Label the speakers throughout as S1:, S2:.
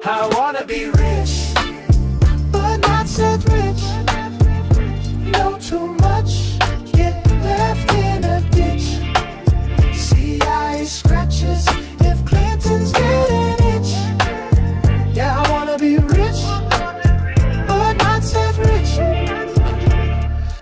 S1: I wanna be rich, but not that rich. No too much, get left in a ditch. CIA scratches if Clinton's getting itch. Yeah, I wanna be rich, but not that rich.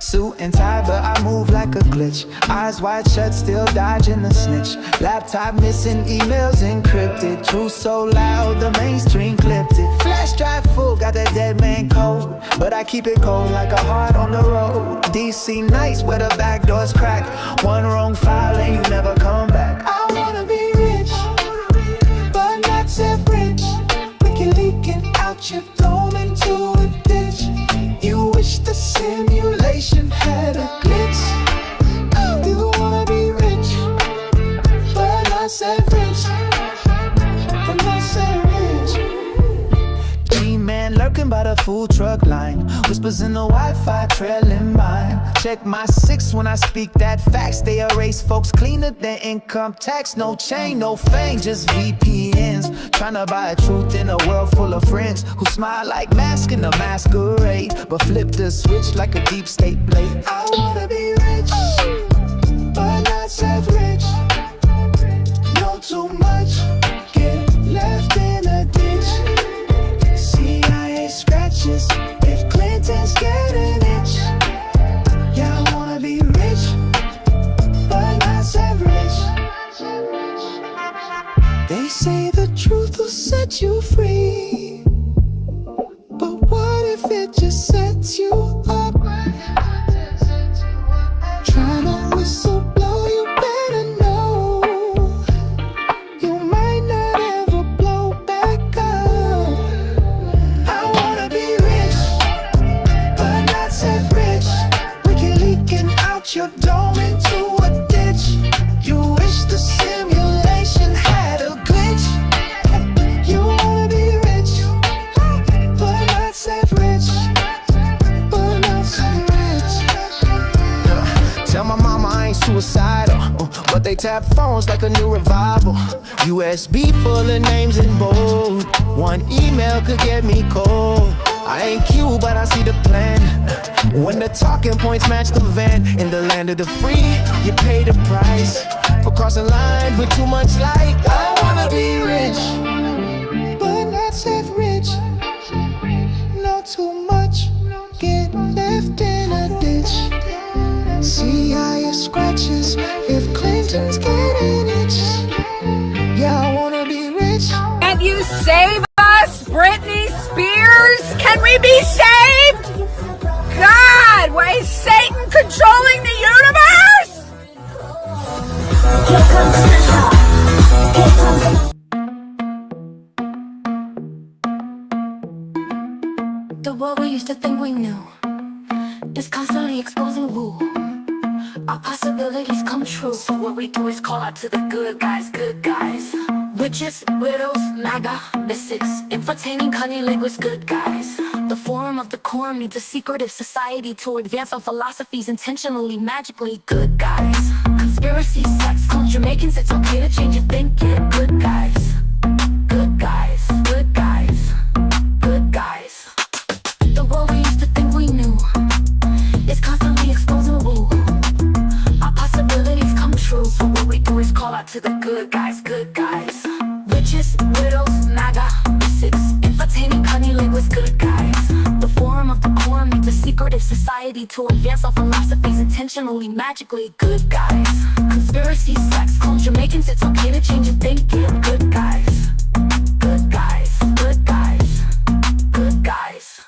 S1: Suit and tie, but I move like a glitch. Eyes wide shut, still dodging the snitch. Laptop missing, emails encrypted. Truth so loud, the mainstream clipped it. Flash drive full, got that dead man code, but I keep it cold like a heart on the road. DC nights where the back door's cracked. One wrong file and you never come back. I wanna be rich, but not that rich. Wiki leaking out your dome into a ditch. You wish the simulation had a glitch. You wanna be rich, but not that rich. But not that rich. G-man lurking by the food truck line. Whispers in the Wi-Fi trailing mine. Check my 6 when I speak that facts. They erase folks cleaner than income tax. No chain, no fame, just VPNs. Tryna buy a truth in a world full of friends who smile like masks in a masquerade, but flip the switch like a deep state blade. I wanna be rich, but not that rich. No too much, get left in a ditch. CIA scratches if Clinton's getting itch. Yeah, I wanna be rich, but not that rich. They say the truth will set you free, but what if it just sets you up? Tryna whistle blow, you better know you might not ever blow back up. I wanna be rich, but not that rich. Wiki leaking out your dome into a ditch. You wish the simulation had a glitch. You wanna be rich, but not that rich. But not that rich. Tell my mama I ain't suicidal, but they tap phones like a new revival. USB full of names in bold. One email could get me cold. I ain't cute, but I see the plan. When the talking points match the van. In the land of the free, you pay the price for crossing lines with too much light. I wanna be rich, but not that rich. No too much, get left in a ditch. CIA scratches if Clinton's getting itch. Yeah, I wanna be rich.
S2: Can you save us, Britney Spears? Can we be saved? God, why is Satan controlling the universe?
S3: Here comes Santa. Here comes the world we used to think we knew is constantly exposing woo. Our possibilities come true. So what we do is call out to the good guys, good guys. Witches, widows, MAGA, mystics, entertaining cunning linguists, good guys. The forum of the quorum needs a secretive society to advance our philosophies intentionally, magically, good guys. Conspiracy, sex, culture, making it's okay to change your thinking, good guys. Good guys, good guys, good guys. The world we used to think we knew is constantly exposing woo. Our possibilities come true. So what we do is call out to the good guys, good guys. Witches, widows, MAGA, mystics, entertaining cunning linguists, good guys. The forum of the quorum needs a secretive society to advance our philosophies intentionally, magically, good guys. Conspiracy, sex, culture, making it's okay to change your thinking, good guys. Good guys, good guys, good guys.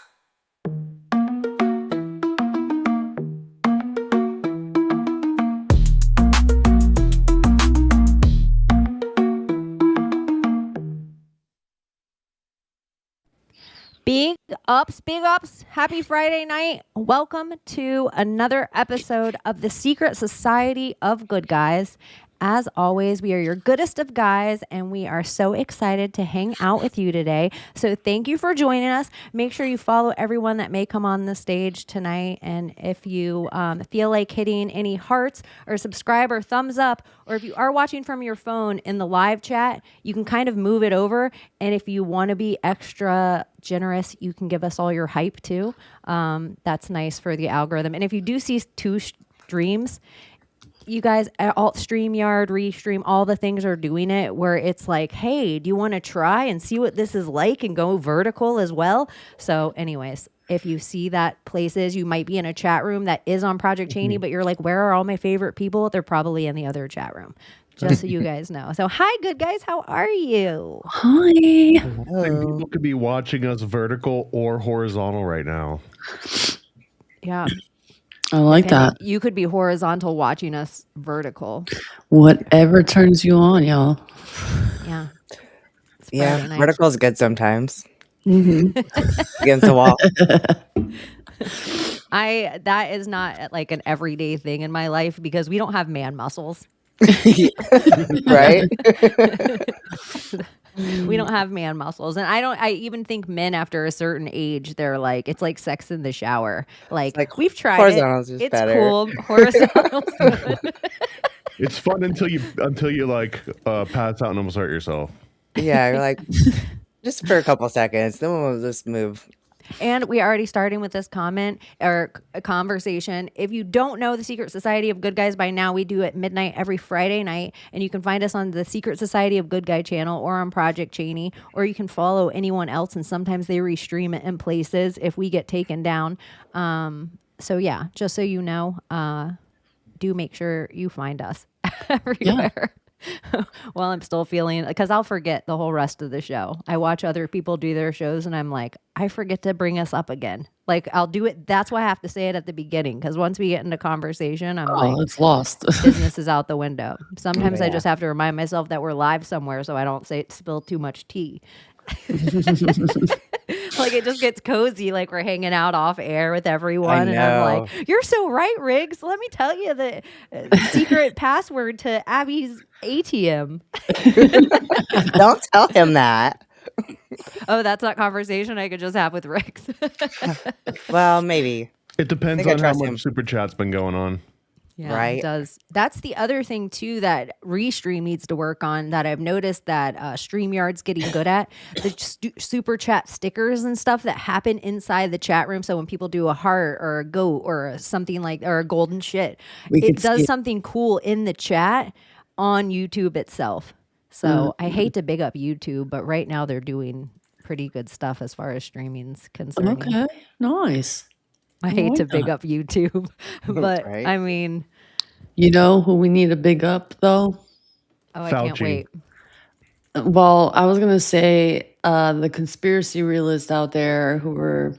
S4: Big Big ups. Happy Friday night. Welcome to another episode of the Secret Society of Good Guys. As always, we are your goodest of guys, and we are so excited to hang out with you today. So thank you for joining us. Make sure you follow everyone that may come on the stage tonight. And if you feel like hitting any hearts or subscribe or thumbs up, or if you are watching from your phone in the live chat, you can kind of move it over. And if you want to be extra generous, you can give us all your hype too. That's nice for the algorithm. And if you do see two streams, you guys, all StreamYard, Restream, all the things are doing it where it's like, hey, do you want to try and see what this is like and go vertical as well? So anyways, if you see that places, you might be in a chat room that is on Project Chaney, but you're like, where are all my favorite people? They're probably in the other chat room. Just so you guys know. So hi, good guys. How are you?
S5: Hi.
S6: People could be watching us vertical or horizontal right now.
S4: Yeah.
S5: I like that.
S4: You could be horizontal watching us vertical.
S5: Whatever turns you on, y'all.
S4: Yeah.
S7: Yeah, vertical is good sometimes.
S5: Mm-hmm.
S7: Against the wall.
S4: That is not like an everyday thing in my life because we don't have man muscles.
S7: Right?
S4: We don't have man muscles. And I even think men after a certain age, they're like, it's like sex in the shower. Like we've tried
S7: horizontal's
S4: it.
S7: Just
S4: it's
S7: better.
S4: cool. Horizontal's good.
S6: It's fun until you like pass out and almost hurt yourself.
S7: Yeah, you're like, just for a couple seconds, then we'll just move.
S4: And we already starting with this comment or a conversation. If you don't know the Secret Society of Good Guys by now, we do it midnight every Friday night. And you can find us on the Secret Society of Good Guy channel or on Project Chaney, or you can follow anyone else. And sometimes they restream it in places if we get taken down. So yeah, just so you know, do make sure you find us everywhere. Yeah. Well, I'm still feeling, because I'll forget the whole rest of the show. I watch other people do their shows and I'm like, I forget to bring us up again. Like I'll do it. That's why I have to say it at the beginning. Because once we get into conversation, I'm like,
S5: it's lost.
S4: Business is out the window. Sometimes I just have to remind myself that we're live somewhere so I don't spill too much tea. Like it just gets cozy, like we're hanging out off air with everyone, and I'm like, "You're so right, Riggs. Let me tell you the secret password to Abbie's ATM."
S7: Don't tell him that.
S4: Oh, that's not conversation I could just have with Riggs.
S7: Well, maybe.
S6: It depends on how much super chat's been going on.
S4: Yeah,
S7: right?
S4: It does. That's the other thing too that Restream needs to work on, that I've noticed that StreamYard's getting good at. The super chat stickers and stuff that happen inside the chat room. So when people do a heart or a goat or something like, or a golden shit, it does something cool in the chat on YouTube itself. So I hate to big up YouTube, but right now they're doing pretty good stuff as far as streaming's concerned.
S5: Okay, nice.
S4: I hate to big up YouTube, but
S7: right.
S4: I mean,
S5: you know who we need a big up though?
S4: Oh, I can't wait.
S5: Well, I was gonna say the conspiracy realists out there who were,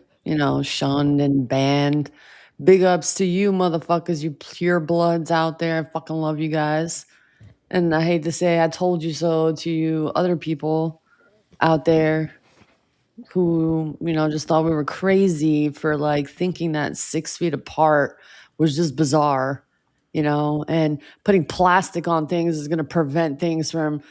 S5: shunned and banned. Big ups to you, motherfuckers, you pure bloods out there. I fucking love you guys. And I hate to say I told you so to you other people out there who, just thought we were crazy for like thinking that 6 feet apart was just bizarre, and putting plastic on things is going to prevent things from,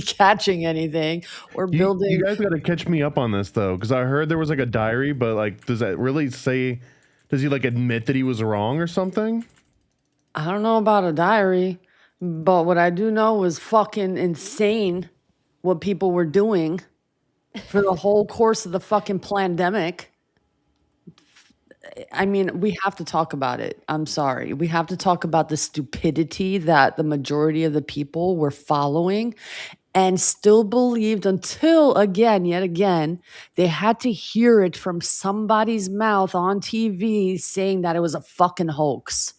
S5: catching anything or building.
S6: You guys got to catch me up on this though, because I heard there was like a diary, but like, does that really say, does he like admit that he was wrong or something?
S5: I don't know about a diary, but what I do know was fucking insane what people were doing for the whole course of the fucking pandemic. I mean, we have to talk about it. I'm sorry. We have to talk about the stupidity that the majority of the people were following and still believed until, yet again, they had to hear it from somebody's mouth on TV saying that it was a fucking hoax.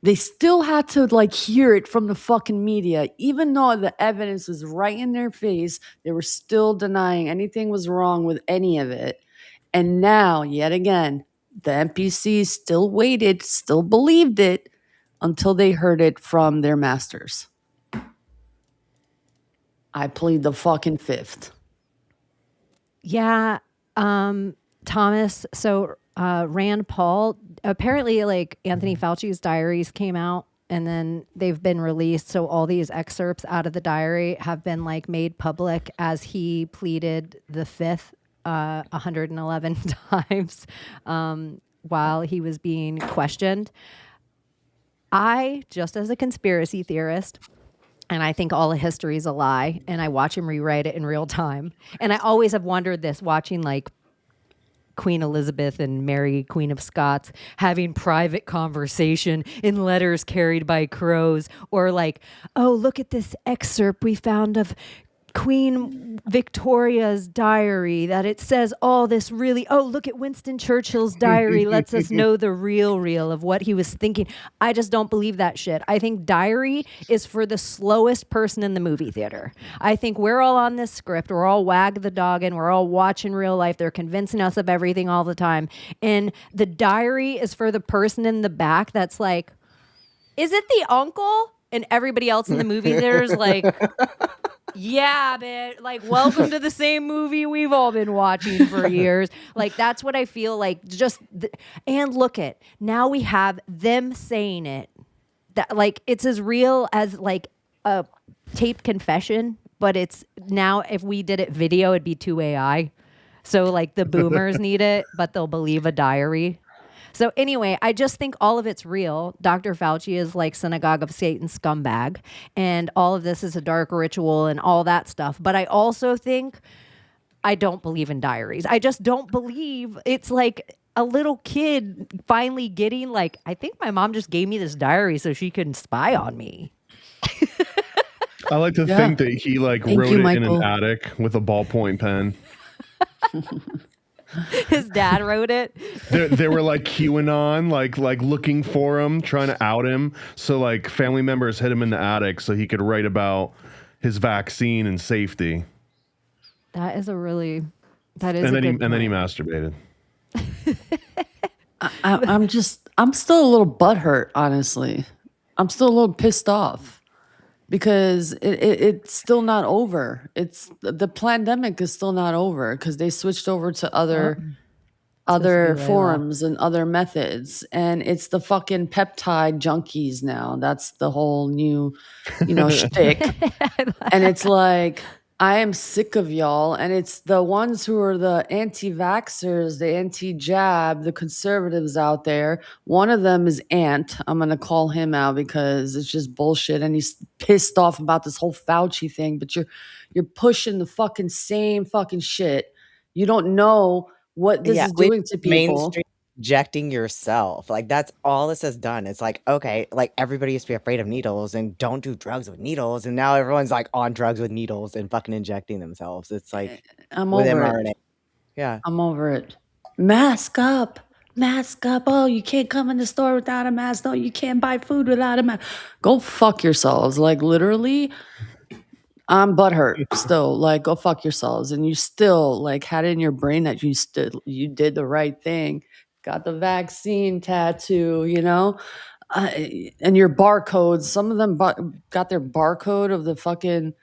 S5: They still had to hear it from the fucking media. Even though the evidence was right in their face, they were still denying anything was wrong with any of it. And now, yet again, the NPCs still waited, still believed it until they heard it from their masters. I plead the fucking fifth.
S4: Yeah, Thomas. So Rand Paul, apparently, like Anthony Fauci's diaries came out and then they've been released. So all these excerpts out of the diary have been like made public as he pleaded the fifth 111 times while he was being questioned. I, just as a conspiracy theorist, and I think all of history is a lie, and I watch him rewrite it in real time. And I always have wondered this, watching like Queen Elizabeth and Mary, Queen of Scots, having private conversation in letters carried by crows, or like, oh, look at this excerpt we found of Queen Victoria's diary that it says all this really, oh, look at Winston Churchill's diary lets us know the real of what he was thinking. I just don't believe that shit. I think diary is for the slowest person in the movie theater. I think we're all on this script. We're all wag the dog and we're all watching real life. They're convincing us of everything all the time. And the diary is for the person in the back that's like, is it the uncle? And everybody else in the movie theater is like, yeah, but like, welcome to the same movie we've all been watching for years. Like, that's what I feel like. And look at, now we have them saying it. That like, it's as real as like a taped confession, but it's now, if we did it video, it'd be 2 AI. So like the boomers need it, but they'll believe a diary. So anyway, I just think all of it's real. Dr. Fauci is like synagogue of Satan scumbag, and all of this is a dark ritual and all that stuff. But I also think I don't believe in diaries. I just don't believe it's like a little kid finally getting like, I think my mom just gave me this diary so she can spy on me.
S6: I like to think that he like wrote
S5: you,
S6: it
S5: Michael.
S6: in an attic with a ballpoint pen.
S4: His dad wrote it.
S6: They were like QAnon, like looking for him, trying to out him. So like family members hid him in the attic so he could write about his vaccine and safety.
S4: That is a really, that is
S6: And
S4: a
S6: then
S4: good
S6: and then he
S4: point.
S6: masturbated.
S5: I'm still a little butthurt, honestly. I'm still a little pissed off because it's still not over. It's the pandemic is still not over because they switched over to other
S4: Layla.
S5: forums and other methods, and it's the fucking peptide junkies now. That's the whole new, shtick. And it's like, I am sick of y'all. And it's the ones who are the anti-vaxxers, the anti-jab, the conservatives out there. One of them is Ant. I'm going to call him out because it's just bullshit. And he's pissed off about this whole Fauci thing. But you're pushing the fucking same fucking shit. You don't know what this is doing to people.
S7: Mainstream injecting yourself. Like, that's all this has done. It's like, okay, like everybody used to be afraid of needles and don't do drugs with needles. And now everyone's like on drugs with needles and fucking injecting themselves. It's like
S5: I'm
S7: with
S5: over
S7: mRNA.
S5: it.
S7: Yeah.
S5: I'm over it. Mask up. Mask up. Oh, you can't come in the store without a mask. No, you can't buy food without a mask. Go fuck yourselves. Like, literally, I'm butthurt still. Like, go fuck yourselves. And you still like had it in your brain that you did the right thing. Got the vaccine tattoo, and your barcodes. Some of them got their barcode of the fucking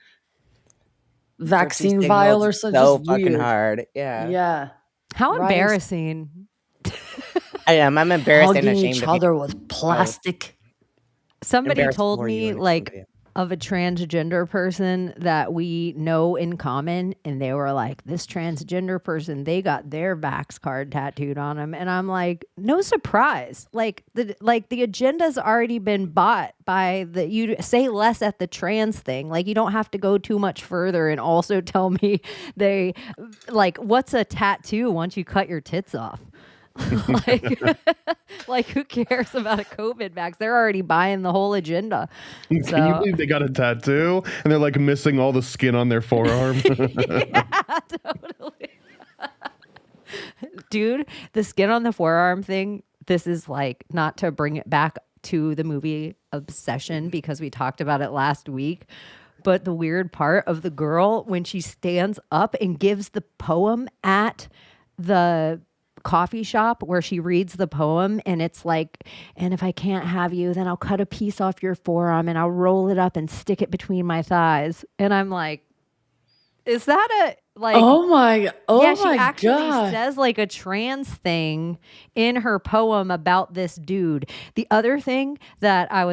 S5: vaccine vial or something.
S7: So
S5: Just
S7: fucking
S5: weird.
S7: hard. Yeah.
S5: Yeah.
S4: How
S5: Right.
S4: embarrassing.
S7: I am. I'm embarrassed and
S5: Hugging
S7: ashamed
S5: each
S7: of you.
S5: other with plastic.
S4: Somebody
S7: Embarrassed
S4: told
S7: for you
S4: me
S7: and
S4: like
S7: somebody.
S4: of a transgender person that we know in common, and they were like, this transgender person, they got their vax card tattooed on them, and I'm like, no surprise. Like the agenda's already been bought by you say less at the trans thing. Like, you don't have to go too much further and also tell me they like, what's a tattoo once you cut your tits off? like, like who cares about a COVID vax? They're already buying the whole agenda.
S6: Can you believe they got a tattoo and they're like missing all the skin on their forearm?
S4: Yeah, totally. Dude, the skin on the forearm thing, this is like, not to bring it back to the movie Obsession because we talked about it last week, but the weird part of the girl when she stands up and gives the poem at the coffee shop where she reads the poem, and it's like, and if I can't have you, then I'll cut a piece off your forearm and I'll roll it up and stick it between my thighs. And I'm like, is that Like,
S5: oh
S4: she
S5: my
S4: actually
S5: God.
S4: says like a trans thing in her poem about this dude. The other thing that I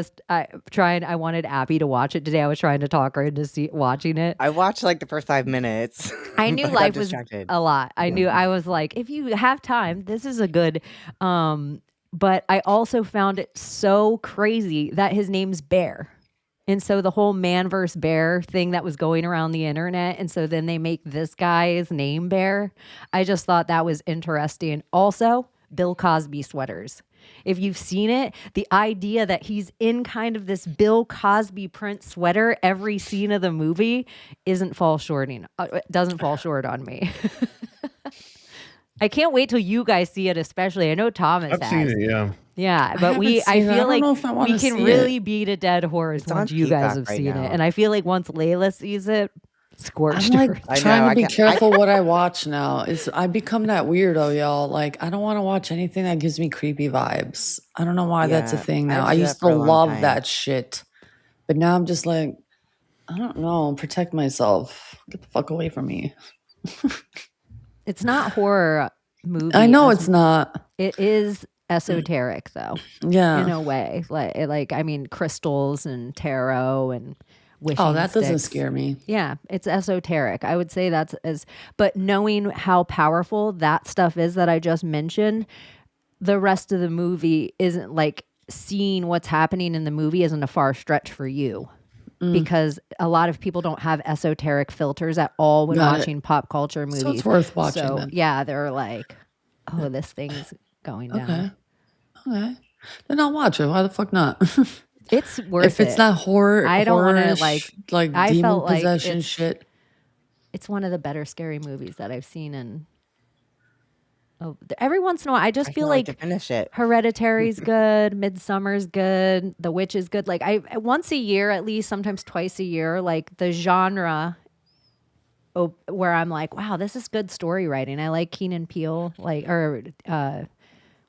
S4: wanted Abbie to watch it today. I was trying to talk her into watching it.
S7: I watched like the first 5 minutes.
S4: I knew
S7: I got
S4: life was
S7: distracted.
S4: a lot. I was like, if you have time, this is a good, but I also found it so crazy that his name's Bear. And so the whole man versus bear thing that was going around the internet. And so then they make this guy's name Bear. I just thought that was interesting. Also, Bill Cosby sweaters. If you've seen it, the idea that he's in kind of this Bill Cosby print sweater every scene of the movie doesn't fall short on me. I can't wait till you guys see it, especially. I know Thomas
S6: I've
S4: has.
S6: seen it, yeah.
S4: Yeah, but I feel like we can really beat a dead horse
S7: It's
S4: once
S7: on
S4: you guys
S7: Peacock
S4: have
S7: right
S4: seen
S7: now.
S4: it. And I feel like once Layla sees it, scorched
S5: I'm like
S4: earth.
S7: I
S5: trying
S7: know,
S5: to
S7: I
S5: be
S7: can't-
S5: careful what I watch now. I become that weirdo, y'all. Like I don't want to watch anything that gives me creepy vibes. I don't know why that's a
S7: Yeah,
S5: thing
S7: I
S5: now.
S7: had
S5: I
S7: to do
S5: used
S7: that for
S5: to
S7: a long
S5: love
S7: time.
S5: that shit. But now I'm just like, I don't know, protect myself. Get the fuck away from me.
S4: It's not horror movie.
S5: I know
S4: as
S5: it's not.
S4: It is esoteric though,
S5: Yeah.
S4: in a way. Like I mean, crystals and tarot and wishing
S5: Oh, that doesn't
S4: sticks.
S5: scare me.
S4: Yeah, it's esoteric. I would say but knowing how powerful that stuff is that I just mentioned, the rest of the movie isn't like seeing what's happening in the movie isn't a far stretch for you. Because a lot of people don't have esoteric filters at all when
S5: Got it.
S4: watching pop culture movies.
S5: So it's worth watching
S4: So
S5: then.
S4: yeah, they're like, oh, this thing's going down.
S5: Okay. Then I'll watch it. Why the fuck not?
S4: It's worth
S5: If it's
S4: it.
S5: not horror,
S4: I don't wanna,
S5: horror-ish,
S4: like-
S5: like
S4: I
S5: demon
S4: felt like
S5: possession
S4: it's-
S5: shit.
S4: It's one of the better scary movies that I've seen. And every once in a while, I just
S7: I
S4: feel
S7: can't wait
S4: like
S7: to finish it.
S4: Hereditary's good, Midsummer's good, The Witch is good. Like I once a year, at least, sometimes twice a year, like the genre where I'm like, wow, this is good story writing. I like Keenan Peele,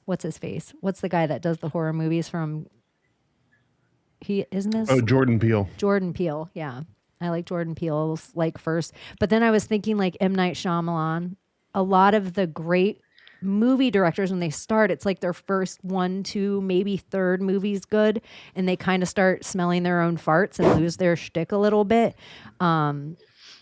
S4: what's his face? What's the guy that does the horror movies from? He isn't this?
S6: Oh, Jordan Peele.
S4: Jordan Peele, yeah. I like Jordan Peele's like first. But then I was thinking like M. Night Shyamalan. A lot of the great movie directors, when they start, it's like their first 1, 2, maybe third movie's good. And they kind of start smelling their own farts and lose their shtick a little bit.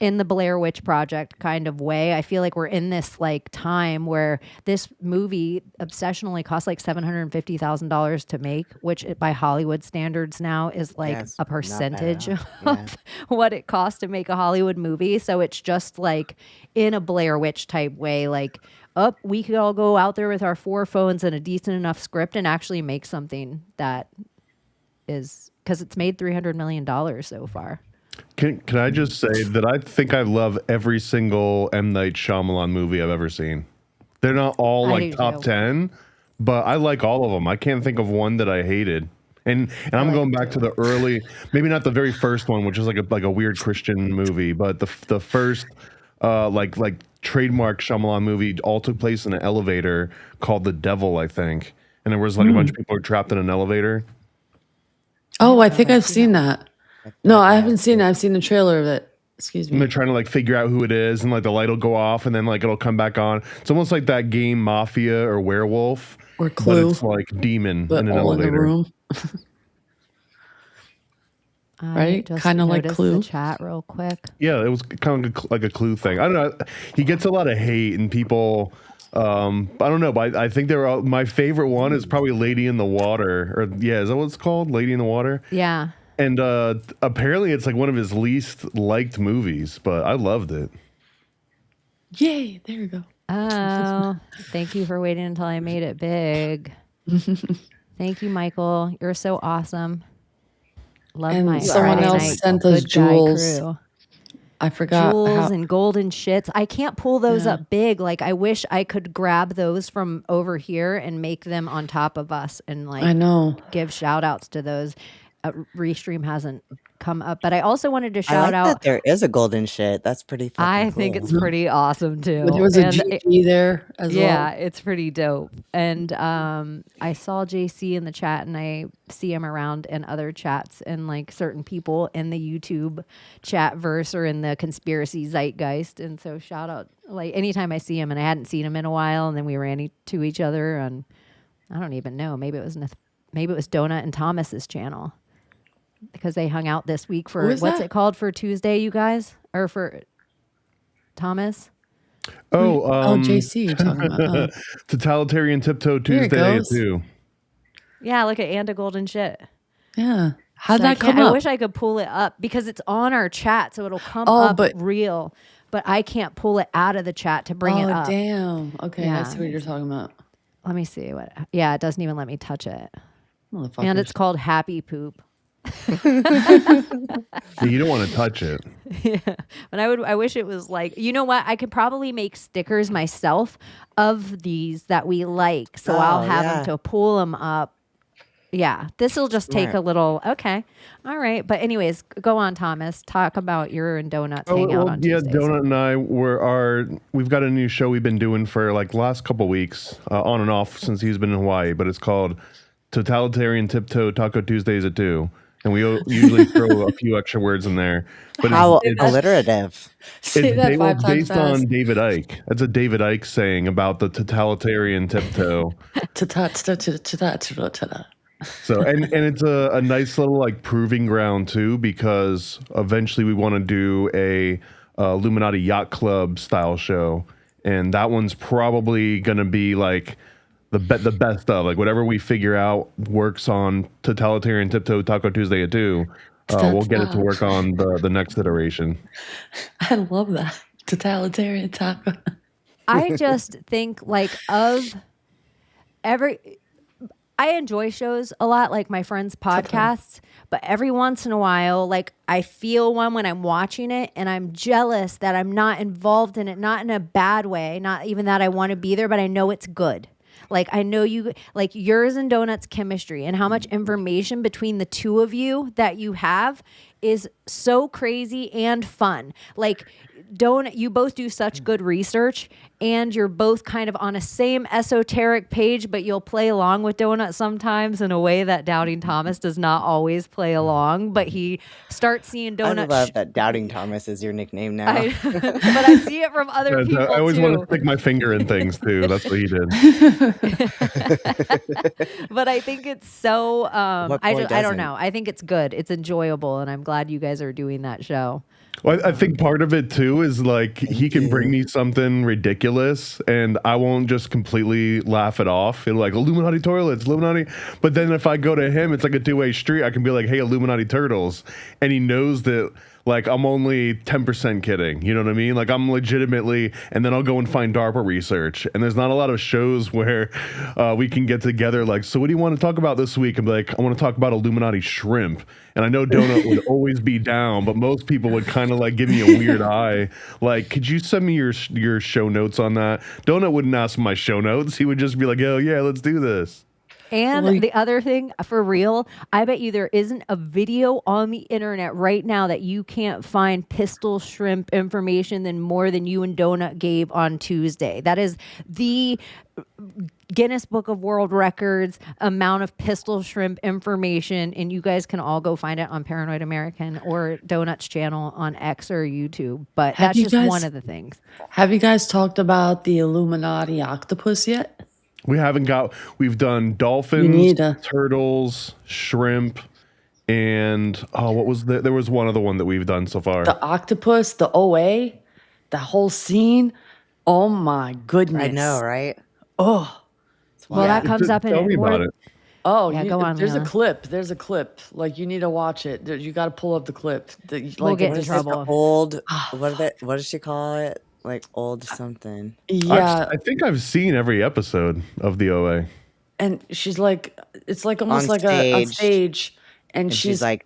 S4: In the Blair Witch Project kind of way. I feel like we're in this like time where this movie obsessionally cost like $750,000 to make, which by Hollywood standards now is like
S7: Yes,
S4: a
S7: not bad
S4: percentage
S7: at all.
S4: of what it costs to make a Hollywood movie. So it's just like in a Blair Witch type way, like, we could all go out there with our 4 phones and a decent enough script and actually make something that is, because it's made $300 million so far.
S6: Can I just say that I think I love every single M. Night Shyamalan movie I've ever seen. They're not all
S4: I
S6: like
S4: do
S6: top
S4: too.
S6: 10, but I like all of them. I can't think of one that I hated. And I'm going back to the early, maybe not the very first one, which is like a weird Christian movie, but the first like trademark Shyamalan movie all took place in an elevator called The Devil, I think. And there was like a bunch of people were trapped in an elevator.
S5: Oh, I think I've seen that. No, I haven't seen it. I've seen the trailer of it. Excuse
S6: And they're
S5: me.
S6: trying to like figure out who it is, and like the light will go off, and then like it'll come back on. It's almost like that game Mafia or Werewolf,
S5: Or
S6: but
S5: Clue,
S6: it's like demon
S5: but
S6: in an
S5: all in the
S6: elevator.
S5: room.
S4: I
S5: Right?
S4: just
S5: Kinda like
S4: noticed
S5: Clue.
S4: the chat real quick.
S6: Yeah, it was kind of like a Clue thing. I don't know. He gets a lot of hate, and people. I don't know, but I think they're all, my favorite one is probably Lady in the Water, or yeah, is that what it's called? Lady in the Water.
S4: Yeah.
S6: And apparently it's like one of his least liked movies, but I loved it.
S5: Yay, there you go.
S4: Oh, thank you for waiting until I made it big. Thank you, Michael. You're so awesome. Love
S5: And
S4: my
S5: someone
S4: Friday
S5: else
S4: night
S5: sent us
S4: good guy
S5: jewels.
S4: crew.
S5: I forgot
S4: Jewels
S5: how.
S4: and golden shits. I can't pull those
S5: Yeah.
S4: up big. Like I wish I could grab those from over here and make them on top of us and like
S5: I know.
S4: give shout outs to those. Restream hasn't come up. But I also wanted to
S7: I
S4: shout
S7: like
S4: out.
S7: that there is a golden shit. That's pretty fucking
S4: I think
S7: cool.
S4: it's pretty awesome too.
S5: There was a
S4: And
S5: GG there as
S4: yeah,
S5: well.
S4: it's pretty dope. And I saw JC in the chat, and I see him around in other chats and like certain people in the YouTube chat verse or in the conspiracy zeitgeist. And so shout out, like anytime I see him, and I hadn't seen him in a while, and then we ran to each other, and I don't even know. Maybe it was Donut and Thomas's channel because they hung out this week for
S5: Who is
S4: what's
S5: that?
S4: it called for Tuesday, you guys, or for Thomas?
S6: Oh,
S5: JC you're talking about. Oh.
S6: Totalitarian Tiptoe
S5: Here it
S6: Tuesday
S5: goes.
S6: too.
S4: Yeah, look at And a Golden Shit.
S5: Yeah. How'd
S4: So
S5: that come
S4: I
S5: up?
S4: wish I could pull it up because it's on our chat, so it'll come
S5: Oh,
S4: up
S5: but-
S4: real. But I can't pull it out of the chat to bring it up.
S5: Damn. Okay, I
S4: Yeah.
S5: see what you're talking about.
S4: Let me see what. Yeah, it doesn't even let me touch it, and
S5: Motherfuckers.
S4: it's called Happy Poop.
S6: Yeah, you don't want to touch it.
S4: Yeah, but I wish it was like, you know what? I could probably make stickers myself of these that we like, so I'll
S7: Oh,
S4: have
S7: yeah.
S4: them to pull them up. Yeah, this will just take
S7: Smart.
S4: a little. Okay, all right. But anyways, go on, Thomas. Talk about your and Donuts hang out on
S6: yeah,
S4: Tuesdays.
S6: Donut and I we've got a new show we've been doing for like the last couple weeks, on and off since he's been in Hawaii, but it's called Totalitarian Tiptoe Taco Tuesdays at 2. And we usually throw a few extra words in there. But
S7: How
S6: it's
S7: alliterative.
S5: Say that 5 times
S6: based
S5: fast.
S6: on David Icke. That's a David Icke saying about the totalitarian tiptoe. So and it's a nice little like proving ground too, because eventually we want to do a Illuminati Yacht Club style show, and that one's probably gonna be like the best of like whatever we figure out works on Totalitarian Tiptoe Taco Tuesday at 2. We'll get it to work on the next iteration.
S5: I love that. Totalitarian taco.
S4: I just think like I enjoy shows a lot, like my friends' podcasts, but every once in a while, like I feel one when I'm watching it and I'm jealous that I'm not involved in it, not in a bad way, not even that I want to be there, but I know it's good. Like I know you, like yours and Donut's chemistry and how much information between the two of you that you have is so crazy and fun. Like Donut, you both do such good research, and you're both kind of on a same esoteric page, but you'll play along with Donut sometimes in a way that Doubting Thomas does not always play along. But he starts seeing
S7: I
S4: Donut.
S7: love that Doubting Thomas is your nickname now.
S4: But I see it from other people
S6: I always
S4: too.
S6: want to stick my finger in things too. That's what he did.
S4: But I think it's so.
S7: What
S4: I
S7: boy
S4: don't
S7: doesn't?
S4: know. I think it's good. It's enjoyable, and I'm glad you guys are doing that show.
S6: Well, I think part of it too is like he can bring me something ridiculous and I won't just completely laugh it off. It'll like Illuminati toilets, Illuminati. But then if I go to him, it's like a two-way street. I can be like, hey, Illuminati turtles. And he knows that like I'm only 10% kidding. You know what I mean? Like I'm legitimately, and then I'll go and find DARPA research. And there's not a lot of shows where we can get together like, so what do you want to talk about this week? I'm like, I want to talk about Illuminati shrimp. And I know Donut would always be down, but most people would kind of like give me a weird eye. Like, could you send me your show notes on that? Donut wouldn't ask for my show notes. He would just be like, oh yeah, let's do this.
S4: And the other thing, for real, I bet you there isn't a video on the internet right now that you can't find pistol shrimp information than more than you and Donut gave on Tuesday. That is the Guinness Book of World Records amount of pistol shrimp information, and you guys can all go find it on Paranoid American or Donut's channel on X or YouTube. But
S5: Have
S4: that's
S5: you
S4: just
S5: guys-
S4: one of the things.
S5: Have you guys talked about the Illuminati octopus yet?
S6: We've done
S5: You
S6: dolphins,
S5: need to.
S6: turtles, shrimp, and there was one other one that we've done so far.
S5: The octopus, the OA, the whole scene. Oh my goodness.
S7: I know, right?
S5: Oh.
S4: Well, that comes up in
S6: Tell me about it.
S5: Oh,
S4: Yeah, go on,
S5: there's a
S4: Layla.
S5: clip. There's a clip. Like you need to watch it. You got to pull up the clip.
S4: We'll get in
S5: it's-
S4: trouble.
S7: Old.
S5: Ah,
S7: What does she call it? Like old something.
S5: Yeah,
S6: I think I've seen every episode of the OA.
S5: and she's like, it's like almost
S7: On
S5: like a
S7: stage.
S5: stage, and
S7: And
S5: she's
S7: she's like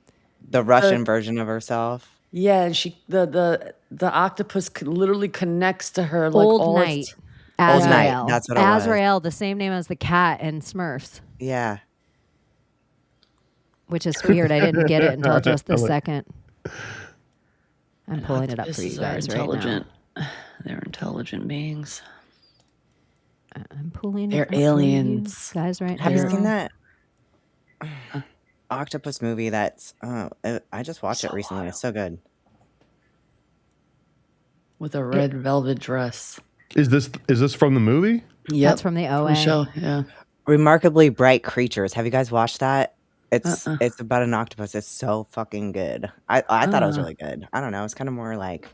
S7: the Russian version of herself.
S5: yeah, and she the octopus literally connects to her like
S4: Old
S5: all
S4: Night.
S5: its-
S7: Old Night,
S4: Azrael.
S7: that's what it was.
S4: Azrael, the same name as the cat in Smurfs.
S7: Yeah.
S4: which is weird. I didn't get it until just this
S6: Like,
S4: second. I'm pulling it up for you
S5: Octopuses are
S4: guys right now.
S5: intelligent. They're intelligent beings.
S4: I'm pulling
S5: They're
S4: it up for you
S5: aliens.
S4: guys right
S7: Have you
S4: now.
S7: seen that octopus movie? That's I just watched it
S5: So
S7: recently. It's
S5: wild.
S7: so good.
S5: With a red velvet dress.
S6: is this from the movie?
S5: Yep.
S4: That's from the
S5: From the
S4: OA.
S5: show, yeah.
S7: Remarkably Bright Creatures. Have you guys watched that? It's
S5: Uh-uh.
S7: it's about an octopus. It's so fucking good. I thought it was
S5: Ah.
S7: really good. I don't know. It's kind of more like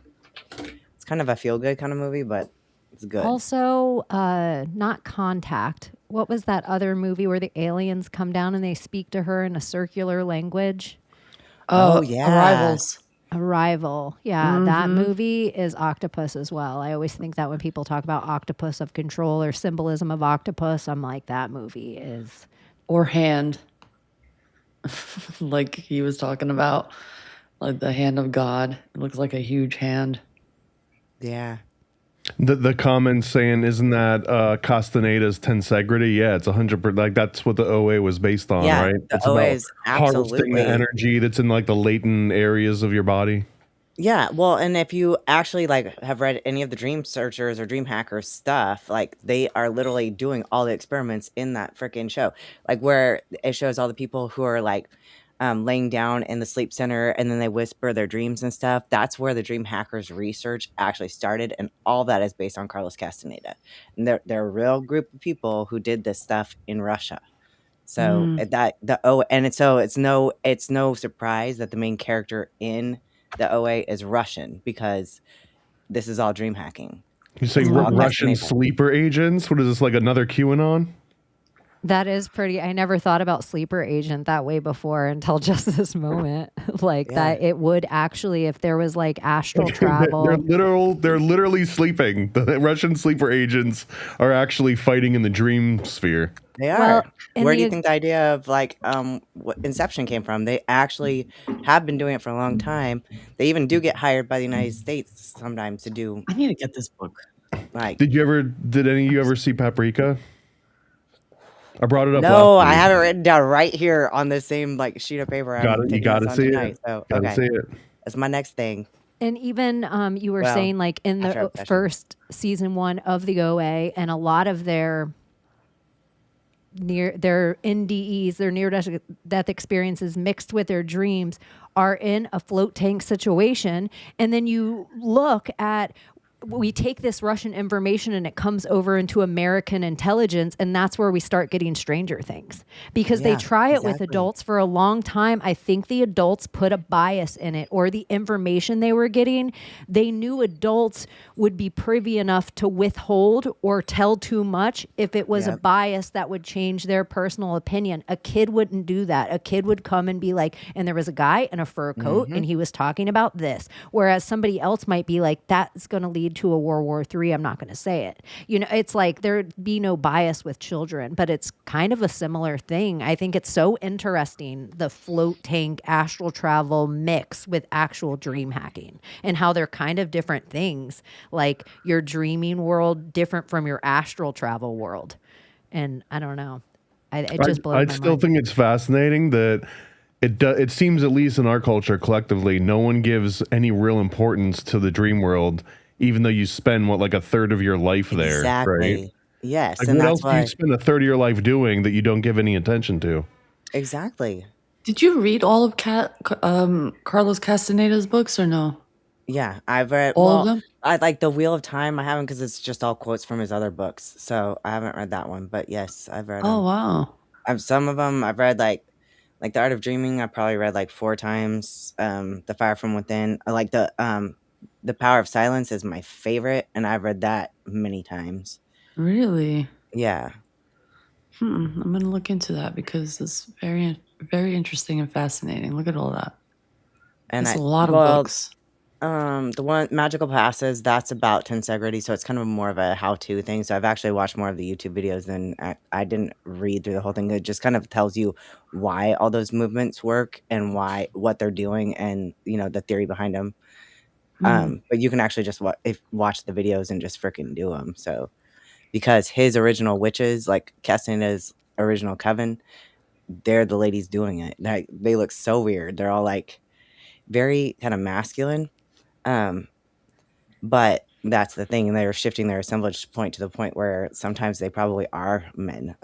S7: it's kind of a feel good kind of movie, but it's good.
S4: Also, not Contact. What was that other movie where the aliens come down and they speak to her in a circular language?
S7: Oh, yeah.
S5: Arrivals.
S4: Arrival. Yeah, that movie is octopus as well. I always think that when people talk about octopus of control or symbolism of octopus, I'm like, that movie is.
S5: Or hand. Like he was talking about. Like the hand of God. It looks like a huge hand.
S7: Yeah.
S6: The comments saying, isn't that Castaneda's tensegrity? Yeah, it's 100%. Like that's what the OA was based on,
S7: Yeah,
S6: right?
S7: the
S6: It's
S7: OA
S6: about
S7: is
S6: harvesting
S7: absolutely.
S6: the energy that's in like the latent areas of your body.
S7: Yeah, well, and if you actually like have read any of the Dream Searchers or Dream Hackers stuff, like they are literally doing all the experiments in that freaking show. Like where it shows all the people who are like laying down in the sleep center and then they whisper their dreams and stuff. That's where the Dream Hackers research actually started, and all that is based on Carlos Castaneda. And they're a real group of people who did this stuff in Russia. So it's no surprise that the main character in the OA is Russian because this is all dream hacking.
S6: You say
S7: It's all
S6: Russian
S7: Castaneda.
S6: sleeper agents? What is this, like another QAnon?
S4: That is pretty. I never thought about sleeper agent that way before until just this moment. Like
S7: Yeah.
S4: that it would actually, if there was like astral
S6: They're
S4: travel.
S6: they're literally sleeping. The Russian sleeper agents are actually fighting in the dream sphere.
S7: They
S4: Well,
S7: are.
S4: in
S7: Where do
S4: the-
S7: you think the idea of like what Inception came from? They actually have been doing it for a long time. They even do get hired by the United States sometimes to do
S5: I need to get this book.
S7: like.
S6: Did any of you ever see Paprika? I brought it up.
S7: No,
S6: last
S7: I
S6: week.
S7: have it written down right here on the same like sheet of paper. I'm
S6: You
S7: taking
S6: gotta
S7: notes on
S6: see
S7: tonight.
S6: it.
S7: So
S6: Gotta
S7: okay,
S6: see it.
S7: that's my next thing.
S4: And even you were
S7: Well,
S4: saying like in
S7: after
S4: the
S7: obsession.
S4: first season 1 of the OA, and a lot of their NDEs, their near death experiences mixed with their dreams are in a float tank situation. And then you look at, we take this Russian information and it comes over into American intelligence, and that's where we start getting Stranger Things, because they
S7: Yeah,
S4: try it with
S7: exactly.
S4: adults for a long time. I think the adults put a bias in it, or the information they were getting, they knew adults would be privy enough to withhold or tell too much if it was a
S7: Yep.
S4: bias that would change their personal opinion. A kid wouldn't do that. A kid would come and be like, and there was a guy in a fur coat and he was talking about this. Whereas somebody else might be like, that's going to lead to a World War III. I'm not going to say it. You know, it's like there'd be no bias with children, but it's kind of a similar thing. I think it's so interesting, the float tank astral travel mix with actual dream hacking, and how they're kind of different things. Like your dreaming world different from your astral travel world. And I don't know. It just blows
S6: I
S4: my
S6: still
S4: mind.
S6: think it's fascinating that it seems, at least in our culture collectively, no one gives any real importance to the dream world, even though you spend like a third of your life there,
S7: Exactly.
S6: right?
S7: Yes,
S6: Like,
S7: and
S6: what
S7: that's
S6: else do
S7: why
S6: you spend a third of your life doing that you don't give any attention to?
S7: exactly.
S5: Did you read all of Carlos Castaneda's books or no?
S7: Yeah, I've read
S5: All of
S7: well,
S5: them?
S7: I like The Wheel of Time. I haven't because it's just all quotes from his other books, so I haven't read that one. But yes, I've read
S5: Oh,
S7: them.
S5: wow.
S7: Some of them I've read like The Art of Dreaming. I probably read like 4 times. The Fire from Within. I like the Power of Silence is my favorite, and I've read that many times.
S5: Really?
S7: Yeah,
S5: I'm going to look into that because it's very, very interesting and fascinating. Look at all that.
S7: and
S5: That's
S7: I
S5: a lot of
S7: well,
S5: books.
S7: the one Magical Passes, that's about tensegrity, so it's kind of more of a how-to thing. So I've actually watched more of the YouTube videos than I didn't read through the whole thing. It just kind of tells you why all those movements work and what they're doing, and the theory behind them. But you can actually just watch the videos and just freaking do them. So because his original witches, like Castaneda's original coven, they're the ladies doing it. Like they look so weird. They're all like very kind of masculine. But that's the thing. They're shifting their assemblage point to the point where sometimes they probably are men.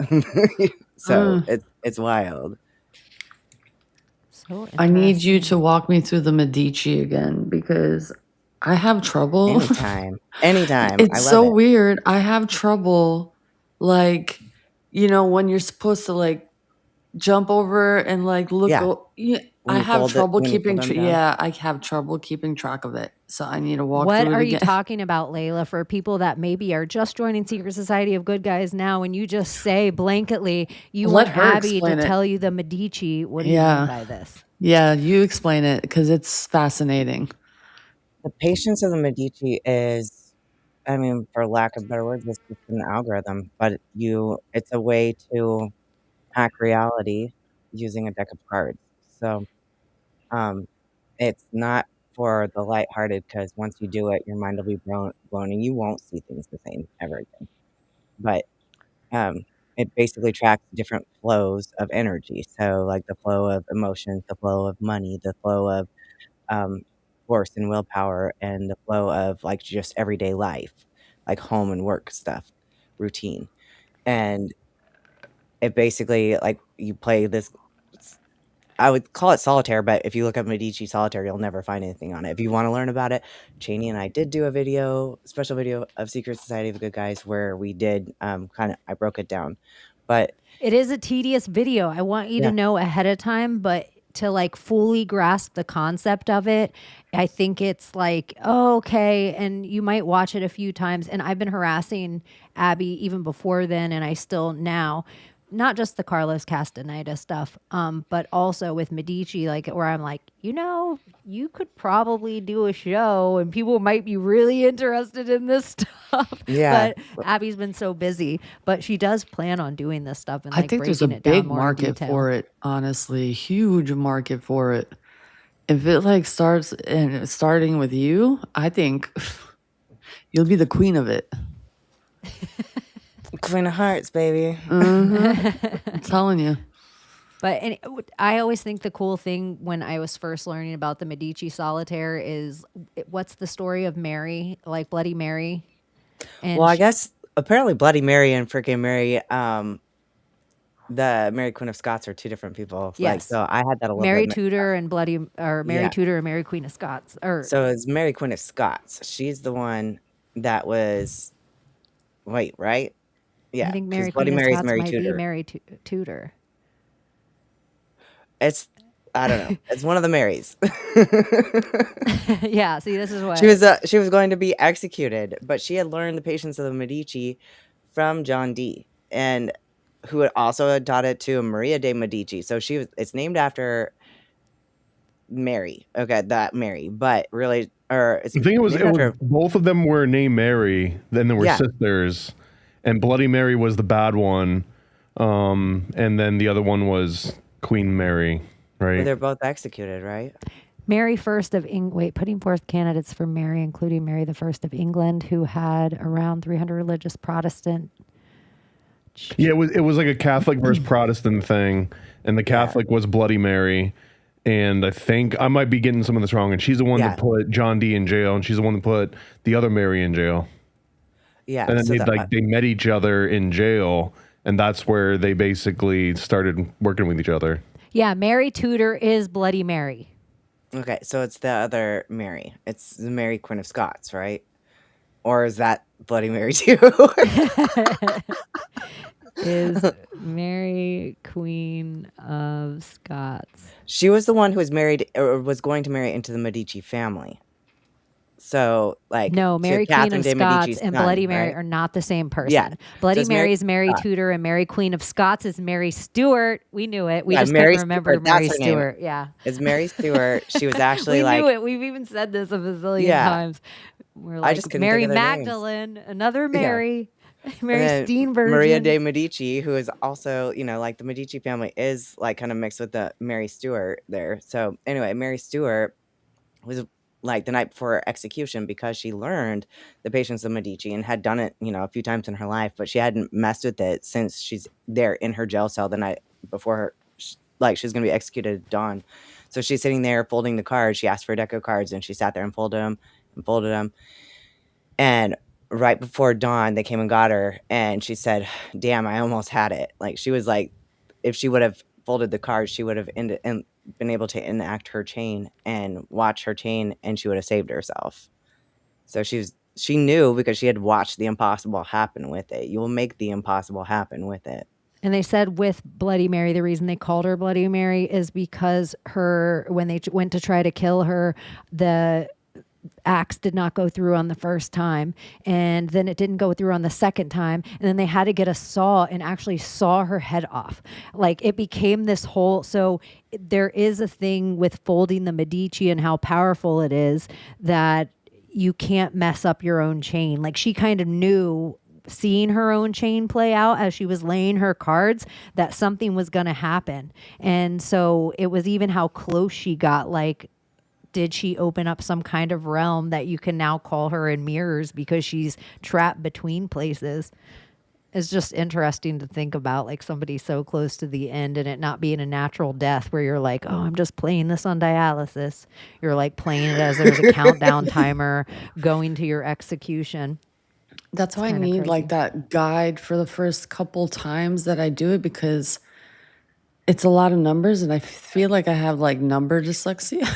S7: So it's wild.
S4: So
S5: I need you
S4: interesting.
S5: to walk me through the Medici again because I have trouble.
S7: Anytime. Anytime. I
S5: It's
S7: love
S5: so
S7: it.
S5: weird. I have trouble, like, when you're supposed to like jump over and like look.
S7: Yeah.
S5: I have trouble
S7: When you fold
S5: keeping.
S7: them down.
S5: Yeah, I have trouble keeping track of it. So I need to walk
S4: What
S5: through it
S4: are you
S5: again.
S4: talking about, Layla, for people that maybe are just joining Secret Society of Good Guys now and you just say blanketly you
S5: Let
S4: want
S5: her
S4: Abbie to
S5: explain it.
S4: tell you the Medici? What do you
S5: Yeah.
S4: mean by this?
S5: Yeah, you explain it because it's fascinating.
S7: The patience of the Medici is, I mean, for lack of better words, it's just an algorithm, but it's a way to hack reality using a deck of cards. So, it's not for the lighthearted because once you do it, your mind will be blown and you won't see things the same ever again. But it basically tracks different flows of energy. So, like the flow of emotions, the flow of money, the flow of force and willpower, and the flow of like just everyday life, like home and work stuff, routine. And it basically like you play this. I would call it solitaire, but if you look up Medici solitaire, you'll never find anything on it. If you want to learn about it, Chaney and I did do a special video of Secret Society of Good Guys where we did I broke it down. But
S4: It is a tedious video. I want you to know ahead of time, but to like fully grasp the concept of it, I think it's like, oh, okay. And you might watch it a few times. And I've been harassing Abbie even before then, and I still now, not just the Carlos Castaneda stuff, but also with Medici, like where I'm like, you could probably do a show and people might be really interested in this stuff.
S7: Yeah.
S4: But Abbie's been so busy, but she does plan on doing this stuff and
S5: I
S4: like
S5: think there's a
S4: breaking it down
S5: big
S4: more in
S5: market
S4: detail.
S5: for it, honestly. Huge market for it. If it like starting with you, I think you'll be the queen of it.
S7: Queen of Hearts, baby.
S5: I'm telling you.
S4: But I always think the cool thing when I was first learning about the Medici solitaire is what's the story of Mary, like Bloody Mary? And
S7: Well, I guess apparently Bloody Mary and freaking Mary, the Mary Queen of Scots are two different people. Like,
S4: Yes.
S7: so I had that a little
S4: Mary
S7: bit mixed
S4: Tudor
S7: up.
S4: and Mary
S7: Yeah.
S4: Tudor and Mary Queen of Scots.
S7: So it's Mary Queen of Scots. She's the one that was, wait, right? Yeah.
S4: I think
S7: 'cause
S4: Mary
S7: Bloody
S4: Queen of
S7: Mary's
S4: Scots
S7: Mary
S4: might be
S7: Tudor.
S4: Mary Tudor.
S7: I don't know. It's one of the Marys.
S4: Yeah, see, this is what
S7: She was going to be executed, but she had learned the patience of the Medici from John Dee, and who had also taught it to Maria de Medici. So it's named after Mary. Okay, that Mary, but really, or it's
S6: I think it was
S7: named after.
S6: both of them were named Mary. Then there were
S7: Yeah.
S6: sisters, and Bloody Mary was the bad one, and then the other one was Queen Mary, right?
S7: They're both executed, right?
S4: Mary First of putting forth candidates for Mary, including Mary the First of England, who had around 300 religious Protestant.
S6: Yeah, it was like a Catholic versus Protestant thing, and the Catholic was Bloody Mary, and I think I might be getting some of this wrong. And she's the one that put John Dee in jail, and she's the one that put the other Mary in jail.
S7: Yeah,
S6: And then
S7: so
S6: they met each other in jail, and that's where they basically started working with each other.
S4: Yeah, Mary Tudor is Bloody Mary.
S7: okay, so it's the other Mary. It's the Mary Queen of Scots, right? Or is that Bloody Mary too?
S4: Is Mary Queen of Scots.
S7: She was the one who was married or was going to marry into the Medici family. So, like,
S4: No,
S7: to
S4: Mary Queen
S7: Catherine
S4: of
S7: de
S4: Scots
S7: Medici's
S4: and
S7: son,
S4: Bloody Mary
S7: right?
S4: are not the same person.
S7: Yeah.
S4: Bloody
S7: it's Mary
S4: Mary is Mary
S7: Scott.
S4: Tudor and Mary Queen of Scots is Mary Stuart. We knew it. We
S7: Yeah,
S4: just
S7: Mary
S4: couldn't remember
S7: Stuart, that's
S4: Mary
S7: her name.
S4: Stuart. Yeah.
S7: It's Mary Stuart. She was actually
S4: We
S7: like,
S4: knew it. We've even said this a bazillion
S7: Yeah.
S4: times. We're
S7: I
S4: like
S7: just couldn't
S4: Mary
S7: think of their names.
S4: Magdalene, another
S7: Yeah.
S4: Mary,
S7: And
S4: Mary
S7: then
S4: Steenburgen.
S7: Maria de Medici, who is also, like the Medici family is like kind of mixed with the Mary Stuart there. So anyway, Mary Stuart was like the night before her execution because she learned the patience of Medici and had done it, a few times in her life, but she hadn't messed with it since she's there in her jail cell the night before like she was gonna be executed at dawn. So she's sitting there folding the cards. She asked for a deck of cards, and she sat there and folded them and folded them. And right before dawn, they came and got her, and she said, "Damn, I almost had it." Like she was like, if she would have folded the cards, she would have been able to enact her chain and watch her chain, and she would have saved herself. So she knew because she had watched the impossible happen with it. You will make the impossible happen with it.
S4: And they said with Bloody Mary, the reason they called her Bloody Mary is because when they went to try to kill her, the axe did not go through on the first time, and then it didn't go through on the second time, and then they had to get a saw and actually saw her head off. Like it became this whole, so there is a thing with folding the Medici and how powerful it is that you can't mess up your own chain. Like she kind of knew, seeing her own chain play out as she was laying her cards, that something was going to happen. And so it was even how close she got, like, did she open up some kind of realm that you can now call her in mirrors because she's trapped between places? It's just interesting to think about, like somebody so close to the end and it not being a natural death where you're like, oh, I'm just playing this on dialysis. You're like playing it as there's a countdown timer going to your execution.
S5: That's why I need like that guide for the first couple times that I do it, because it's a lot of numbers and I feel like I have like number dyslexia.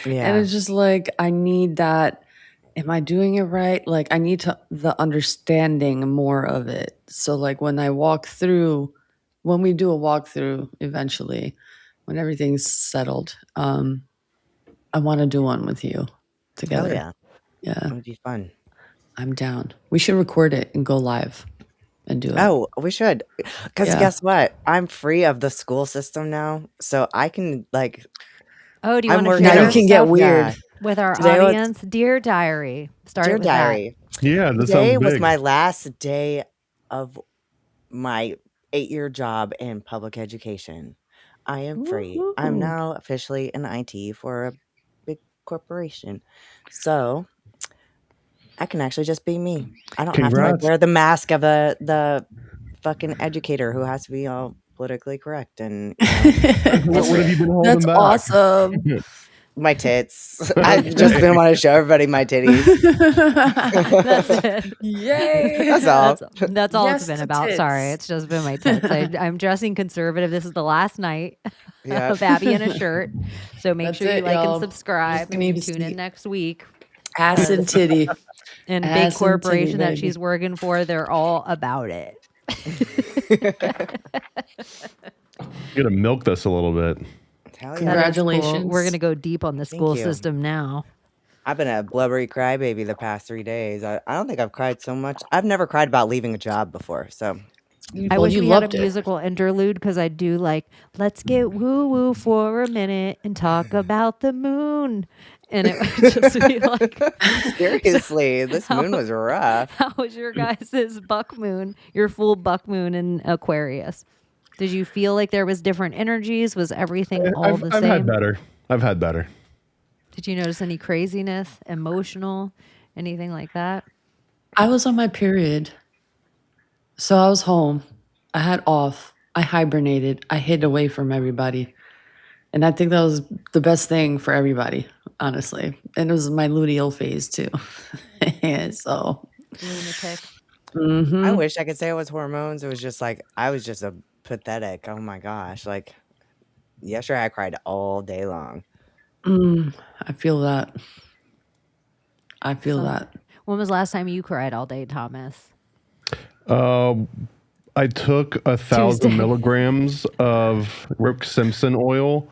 S7: Yeah.
S5: And it's just like, I need that. Am I doing it right? Like I need the understanding more of it. So like when we do a walkthrough eventually, when everything's settled, I want to do one with you together.
S7: Oh yeah.
S5: Yeah.
S7: That would be fun.
S5: I'm down. We should record it and go live and do it.
S7: Oh, we should. Because
S5: Yeah.
S7: guess what? I'm free of the school system now. So I can like,
S4: Oh, do you
S7: I'm
S4: want to
S7: working
S4: share
S5: Now you can get
S4: stuff
S5: weird.
S4: with our
S7: Today was-
S4: audience? Dear Diary. Start
S7: Dear
S4: with that.
S7: Diary.
S6: Yeah, that
S7: Today
S6: sounds
S7: was
S6: big.
S7: my last day of my 8-year job in public education. I am free. I'm
S5: Woohoo.
S7: now officially in IT for a big corporation. So I can actually just be me. I don't have to like
S6: Congrats.
S7: wear the mask of the fucking educator who has to be all politically correct and
S6: What have you been holding
S5: That's
S6: back?
S5: awesome.
S7: my tits. I've just been wanting to show everybody my titties.
S4: That's it.
S5: Yay.
S7: That's all.
S4: That's all
S5: Yes
S4: it's been
S5: to
S4: about. Sorry,
S5: tits.
S4: it's just been my tits. I'm dressing conservative. This is the last night
S7: Yeah.
S4: of Abbie in a shirt. So make
S5: That's
S4: sure you
S5: it,
S4: like
S5: y'all.
S4: and subscribe.
S5: Just need to
S4: Tune
S5: see-
S4: in next week.
S5: Ass and titty.
S4: And
S5: Ass
S4: big
S5: and
S4: corporation
S5: titty,
S4: that
S5: baby.
S4: she's working for, they're all about it.
S6: You gotta milk this a little bit.
S7: Hell
S4: That is
S7: yeah.
S4: cool.
S5: Congratulations.
S4: We're gonna go deep on the school
S7: you.
S4: system now.
S7: I've been a blubbery crybaby the past 3 days. I don't think I've cried so much. I've never cried about leaving a job before. So
S4: I
S5: Well,
S4: wish
S5: you
S4: we had a
S5: loved it.
S4: musical interlude because I do like, let's get woo woo for a minute and talk about the moon. And it would just be like,
S7: seriously, this moon was rough.
S4: how was your guys' buck moon, your full buck moon in Aquarius? Did you feel like there was different energies? Was everything all
S6: I've
S4: the
S6: had
S4: same?
S6: better. I've had better.
S4: Did you notice any craziness, emotional, anything like that?
S5: I was on my period. So I was home. I had off. I hibernated. I hid away from everybody. And I think that was the best thing for everybody, honestly. And it was my luteal phase too. And so,
S4: Lunatic.
S7: I wish I could say it was hormones. It was just like, I was just a pathetic. Oh my gosh. Like, yesterday I cried all day long.
S5: I feel that. I feel that.
S4: When was the last time you cried all day, Thomas?
S6: I took 1,000
S4: Tuesday.
S6: milligrams of Rick Simpson oil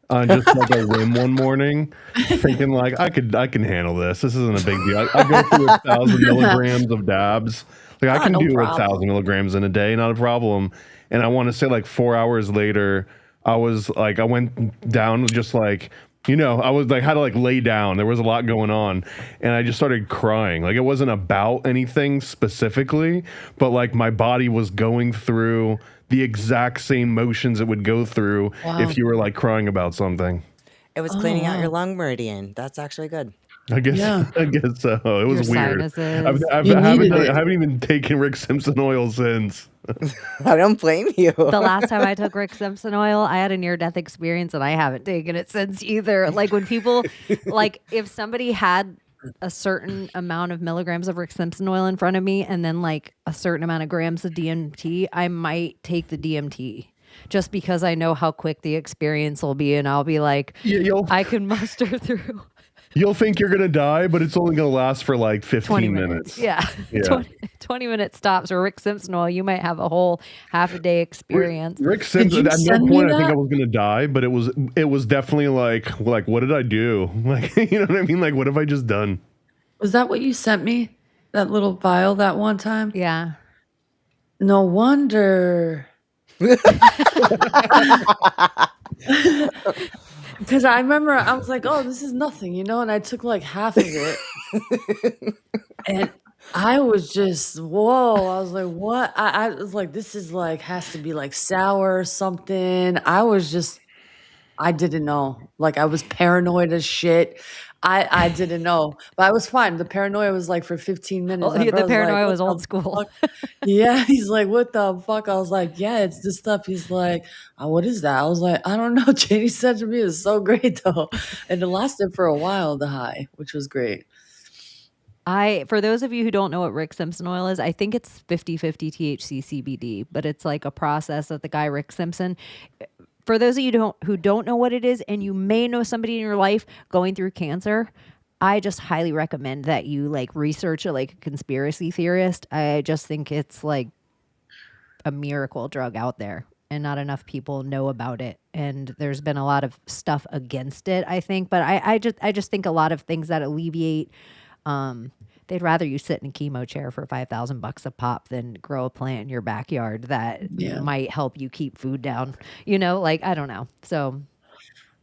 S6: on just like a whim one morning, thinking like I can handle this. This isn't a big deal. I go through 1,000 milligrams of dabs. Like I can
S5: no
S6: do
S5: problem.
S6: 1,000 milligrams in a day, not a problem. And I want to say like 4 hours later, I went down just like, I was like, had to like lay down. There was a lot going on. And I just started crying. Like it wasn't about anything specifically, but like my body was going through the exact same motions it would go through
S5: Wow.
S6: if you were like crying about something.
S7: It was cleaning out your lung meridian. That's actually good.
S6: I guess
S5: Yeah.
S6: I guess so. It
S4: Your
S6: was weird.
S4: sinuses.
S5: You needed
S6: I
S5: it.
S6: haven't even taken Rick Simpson oil since.
S7: I don't blame you.
S4: The last time I took Rick Simpson oil, I had a near-death experience, and I haven't taken it since either. Like when people, like if somebody had a certain amount of milligrams of Rick Simpson oil in front of me, and then like a certain amount of grams of DMT, I might take the DMT. Just because I know how quick the experience will be, and I'll be like, I can muster through
S6: You'll think you're gonna die, but it's only gonna last for like 15
S4: 20
S6: minutes.
S4: Yeah.
S6: Yeah.
S4: 20-minute stops. Or Rick Simpson oil, you might have a whole half a day experience.
S6: Rick Simpson.
S5: you
S6: At no
S5: send me
S6: point I think
S5: that?
S6: I was gonna die, but it was definitely like what did I do? Like you know what I mean? Like what have I just done?
S5: Was that what you sent me? That little vial that one time?
S4: Yeah.
S5: No wonder. Because I remember I was like, oh, this is nothing, and I took like half of it. And I was just, whoa. I was like, what? I was like, this is like, has to be like sour or something. I didn't know. Like I was paranoid as shit. I didn't know, but I was fine. The paranoia was like for 15 minutes.
S4: Well,
S5: My
S4: the
S5: brother's like,
S4: paranoia
S5: "What
S4: was
S5: the
S4: old school.
S5: fuck?" Yeah, he's like, what the fuck? I was like, yeah, it's this stuff. He's like, what is that? I was like, I don't know. Chaney said to me, it's so great though. And it lasted for a while, the high, which was great.
S4: For those of you who don't know what Rick Simpson oil is, I think it's 50-50 THC CBD, but it's like a process that the guy Rick Simpson. For those of you who don't know what it is, and you may know somebody in your life going through cancer, I just highly recommend that you like research it like a conspiracy theorist. I just think it's like a miracle drug out there, and not enough people know about it. And there's been a lot of stuff against it, I think. But I just think a lot of things that alleviate. They'd rather you sit in a chemo chair for $5,000 a pop than grow a plant in your backyard that
S5: Yeah.
S4: might help you keep food down. Like I don't know. So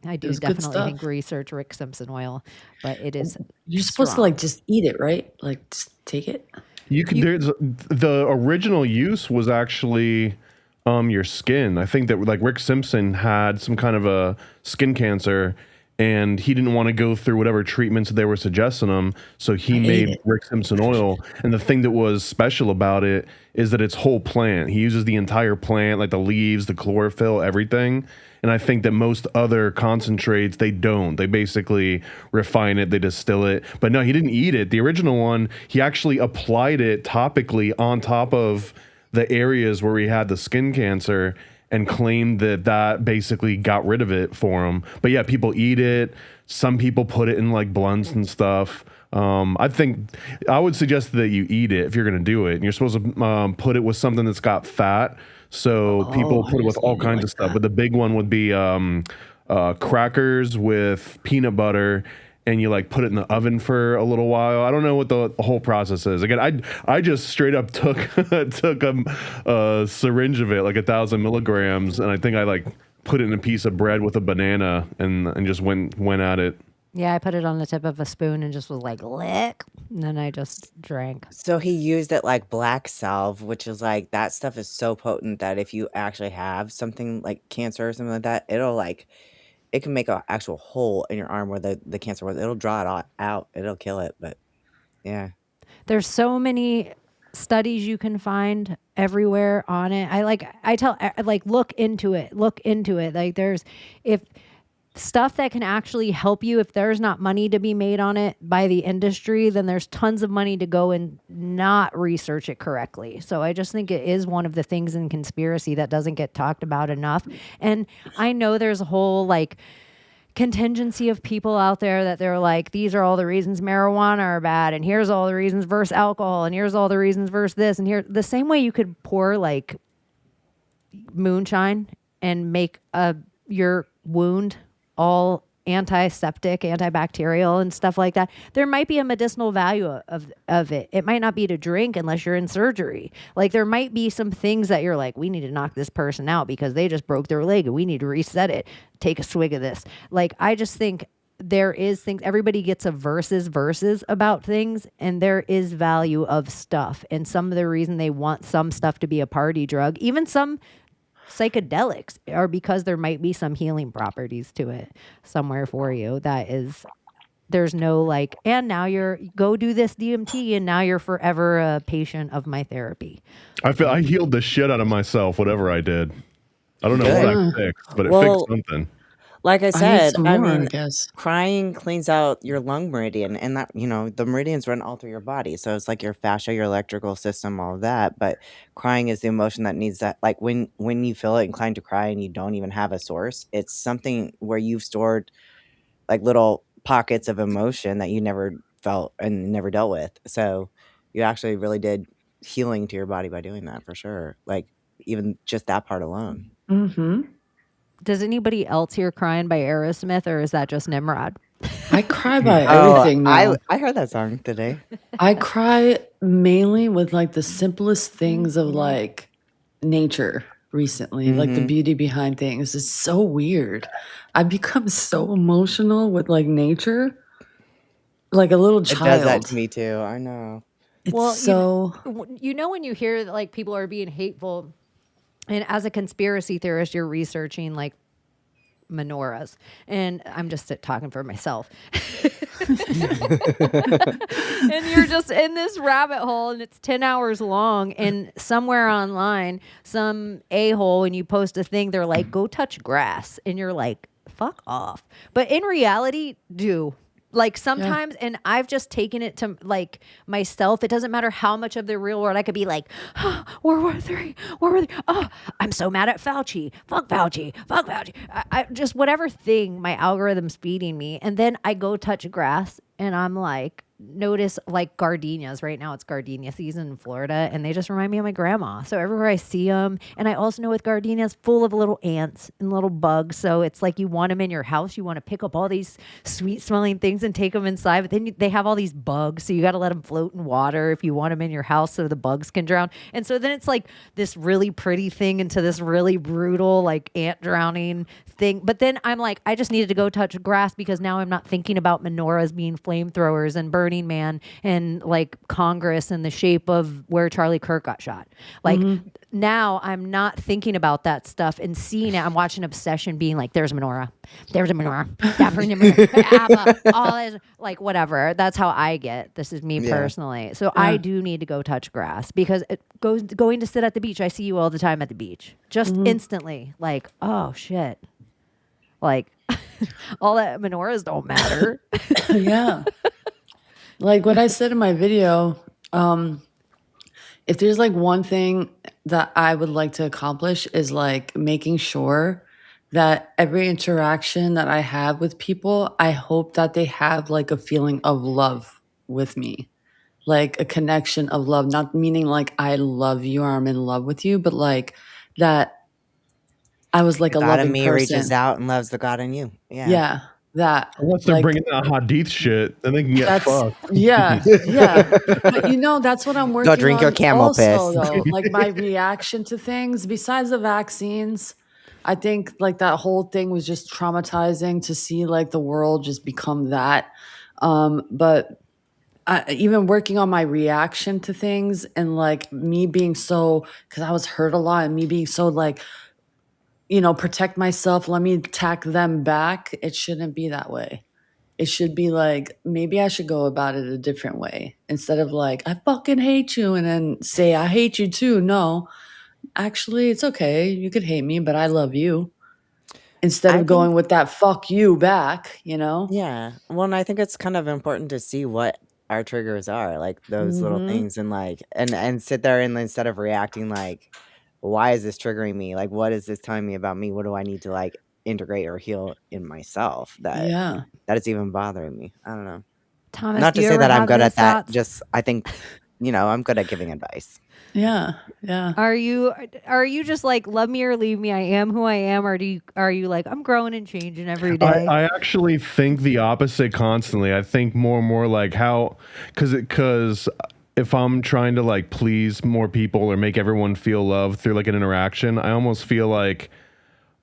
S4: I do
S5: It's good
S4: definitely think
S5: stuff.
S4: research Rick Simpson oil, but it is
S5: You're supposed to
S4: strong.
S5: like just eat it, right? Like just take it.
S6: You could. There's the original use was actually your skin. I think that like Rick Simpson had some kind of a skin cancer, and he didn't want to go through whatever treatments they were suggesting him, so he made
S5: it.
S6: Rick Simpson oil. And the thing that was special about it is that it's whole plant. He uses the entire plant, like the leaves, the chlorophyll, everything. And I think that most other concentrates, they don't. They basically refine it, they distill it. But no, he didn't eat it. The original one, he actually applied it topically on top of the areas where he had the skin cancer, and claimed that basically got rid of it for him. But yeah, people eat it. Some people put it in like blunts and stuff. I think I would suggest that you eat it if you're going to do it. And you're supposed to put it with something that's got fat. So people
S5: I
S6: put it with
S5: just
S6: all
S5: eat it
S6: kinds
S5: like
S6: of stuff.
S5: that.
S6: But the big one would be crackers with peanut butter, and you like put it in the oven for a little while. I don't know what the whole process is. Again, I just straight up took a syringe of it, like 1,000 milligrams, and I think I like put it in a piece of bread with a banana and just went at it.
S4: Yeah, I put it on the tip of a spoon and just was like, lick. And then I just drank.
S7: So he used it like black salve, which is like that stuff is so potent that if you actually have something like cancer or something like that, it can make an actual hole in your arm where the cancer was. It'll draw it out. It'll kill it. But yeah.
S4: There's so many studies you can find everywhere on it. Look into it. Like if stuff that can actually help you, if there's not money to be made on it by the industry, then there's tons of money to go and not research it correctly. So I just think it is one of the things in conspiracy that doesn't get talked about enough. And I know there's a whole like contingency of people out there that they're like, these are all the reasons marijuana are bad, and here's all the reasons versus alcohol, and here's all the reasons versus this, and here the same way you could pour like moonshine and make your wound all antiseptic, antibacterial, and stuff like that. There might be a medicinal value of it. It might not be to drink unless you're in surgery. Like there might be some things that you're like, we need to knock this person out because they just broke their leg and we need to reset it. Take a swig of this. Like I just think there is things, everybody gets a versus about things, and there is value of stuff. And some of the reason they want some stuff to be a party drug, even some psychedelics, are because there might be some healing properties to it somewhere for you that is there's no like, and now you're go do this DMT and now you're forever a patient of my therapy.
S6: I feel I healed the shit out of myself, whatever I did. I don't know what
S7: Good.
S6: I fixed, but it fixed
S7: Well,
S6: something.
S7: like I
S5: I need
S7: said,
S5: some
S7: I
S5: more, I
S7: mean,
S5: guess.
S7: crying cleans out your lung meridian, and that, the meridians run all through your body. So it's like your fascia, your electrical system, all of that. But crying is the emotion that needs that. Like when you feel inclined to cry and you don't even have a source, it's something where you've stored like little pockets of emotion that you never felt and never dealt with. So you actually really did healing to your body by doing that for sure. Like even just that part alone.
S5: Mm-hmm.
S4: Does anybody else hear Crying by Aerosmith, or is that just Nimrod?
S5: I cry by
S7: Oh,
S5: everything now.
S7: I heard that song today.
S5: I cry mainly with like the simplest things of like nature recently, like the
S7: Mhm.
S5: beauty behind things. It's so weird. I've become so emotional with like nature, like a little
S7: It does that
S5: child.
S7: to me too. I know.
S5: It's
S4: Well,
S5: so
S4: you know when you hear that, like people are being hateful, and as a conspiracy theorist, you're researching like menorahs, and I'm just talking for myself. And you're just in this rabbit hole, and it's 10 hours long, and somewhere online, some a-hole, and you post a thing, they're like, go touch grass, and you're like, fuck off. But in reality, do. Like sometimes, and I've just taken it to like myself. It doesn't matter how much of the real world I could be like, oh, World War III, World War III. Oh, I'm so mad at Fauci. Fuck Fauci. Fuck Fauci. I just whatever thing my algorithm's feeding me, and then I go touch grass, and I'm like, notice like gardenias. Right now, it's gardenia season in Florida, and they just remind me of my grandma. So everywhere I see them, and I also know with gardenias, full of little ants and little bugs. So it's like you want them in your house. You want to pick up all these sweet smelling things and take them inside, but then they have all these bugs, so you got to let them float in water if you want them in your house so the bugs can drown. And so then it's like this really pretty thing into this really brutal like ant drowning thing. But then I'm like, I just needed to go touch grass because now I'm not thinking about menorahs being flamethrowers and Burning Man and like Congress in the shape of where Charlie Kirk got shot. Like now I'm not thinking about that stuff and seeing it. I'm watching Obsession being like, there's a menorah. There's a menorah. Abba, all this, like whatever. That's how I get. This is me personally. So I do need to go touch grass because it going to sit at the beach. I see you all the time at the beach. Just instantly like, oh shit. Like all that menorahs don't matter.
S5: yeah. Like what I said in my video, if there's like one thing that I would like to accomplish is like making sure that every interaction that I have with people, I hope that they have like a feeling of love with me, like a connection of love, not meaning like I love you or I'm in love with you, but like that I was like
S7: The
S5: a
S7: God in
S5: loving
S7: me reaches
S5: person.
S7: out and loves the God in you. Yeah.
S5: Yeah, that.
S6: Once they're
S5: Like,
S6: bringing that Hadith shit, then they can get
S5: that's
S6: fucked.
S5: yeah. But that's what I'm working
S7: Go drink
S5: on
S7: your camel
S5: also,
S7: piss.
S5: though. Like my reaction to things, besides the vaccines, I think like that whole thing was just traumatizing to see like the world just become that. But even working on my reaction to things and like me being so, because I was hurt a lot and me being so like, protect myself, let me attack them back. It shouldn't be that way. It should be like, maybe I should go about it a different way instead of like, I fucking hate you and then say, I hate you too. No, actually, it's okay. You could hate me, but I love you. Instead
S7: I
S5: of going
S7: think,
S5: with that fuck you back,
S7: yeah. Well, and I think it's kind of important to see what our triggers are, like those little things, and like, and sit there and instead of reacting like, why is this triggering me? Like, what is this telling me about me? What do I need to like integrate or heal in myself that
S5: Yeah.
S7: is even bothering me? I don't know.
S4: Thomas,
S7: Not
S4: do
S7: to
S4: you
S7: say
S4: ever
S7: that I'm
S4: have
S7: good
S4: those
S7: at that.
S4: thoughts?
S7: Just I think, I'm good at giving advice.
S5: Yeah.
S4: Are you just like love me or leave me? I am who I am, or are you like I'm growing and changing every day?
S6: I actually think the opposite constantly. I think more and more like how, because if I'm trying to like please more people or make everyone feel loved through like an interaction, I almost feel like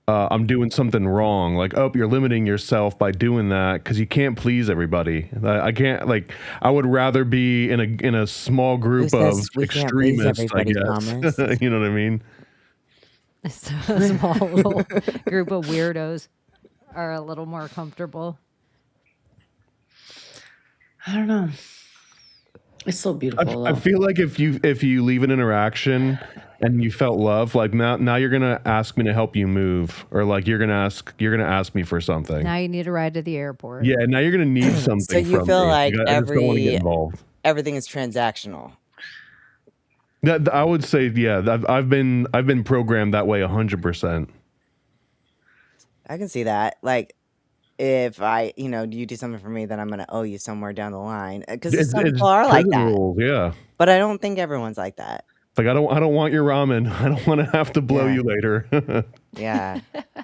S6: I'm doing something wrong. Like, oh, you're limiting yourself by doing that because you can't please everybody. I can't like. I would rather be in a small group of
S7: says we can't please
S6: extremists. I
S7: everybody,
S6: guess
S7: Thomas?
S6: you know what I mean.
S4: So a small little group of weirdos are a little more comfortable.
S5: I don't know. It's so beautiful
S6: I
S5: though.
S6: feel like if you leave an interaction and you felt love, like now you're gonna ask me to help you move, or like you're gonna ask me for something.
S4: Now you need a ride to the airport.
S6: Yeah, now you're gonna need
S7: So
S6: something
S7: you
S6: from
S7: feel
S6: me.
S7: like
S6: I just don't want to get involved.
S7: everything is transactional.
S6: That I would say, yeah. I've been programmed that way 100%.
S7: I can see that. Like, if you do something for me, then I'm gonna owe you somewhere down the line. Because some
S6: It's
S7: people are like
S6: prison
S7: that,
S6: rules, yeah.
S7: but I don't think everyone's like that.
S6: Like I don't want your ramen. I don't want to have to blow
S7: Yeah.
S6: you later.
S7: Yeah.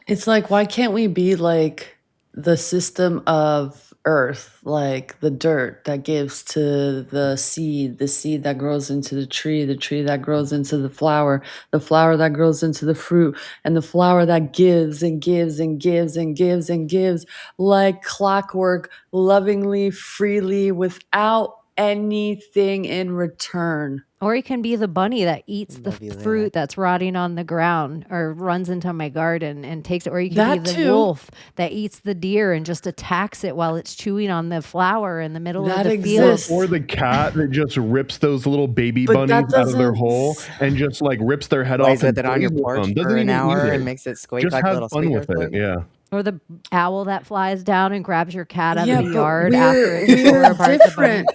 S5: It's like, why can't we be like the system of earth, like the dirt that gives to the seed that grows into the tree that grows into the flower that grows into the fruit, and the flower that gives and gives and gives and gives and gives like clockwork, lovingly, freely, without anything in return.
S4: Or you can be the bunny that eats the
S7: Love you, Layla.
S4: fruit that's rotting on the ground or runs into my garden and takes it. Or you can
S5: That
S4: be the
S5: too.
S4: wolf that eats the deer and just attacks it while it's chewing on the flower in the middle
S5: That
S4: of the field.
S5: exists.
S6: Or the cat that just rips those little baby
S5: But that
S6: bunnies out of their
S5: doesn't-
S6: hole and just like rips their head
S7: Plays
S6: off and
S7: with it on your
S6: plays with
S7: porch
S6: them.
S7: for
S6: Doesn't
S7: an
S6: even
S7: hour
S6: eat
S7: and
S6: it.
S7: makes it squeak
S6: Just
S7: like a
S6: have
S7: little
S6: fun
S7: squeaker
S6: with it.
S7: toy.
S6: Yeah.
S4: Or the owl that flies down and grabs your cat out
S5: Yeah,
S4: of the
S5: but
S4: yard after it's tore
S5: we're
S4: apart the bunny.
S5: different.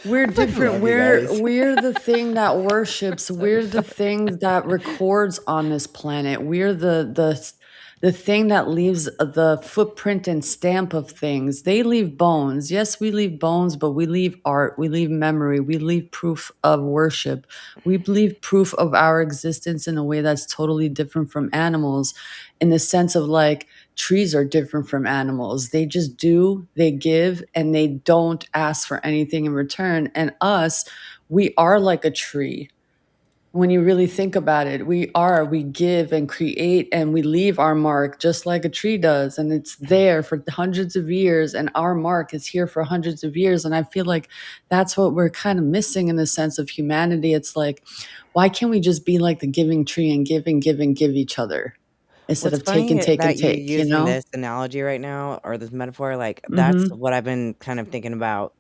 S5: We're different.
S7: Love you guys.
S5: We're the thing that worships. We're the thing that records on this planet. We're the thing that leaves the footprint and stamp of things. They leave bones. Yes, we leave bones, but we leave art. We leave memory. We leave proof of worship. We leave proof of our existence in a way that's totally different from animals, in the sense of like, trees are different from animals. They just do, they give, and they don't ask for anything in return. And us, we are like a tree. When you really think about it, we give and create, and we leave our mark just like a tree does. And it's there for hundreds of years, and our mark is here for hundreds of years. And I feel like that's what we're kind of missing in the sense of humanity. It's like, why can't we just be like the giving tree and give and give and give each other? Instead
S7: What's
S5: of take and
S7: funny
S5: take and
S7: that you're
S5: take, you
S7: using
S5: know?
S7: this analogy right now or this metaphor, like that's
S5: Mm-hmm.
S7: what I've been kind of thinking about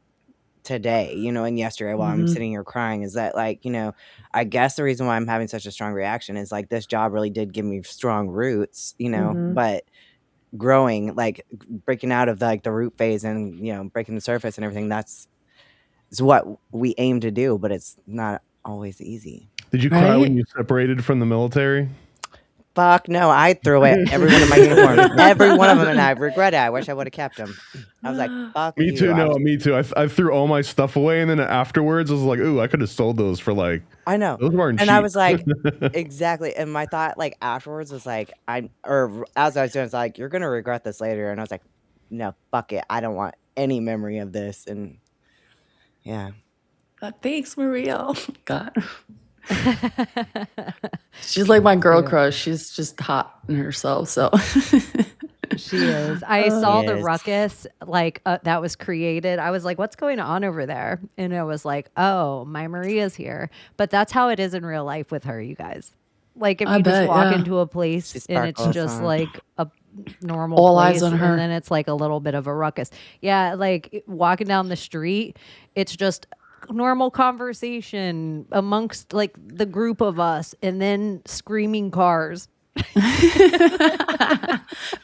S7: today, and yesterday while I'm
S5: Mm-hmm.
S7: sitting here crying, is that like, I guess the reason why I'm having such a strong reaction is like this job really did give me strong roots,
S5: Mm-hmm.
S7: but growing, like breaking out of the root phase and breaking the surface and everything, that's what we aim to do, but it's not always easy.
S6: Did you cry when
S5: Right?
S6: you separated from the military?
S7: Fuck no, I threw away every one of my uniforms. Every one of them, and I regret it. I wish I would have kept them. I was like, fuck
S6: Me
S7: you.
S6: too. No, me too. I threw all my stuff away, and then afterwards, I was like, "Ooh, I could have sold those for like
S7: I know.
S6: those weren't
S7: And
S6: cheap."
S7: I was like, exactly. And my thought, like, afterwards was like, or as I was doing, it's like, you're going to regret this later. And I was like, no, fuck it. I don't want any memory of this. And yeah.
S5: Thanks, Maria. Oh, God. She's like my girl crush. She's just hot in herself. So
S4: She is. I saw the
S7: Yes.
S4: ruckus that was created. I was like, what's going on over there? And it was like, oh, my Maria's here. But that's how it is in real life with her, you guys. Like if
S5: I
S4: you just
S5: bet,
S4: walk
S5: yeah.
S4: into a place
S7: She
S4: and it's
S7: sparkles,
S4: just
S7: huh?
S4: like a normal
S5: All
S4: place
S5: eyes on her.
S4: and then it's like a little bit of a ruckus. Yeah, like walking down the street, it's just normal conversation amongst like the group of us and then screaming cars.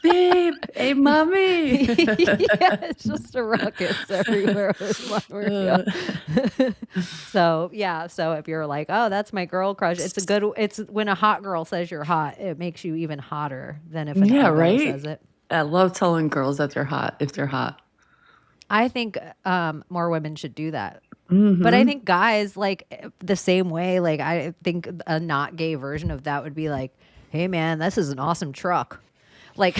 S5: Babe, hey, mommy.
S4: Yeah, it's just a ruckus everywhere with my Maria. So if you're like, oh, that's my girl crush, it's when a hot girl says you're hot, it makes you even hotter than if an
S5: Yeah,
S4: girl
S5: right?
S4: says it.
S5: I love telling girls that they're hot if they're hot.
S4: I think more women should do that. But I think guys like the same way. Like I think a not gay version of that would be like, hey man, this is an awesome truck. Like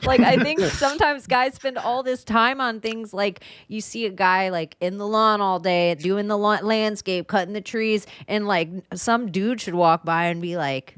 S4: like I think sometimes guys spend all this time on things like you see a guy like in the lawn all day doing the landscape, cutting the trees, and like some dude should walk by and be like,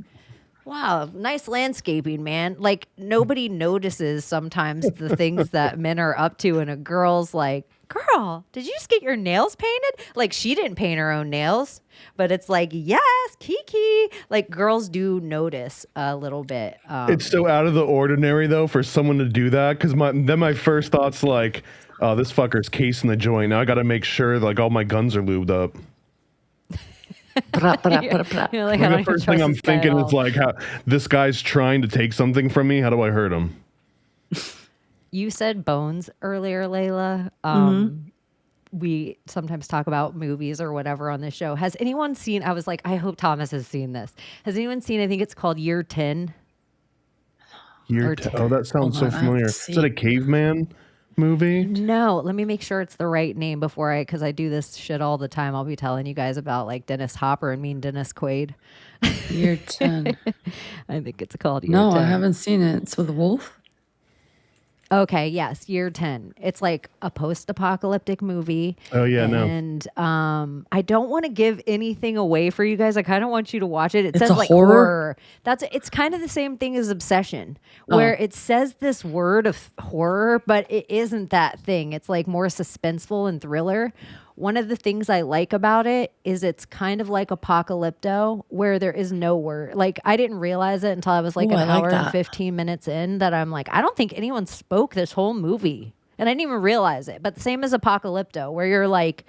S4: wow, nice landscaping, man. Like nobody notices sometimes the things that men are up to, and a girl's like, girl, did you just get your nails painted? Like she didn't paint her own nails, but it's like, yes, Kiki. Like girls do notice a little bit.
S6: It's so out of the ordinary though for someone to do that because my first thought's like, oh, this fucker's casing the joint. Now I got to make sure like all my guns are lubed up.
S4: You're like, I
S6: Like,
S4: don't
S6: the
S4: even
S6: first
S4: trust
S6: thing I'm
S4: this guy at
S6: thinking is
S4: all.
S6: like, how this guy's trying to take something from me. How do I hurt him?
S4: You said bones earlier, Layla. We sometimes talk about movies or whatever on this show. Has anyone seen? I was like, I hope Thomas has seen this. Has anyone seen? I think it's called Year 10.
S6: Oh, that sounds so
S5: Hold on, I have to
S6: familiar. Is that a
S5: see.
S6: caveman movie?
S4: No, let me make sure it's the right name before because I do this shit all the time. I'll be telling you guys about like Dennis Hopper and Mean Dennis Quaid.
S5: Year 10.
S4: I think it's called Year
S5: No,
S4: 10.
S5: I haven't seen it. It's with a wolf.
S4: Okay, yes, Year 10. It's like a post-apocalyptic movie.
S6: Oh, yeah, no.
S4: And I don't want to give anything away for you guys. I kind of want you to watch it. It
S5: It's
S4: says
S5: a
S4: like
S5: horror?
S4: It's kind of the same thing as Obsession, where it says this word of horror, but it isn't that thing. It's like more suspenseful and thriller. One of the things I like about it is it's kind of like Apocalypto, where there is no word. Like, I didn't realize it until I was like
S5: Ooh,
S4: an
S5: I like
S4: hour and
S5: that.
S4: 15 minutes in that I'm like, I don't think anyone spoke this whole movie. And I didn't even realize it. But the same as Apocalypto, where you're like,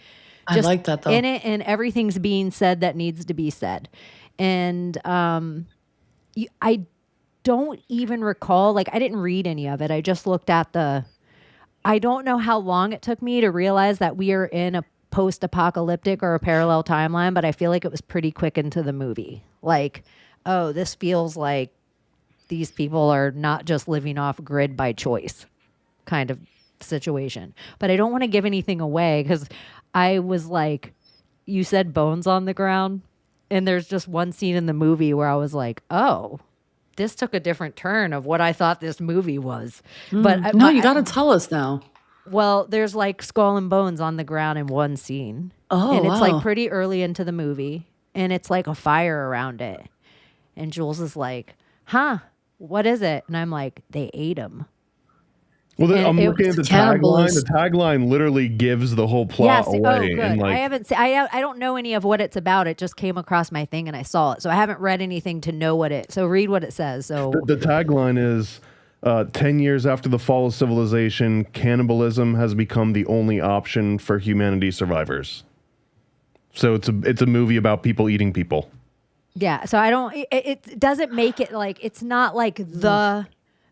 S5: I
S4: just
S5: like that, though.
S4: in it and everything's being said that needs to be said. And I don't even recall, like, I didn't read any of it. I just looked at I don't know how long it took me to realize that we are in a post-apocalyptic or a parallel timeline, but I feel like it was pretty quick into the movie. Like, oh, this feels like these people are not just living off grid by choice kind of situation. But I don't want to give anything away because I was like, you said bones on the ground, and there's just one scene in the movie where I was like, oh, this took a different turn of what I thought this movie was. But
S5: No, you got to tell us now.
S4: well, there's like skull and bones on the ground in one scene.
S5: Oh,
S4: and it's
S5: wow.
S4: like pretty early into the movie, and it's like a fire around it. And Jules is like, huh, what is it? And I'm like, they ate him.
S6: Well,
S4: And
S6: I'm
S4: it
S6: looking
S4: was
S6: at the tagline.
S5: cannibalism.
S6: The tagline literally gives the whole plot
S4: Yes.
S6: away.
S4: Oh, good.
S6: And like,
S4: I haven't. I don't know any of what it's about. It just came across my thing and I saw it. So I haven't read anything to know what it. So read what it says. So
S6: the tagline is 10 years after the fall of civilization, cannibalism has become the only option for humanity survivors. So it's a movie about people eating people.
S4: yeah. So I don't. It doesn't make it like it's not like the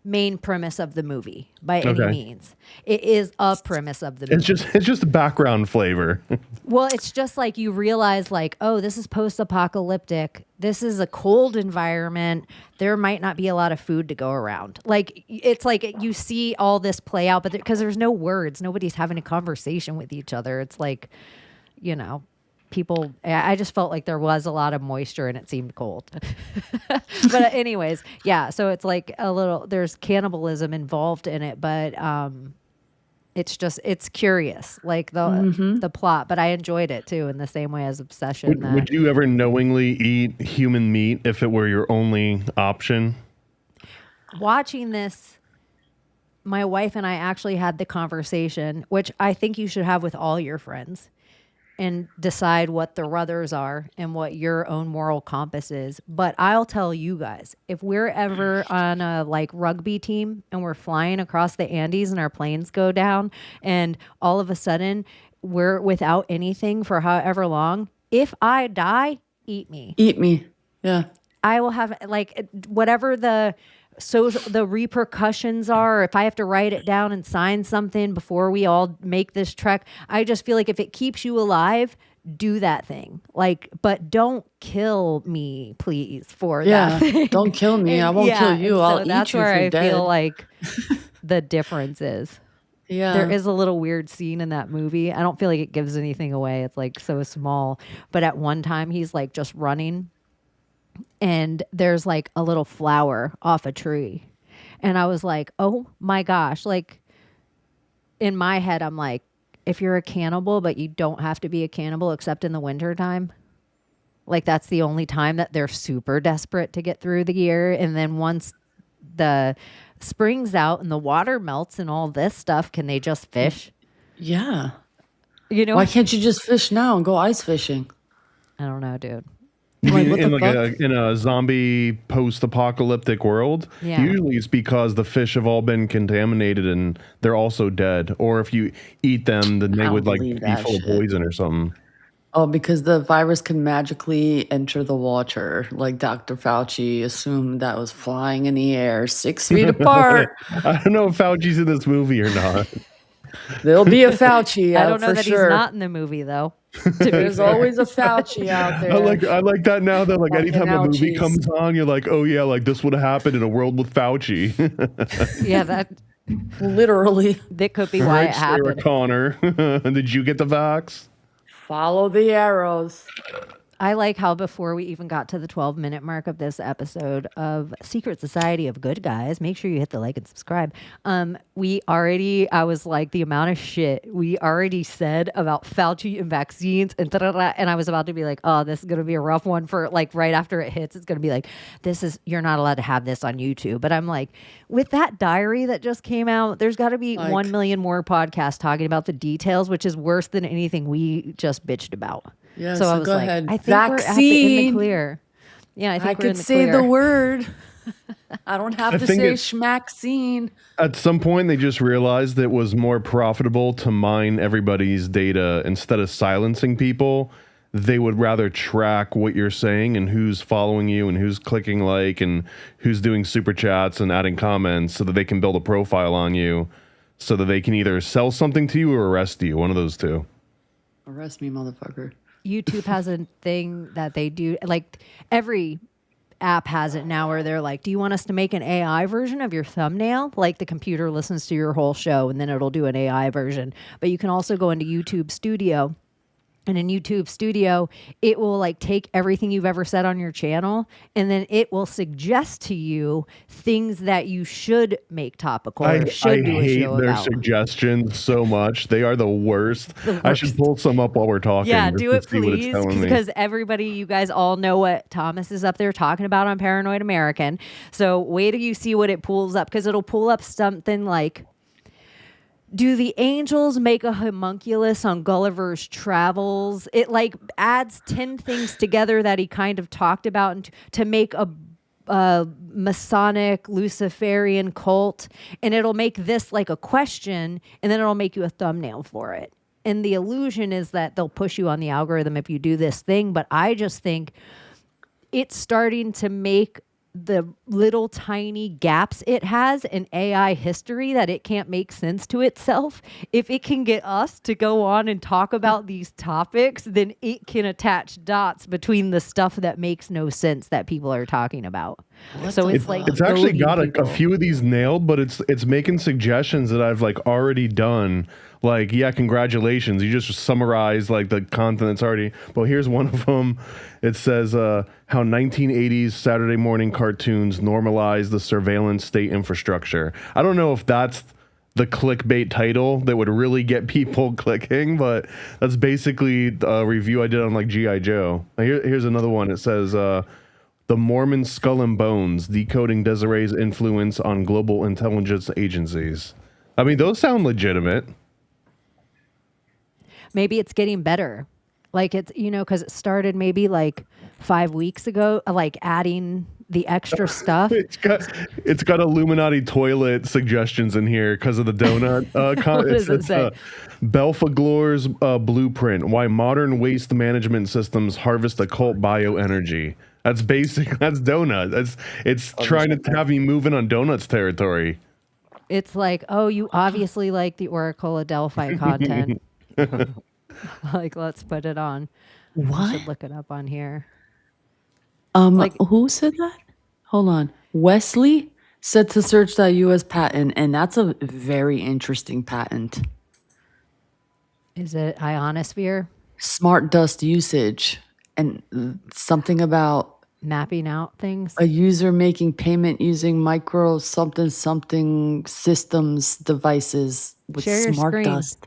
S4: main premise of the movie by any
S6: Okay.
S4: means. It is a premise of the movie.
S6: It's just background flavor.
S4: Well, it's just like you realize, like, oh, this is post-apocalyptic. This is a cold environment. There might not be a lot of food to go around. Like, it's like you see all this play out, but because there's no words, nobody's having a conversation with each other. It's like, you know, people. I just felt like there was a lot of moisture and it seemed cold. But anyways, yeah. So it's like a little. There's cannibalism involved in it, but it's curious, like the plot, but I enjoyed it too in the same way as Obsession.
S6: Would you ever knowingly eat human meat if it were your only option?
S4: Watching this, my wife and I actually had the conversation, which I think you should have with all your friends, and decide what the ruthers are and what your own moral compass is. But I'll tell you guys, if we're ever on a like rugby team and we're flying across the Andes and our planes go down and all of a sudden we're without anything for however long, if I die, eat me.
S5: Eat me. Yeah.
S4: I will have like whatever the repercussions are. If I have to write it down and sign something before we all make this trek, I just feel like if it keeps you alive, do that thing. Like, but don't kill me, please. For
S5: Yeah.
S4: that thing.
S5: Don't kill me. I won't
S4: Yeah,
S5: kill you.
S4: and
S5: I'll
S4: so
S5: eat
S4: that's
S5: you
S4: where
S5: if you're
S4: I
S5: dead.
S4: feel like the difference is.
S5: Yeah.
S4: There is a little weird scene in that movie. I don't feel like it gives anything away. It's like so small. But at one time, he's like just running and there's like a little flower off a tree. And I was like, oh my gosh. Like in my head, I'm like, if you're a cannibal, but you don't have to be a cannibal except in the wintertime. Like that's the only time that they're super desperate to get through the year. And then once the spring's out and the water melts and all this stuff, can they just fish?
S5: Yeah.
S4: You know,
S5: Why can't you just fish now and go ice fishing?
S4: I don't know, dude.
S6: You
S5: Like,
S6: mean
S5: what
S6: in
S5: the
S6: like
S5: fuck?
S6: in a zombie post-apocalyptic world?
S4: Yeah.
S6: Usually it's because the fish have all been contaminated and they're also dead. Or if you eat them, then
S5: I
S6: they
S5: don't
S6: would like
S5: believe
S6: be
S5: that
S6: full of
S5: shit.
S6: poison or something.
S5: Oh, because the virus can magically enter the water, like Dr. Fauci assumed that was flying in the air 6 feet apart.
S6: I don't know if Fauci's in this movie or not.
S5: There'll be a Fauci
S4: I
S5: out
S4: don't know
S5: for
S4: that
S5: sure.
S4: he's not in the movie though. To be
S5: There's
S4: fair.
S5: always a Fauci out there.
S6: I like that now that like
S5: Fucking
S6: anytime a movie
S5: ouchies.
S6: comes on, you're like, oh yeah, like this would have happened in a world with Fauci.
S4: Yeah, that
S5: Literally.
S4: could be why
S6: Right,
S4: it
S6: Sarah
S4: happened.
S6: Connor. Did you get the vax?
S5: Follow the arrows.
S4: I like how before we even got to the 12-minute mark of this episode of Secret Society of Good Guys, make sure you hit the like and subscribe. I was like, the amount of shit we already said about Fauci and vaccines and da-da-da, and I was about to be like, oh, this is going to be a rough one for like right after it hits. It's going to be like, you're not allowed to have this on YouTube. But I'm like, with that diary that just came out, there's got to be 1 million more podcasts talking about the details, which is worse than anything we just bitched about.
S5: Yeah,
S4: so I
S5: so
S4: was
S5: go
S4: like,
S5: ahead.
S4: I think we're in the
S5: Vaccine.
S4: clear. Yeah, I think we're in
S5: could
S4: the
S5: say
S4: clear.
S5: the word. I don't have to
S6: think
S5: say
S6: it-
S5: schmaxine.
S6: At some point, they just realized it was more profitable to mine everybody's data instead of silencing people. They would rather track what you're saying and who's following you and who's clicking like and who's doing super chats and adding comments so that they can build a profile on you so that they can either sell something to you or arrest you. One of those two.
S5: Arrest me, motherfucker.
S4: YouTube has a thing that they do, like every app has it now where they're like, do you want us to make an AI version of your thumbnail? Like the computer listens to your whole show and then it'll do an AI version. But you can also go into YouTube Studio. And in YouTube Studio, it will like take everything you've ever said on your channel and then it will suggest to you things that you should make topical or should do a
S6: hate
S4: show
S6: their
S4: about.
S6: suggestions so much. They are the worst. I should pull some up while we're talking.
S4: Yeah,
S6: just
S4: do
S6: to
S4: it
S6: see what it's
S4: please,
S6: telling me.
S4: because everybody, you guys all know what Thomas is up there talking about on Paranoid American. So wait till you see what it pulls up, because it'll pull up something like, do the angels make a homunculus on Gulliver's Travels? It like adds 10 things together that he kind of talked about and to make a Masonic Luciferian cult, and it'll make this like a question, and then it'll make you a thumbnail for it. And the illusion is that they'll push you on the algorithm if you do this thing, but I just think it's starting to make the little tiny gaps it has in AI history that it can't make sense to itself. If it can get us to go on and talk about these topics, then it can attach dots between the stuff that makes no sense that people are talking about. So it's like
S6: It's actually
S4: goading
S6: got a
S4: people.
S6: few of these nailed, but it's making suggestions that I've like already done. Like, yeah, congratulations. You just summarize like the content that's already. Well, here's one of them. It says how 1980s Saturday morning cartoons normalize the surveillance state infrastructure. I don't know if that's the clickbait title that would really get people clicking, but that's basically a review I did on like G.I. Joe. Here's another one. It says the Mormon Skull and Bones, decoding Desiree's influence on global intelligence agencies. I mean, those sound legitimate.
S4: Maybe it's getting better. Like it's, because it started maybe like 5 weeks ago, like adding the extra stuff.
S6: It's got Illuminati toilet suggestions in here because of the donut.
S4: What does it say?
S6: Belphegor's blueprint: why modern waste management systems harvest occult bioenergy. That's basic. That's donut. It's trying to have you moving on donuts territory.
S4: It's like, oh, you obviously like the Oracle of Delphi content. Like, let's put it on. I
S5: What?
S4: should look it up on here.
S5: Who said that? Hold on. Wesley said to search that U.S. patent, and that's a very interesting patent.
S4: Is it ionosphere?
S5: Smart dust usage and something about
S4: Mapping out things?
S5: a user making payment using micro something something systems devices with
S4: Share your
S5: smart
S4: screen.
S5: dust.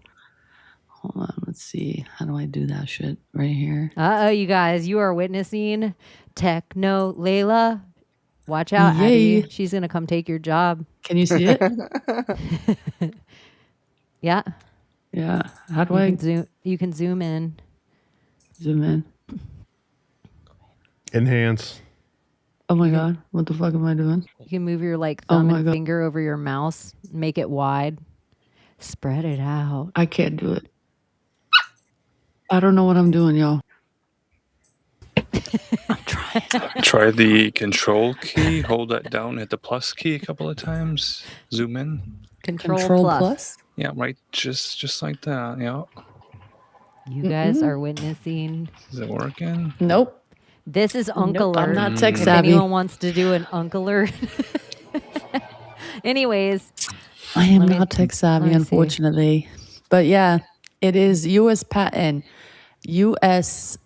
S5: Hold on, let's see. How do I do that shit right here?
S4: You guys, you are witnessing Techno Layla. Watch out,
S5: Yay.
S4: Abbie. She's going to come take your job.
S5: Can you see it?
S4: Yeah.
S5: Yeah. How do I
S4: You can zoom in.
S5: zoom in?
S6: Enhance.
S5: Oh my God. What the fuck am I doing?
S4: You can move your like
S5: Oh
S4: thumb
S5: my
S4: and
S5: God.
S4: finger over your mouse, make it wide, spread it out.
S5: I can't do it. I don't know what I'm doing, y'all.
S8: Try the control key. Hold that down. Hit the plus key a couple of times. Zoom in.
S4: Control plus.
S8: Yeah, right. Just like that. Yeah.
S4: You guys are witnessing.
S8: Is it working?
S5: Nope.
S4: This is Unk
S5: Nope,
S4: Alert.
S5: I'm not tech
S4: If
S5: savvy.
S4: anyone wants to do an Unk Alert. Anyways,
S5: I am
S4: Let me-
S5: not tech savvy,
S4: let me see.
S5: unfortunately. But yeah, it is U.S. patent. U.S.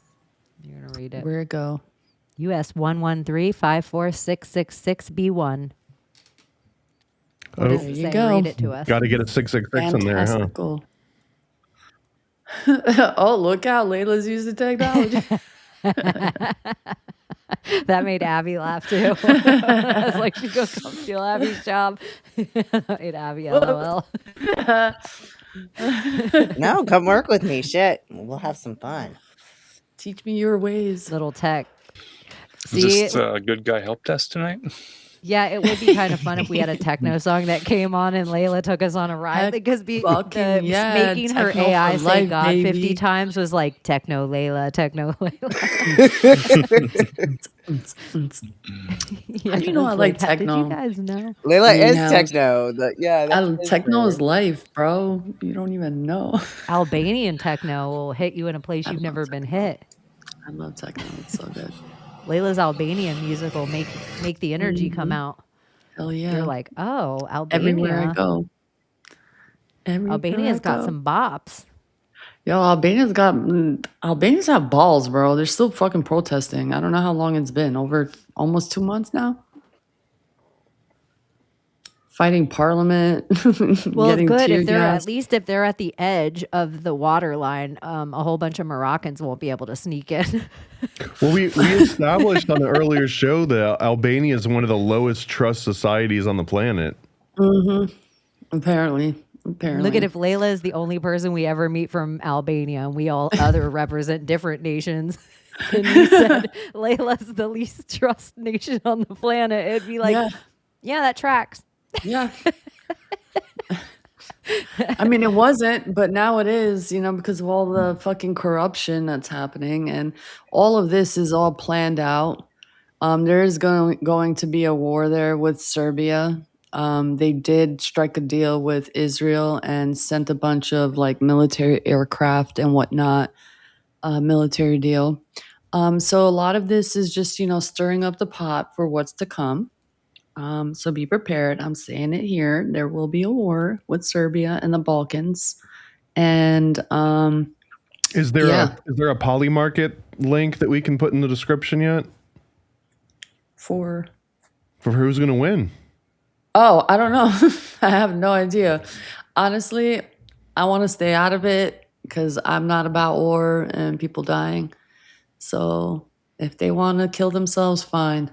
S4: you're going to read it.
S5: Where it go?
S4: US 113-54666B1. What
S6: Oh,
S4: does
S5: There
S4: it
S5: you
S4: say?
S5: go.
S4: Read it to us.
S6: got to get a 666 in there, huh?
S5: Fantastical. Oh, look out. Layla's using technology.
S4: That made Abbie laugh too. I was like, she go come steal Abby's job. That made Abbie LOL.
S7: No, come work with me. Shit. We'll have some fun.
S5: Teach me your ways.
S4: Little tech.
S8: Is
S4: See,
S8: this a good guy help desk tonight?
S4: yeah, it would be kind of fun if we had a techno song that came on and Layla took us on a ride
S5: Heck
S4: because
S5: fucking yeah,
S4: making her
S5: techno for
S4: AI say
S5: life,
S4: God 50
S5: baby.
S4: times was like techno Layla, techno Layla. Yeah,
S5: How do you know I
S4: it's
S5: like
S4: Did
S5: techno?
S4: you guys know?
S7: Layla
S5: Green
S7: is
S5: house.
S7: techno.
S5: Techno is life, bro. You don't even know.
S4: Albanian techno will hit you in a place you've never been hit.
S5: I love techno. It's so good.
S4: Layla's Albanian music will make the energy come out.
S5: Hell yeah.
S4: You're like, oh, Albania.
S5: Everywhere I go.
S4: Albania's got some bops.
S5: Yo, Albanians have balls, bro. They're still fucking protesting. I don't know how long it's been. Over almost 2 months now. Fighting parliament.
S4: Well, it's
S5: getting
S4: good
S5: tear
S4: if they're
S5: gassed.
S4: at least if they're at the edge of the water line. A whole bunch of Moroccans won't be able to sneak in.
S6: Well, we established on the earlier show that Albania is one of the lowest trust societies on the planet.
S5: Apparently.
S4: Look at if Layla is the only person we ever meet from Albania, and we all other represent different nations. And you said Layla's the least trust nation on the planet. It'd be like, yeah that tracks.
S5: Yeah. I mean, it wasn't, but now it is, because of all the fucking corruption that's happening. And all of this is all planned out. There is going to be a war there with Serbia. They did strike a deal with Israel and sent a bunch of like military aircraft and whatnot, military deal. So a lot of this is just, stirring up the pot for what's to come. So be prepared. I'm saying it here. There will be a war with Serbia and the Balkans. And
S6: Is there a poly market link that we can put in the description yet
S5: for
S6: who's going to win?
S5: Oh, I don't know. I have no idea. Honestly, I want to stay out of it because I'm not about war and people dying. So if they want to kill themselves, fine.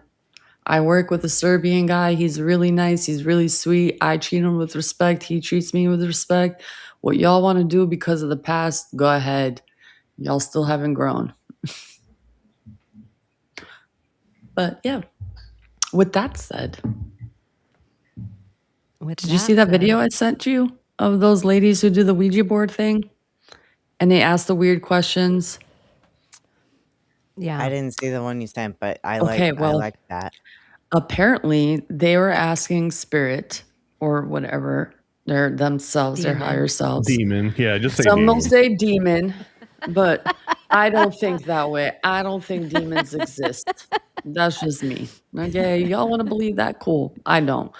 S5: I work with a Serbian guy. He's really nice. He's really sweet. I treat him with respect. He treats me with respect. What y'all want to do because of the past, go ahead. Y'all still haven't grown. But yeah, with that said, did you see that video I sent you of those ladies who do the Ouija board thing? And they ask the weird questions?
S4: Yeah.
S7: I didn't see the one you sent, but I
S5: Okay,
S7: like that.
S5: Apparently, they were asking spirit or whatever, their higher selves.
S6: Demon. Yeah, just say
S5: Some
S6: demon.
S5: will say demon, but I don't think that way. I don't think demons exist. That's just me. Okay, y'all want to believe that? Cool. I don't.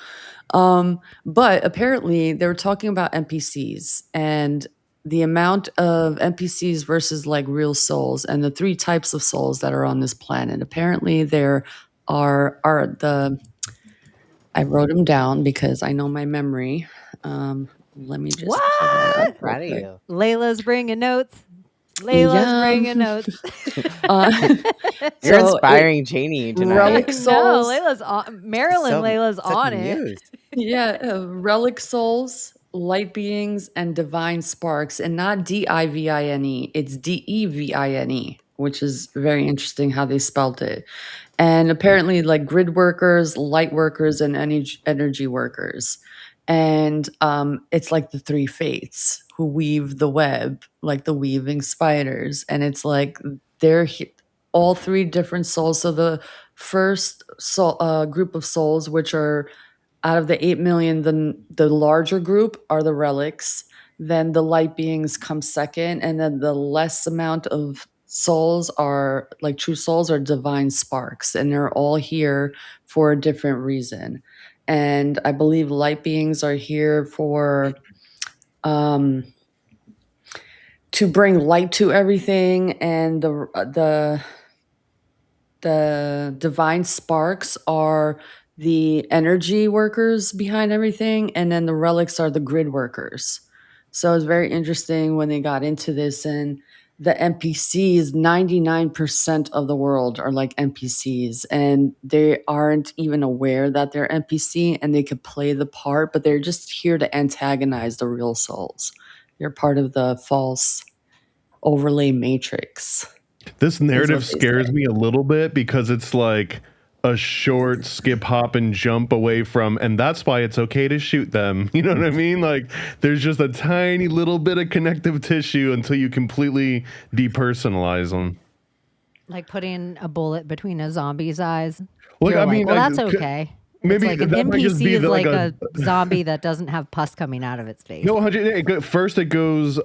S5: But apparently they were talking about NPCs and the amount of NPCs versus like real souls and the 3 types of souls that are on this planet. Apparently there are I wrote them down because I know my memory. Let me just pull that up real
S7: Proud of
S5: quick.
S7: you.
S4: Layla's bringing notes. Layla's bringing notes.
S7: You're
S5: So
S7: inspiring Chaney tonight.
S5: relic
S4: No,
S5: souls.
S4: Layla's on Marilyn. Layla's on it.
S5: Relic souls, light beings, and divine sparks, and not DIVINE. It's DEVINE. which is very interesting how they spelt it. And apparently, like grid workers, light workers, and energy workers. And it's like the three fates who weave the web, like the weaving spiders. And it's like they're all three different souls. So the first group of souls, which are out of the 8 million, the larger group are the relics. Then the light beings come second, and then the less amount of souls are like true souls are divine sparks, and they're all here for a different reason. And I believe light beings are here for to bring light to everything, and the divine sparks are the energy workers behind everything, and then the relics are the grid workers. So it's very interesting when they got into this, and the NPCs, 99% of the world are like NPCs, and they aren't even aware that they're NPC and they could play the part, but they're just here to antagonize the real souls. They're part of the false overlay matrix.
S6: This narrative
S5: they
S6: scares
S5: say.
S6: me a little bit because it's like a short skip, hop, and jump away from, and that's why it's okay to shoot them. You know what I mean? Like, there's just a tiny little bit of connective tissue until you completely depersonalize them.
S4: Like putting a bullet between a zombie's eyes.
S6: Look,
S4: You're
S6: I
S4: like,
S6: mean,
S4: well,
S6: like,
S4: that's okay.
S6: maybe
S4: It's like an
S6: that might just
S4: NPC
S6: be
S4: is like
S6: like
S4: a zombie that doesn't have pus coming out of its face.
S6: No, 100. First, it goes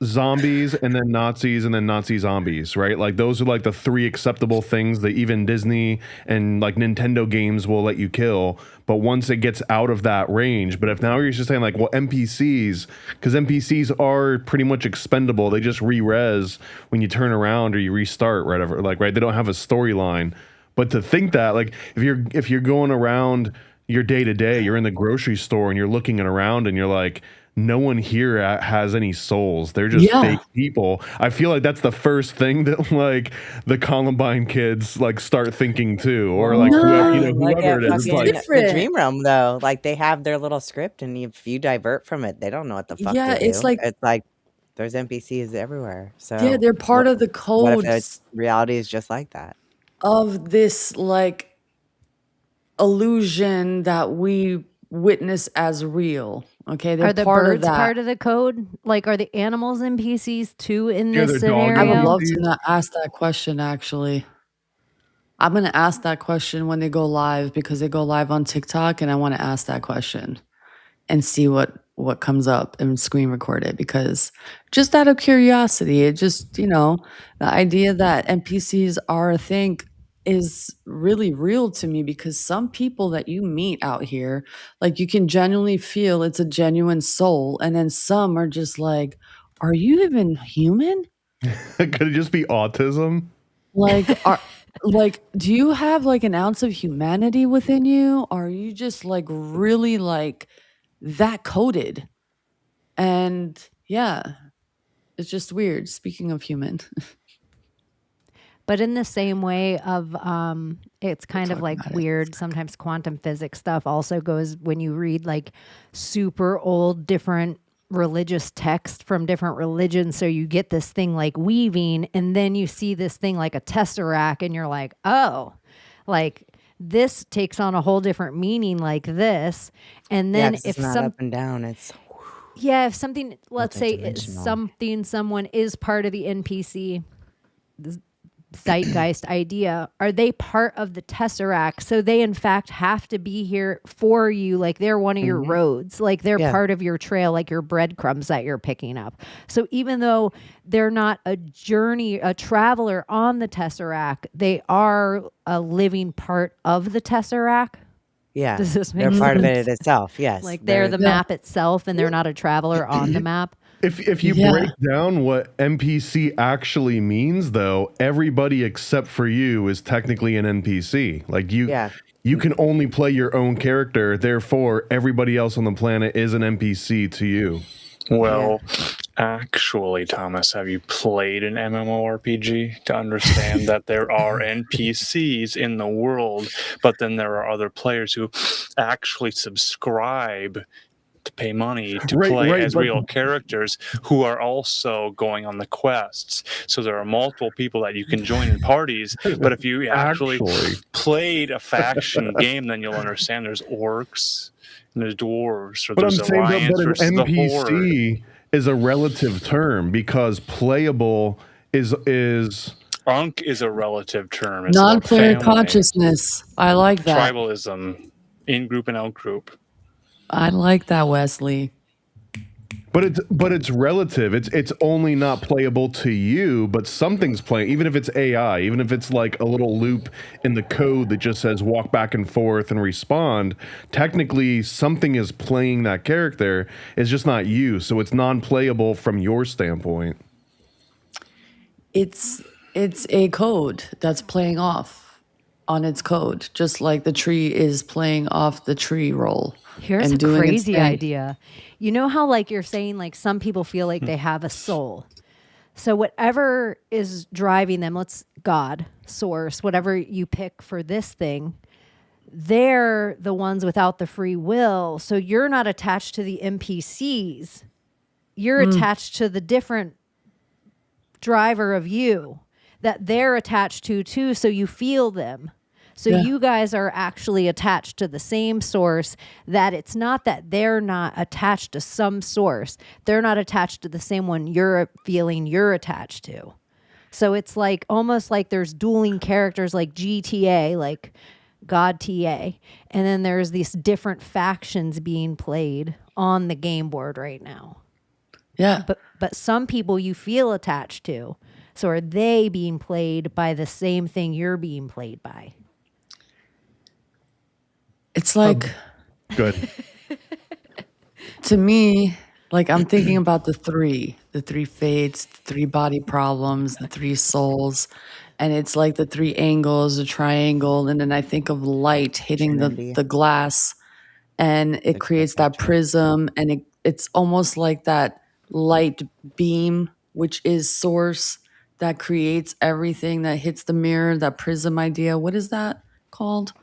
S6: zombies, and then Nazis, and then Nazi zombies, right? Like those are like the three acceptable things that even Disney and like Nintendo games will let you kill. But once it gets out of that range, but if now you're just saying like, well, NPCs, because NPCs are pretty much expendable. They just re-res when you turn around or you restart, whatever. Like, right? They don't have a storyline. But to think that, like, if you're going around your day to day, you're in the grocery store and you're looking around and you're like, no one here has any souls. They're just fake people. I feel like that's the first thing that like the Columbine kids like start thinking too, or like
S7: Like
S6: whoever
S7: at
S6: it is. It's
S7: fucking
S6: like,
S7: the Dream Realm, though, like they have their little script, and if you divert from it, they don't know what the fuck
S5: Yeah,
S7: to
S5: it's
S7: do.
S5: like
S7: It's like there's NPCs everywhere.
S5: yeah,
S7: So
S5: they're part of the
S7: what if
S5: codes
S7: reality is just like that?
S5: of this like illusion that we witness as real. Okay, they're
S4: Are the
S5: part of
S4: birds
S5: that.
S4: part of the code? Like, are the animals NPCs too in
S6: Yeah,
S4: this
S6: they're dog
S5: I would
S4: scenario?
S5: love to not ask that question, actually. I'm going to ask that question when they go live, because they go live on TikTok, and I want to ask that question and see what comes up and screen record it, because just out of curiosity, it just, the idea that NPCs are a thing is really real to me, because some people that you meet out here, like you can genuinely feel it's a genuine soul, and then some are just like, are you even human?
S6: could it just be autism?
S5: Like, do you have like an ounce of humanity within you? Are you just like really like that coded? And yeah, it's just weird. Speaking of human,
S4: But in the same way of it's kind of
S5: talk
S4: like
S5: about it.
S4: weird. Sometimes quantum physics stuff also goes when you read like super old different religious text from different religions. So you get this thing like weaving, and then you see this thing like a tesseract, and you're like, oh, like this takes on a whole different meaning like this. And
S7: Yeah,
S4: then
S7: 'cause
S4: if
S7: it's not
S4: some
S7: up and down. It's
S4: if something, let's say
S7: multidimensional.
S4: someone is part of the NPC zeitgeist idea, are they part of the tesseract? So they in fact have to be here for you, like they're one of your roads, like they're
S7: Yeah.
S4: part of your trail, like your breadcrumbs that you're picking up. So even though they're not a traveler on the tesseract, they are a living part of the tesseract.
S7: Yeah,
S4: Does this make
S7: they're
S4: sense?
S7: part of it itself. Yes,
S4: Like they're the map itself, and they're not a traveler on the map.
S6: If you break down what NPC actually means, though, everybody except for you is technically an NPC. Like you can only play your own character. Therefore, everybody else on the planet is an NPC to you.
S8: Well, actually, Thomas, have you played an MMORPG to understand that there are NPCs in the world, but then there are other players who actually subscribe to pay money to
S6: Right,
S8: play
S6: right,
S8: as
S6: but
S8: real characters who are also going on the quests. So there are multiple people that you can join in parties. But if you actually played a faction game, then you'll understand there's orcs and there's dwarves, or
S6: but I'm
S8: there's
S6: saying,
S8: alliance
S6: but an
S8: versus the horde.
S6: NPC is a relative term because playable is
S8: Unk is a relative term. It's about
S5: Non-player
S8: family,
S5: consciousness. I like that.
S8: tribalism, in-group and out-group.
S5: I like that, Wesley.
S6: but it's relative. It's only not playable to you, but something's playing. Even if it's AI, even if it's like a little loop in the code that just says walk back and forth and respond. Technically, something is playing that character. It's just not you, so it's non-playable from your standpoint.
S5: It's a code that's playing off on its code, just like the tree is playing off the tree roll.
S4: Here's
S5: and
S4: a
S5: doing its
S4: crazy
S5: thing.
S4: idea. You know how like you're saying like some people feel like they have a soul. So whatever is driving them, God, source, whatever you pick for this thing, they're the ones without the free will. So you're not attached to the NPCs. You're attached to the different driver of you that they're attached to too. So you feel them. So you guys are actually attached to the same source, that it's not that they're not attached to some source. They're not attached to the same one you're feeling you're attached to. So it's like almost like there's dueling characters like GTA, like God TA. And then there's these different factions being played on the game board right now.
S5: Yeah.
S4: But some people you feel attached to. So are they being played by the same thing you're being played by?
S5: It's like,
S6: Good.
S5: to me, like I'm thinking about the three fates, the three body problems, the three souls. And it's like the three angles, the triangle. And then I think of light hitting the glass, and it creates that prism. And it's almost like that light beam, which is source, that creates everything that hits the mirror, that prism idea. What is that called?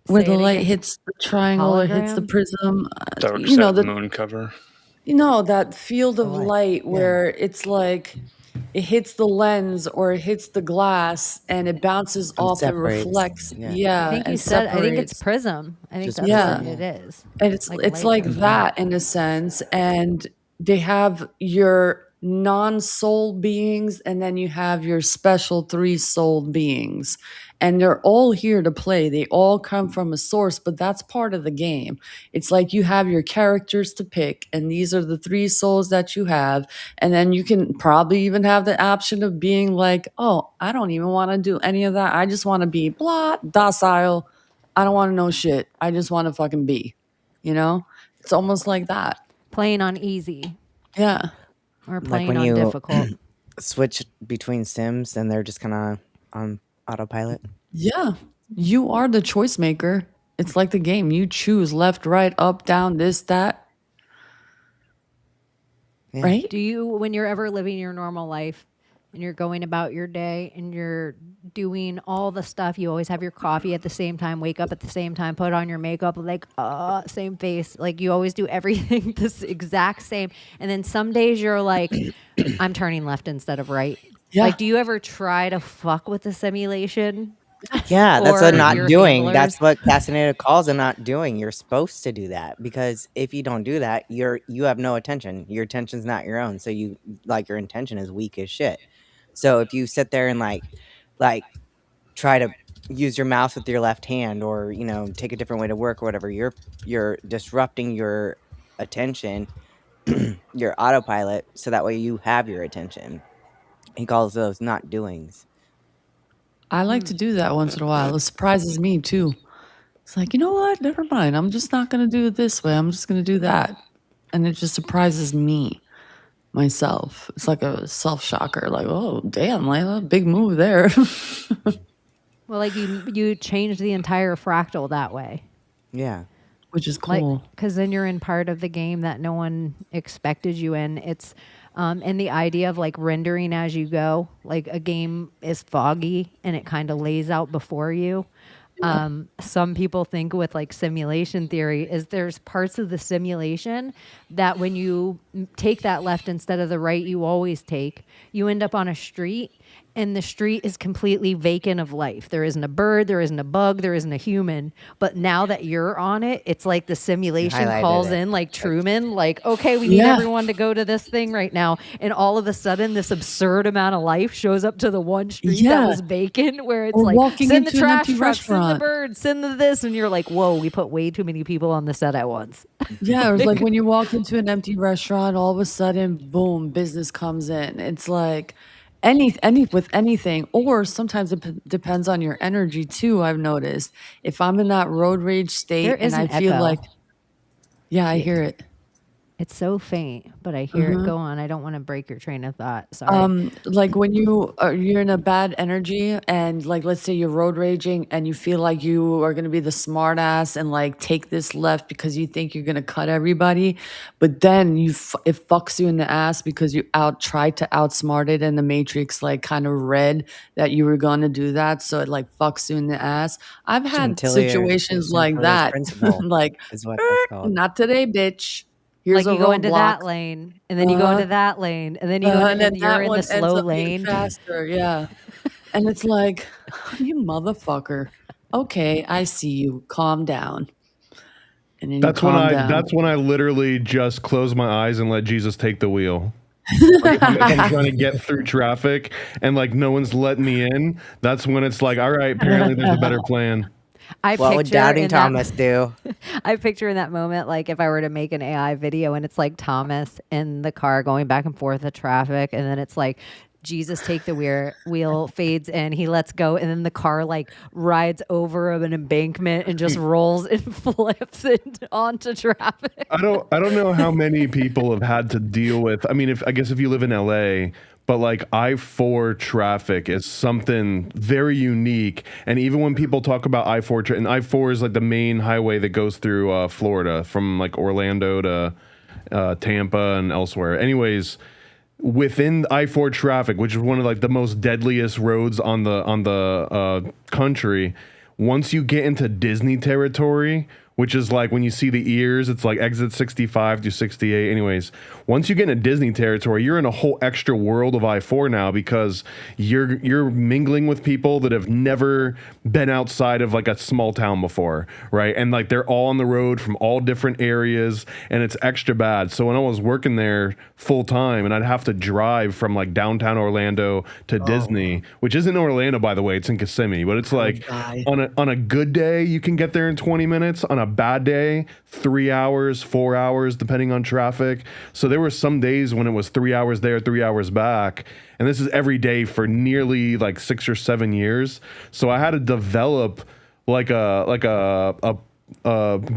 S5: Where
S4: Say
S5: the
S4: it
S5: light
S4: again.
S5: hits the triangle or hits the
S4: Hologram?
S5: prism.
S8: Dark
S5: You know,
S8: side
S5: the
S8: moon cover.
S5: that field of light where it's like it hits the lens or it hits the glass and it bounces off and
S7: separates.
S5: reflects.
S7: Yeah.
S5: Yeah,
S4: I think you
S5: and
S4: said, I think it's
S5: separates.
S4: prism. I think
S7: Just
S4: that's
S5: prism,
S4: what it is.
S5: And it's like
S4: light
S5: that in a sense. And they have your non-soul beings, and then you have your special three soul beings. And they're all here to play. They all come from a source, but that's part of the game. It's like you have your characters to pick, and these are the three souls that you have. And then you can probably even have the option of being like, oh, I don't even want to do any of that. I just want to be blah, docile. I don't want to know shit. I just want to fucking be, you know? It's almost like that.
S4: Playing on easy
S5: Yeah.
S4: or
S7: Like
S4: playing
S7: when
S4: on
S7: you
S4: difficult.
S7: switch between sims and they're just kind of on autopilot.
S5: Yeah. You are the choice maker. It's like the game. You choose left, right, up, down, this, that.
S7: Yeah.
S5: Right?
S4: Do you, when you're ever living your normal life and you're going about your day and you're doing all the stuff, you always have your coffee at the same time, wake up at the same time, put on your makeup, like, same face. Like you always do everything this exact same. And then some days you're like, I'm turning left instead of right.
S5: Yeah.
S4: Like, do you ever try to fuck with the simulation?
S7: Yeah, that's
S4: Or
S7: what not
S4: your
S7: doing.
S4: handlers?
S7: That's what Castaneда calls a not doing. You're supposed to do that, because if you don't do that, you have no attention. Your attention's not your own. So you like your intention is weak as shit. So if you sit there and like try to use your mouse with your left hand, or take a different way to work or whatever, you're disrupting your attention, your autopilot, so that way you have your attention. He calls those not doings.
S5: I like to do that once in a while. It surprises me too. It's like, you know what? Never mind. I'm just not going to do it this way. I'm just going to do that. And it just surprises me, myself. It's like a self-shocker. Like, oh, damn, Layla, big move there.
S4: Well, like you change the entire fractal that way.
S7: Yeah.
S5: Which is cool.
S4: Because then you're in part of the game that no one expected you in. It's and the idea of like rendering as you go, like a game is foggy and it kind of lays out before you. some people think with like simulation theory is there's parts of the simulation that when you take that left instead of the right you always take, you end up on a street and the street is completely vacant of life. There isn't a bird, there isn't a bug, there isn't a human. But now that you're on it, it's like the simulation calls in like Truman, like, okay, we need everyone to go to this thing right now. And all of a sudden, this absurd amount of life shows up to the one street that was vacant, where it's like, send the trash truck, send the birds, send the this. And you're like, whoa, we put way too many people on the set at once.
S5: Yeah, it was like when you walk into an empty restaurant, all of a sudden, boom, business comes in. It's like with anything, or sometimes it depends on your energy too. I've noticed if I'm in that road rage state and I feel like, I hear it.
S4: It's so faint, but I hear it. Go on. I don't want to break your train of thought. Sorry.
S5: Like when you're in a bad energy and like, let's say you're road raging and you feel like you are going to be the smart ass and like take this left because you think you're going to cut everybody. But then it fucks you in the ass because you tried to outsmart it and the Matrix like kind of read that you were going to do that. So it like fucks you in the ass. I've had situations like that. Like,
S7: is what that's called.
S5: Not today, bitch.
S4: Here's like you go into that lane, and then you go into that lane, and then you go into, and you're in the slow lane.
S5: Faster, yeah. And it's like, you motherfucker. Okay, I see you. Calm down. And then
S6: that's when I literally just close my eyes and let Jesus take the wheel. Like, I'm trying to get through traffic, and like no one's letting me in. That's when it's like, all right, apparently there's a better plan.
S7: What would Doubting Thomas do?
S4: I picture in that moment, like if I were to make an AI video and it's like Thomas in the car going back and forth the traffic, and then it's like Jesus take the wheel fades in, he lets go, and then the car like rides over an embankment and just rolls and flips it onto traffic.
S6: I don't know how many people have had to deal with. I mean, I guess if you live in LA. But like I-4 traffic is something very unique. And even when people talk about I-4, and I-4 is like the main highway that goes through Florida from like Orlando to Tampa and elsewhere. Anyways, within I-4 traffic, which is one of like the most deadliest roads on the country, once you get into Disney territory, which is like when you see the ears, it's like exit 65 to 68. Anyways, once you get into Disney territory, you're in a whole extra world of I-4 now because you're mingling with people that have never been outside of like a small town before, right? And like they're all on the road from all different areas, and it's extra bad. So when I was working there full time, and I'd have to drive from like downtown Orlando to Disney, which isn't Orlando, by the way, it's in Kissimmee, but it's like on a good day you can get there in 20 minutes. On a bad day, 3 hours, 4 hours, depending on traffic. So there were some days when it was 3 hours there, 3 hours back. And this is every day for nearly like 6 or 7 years. So I had to develop like a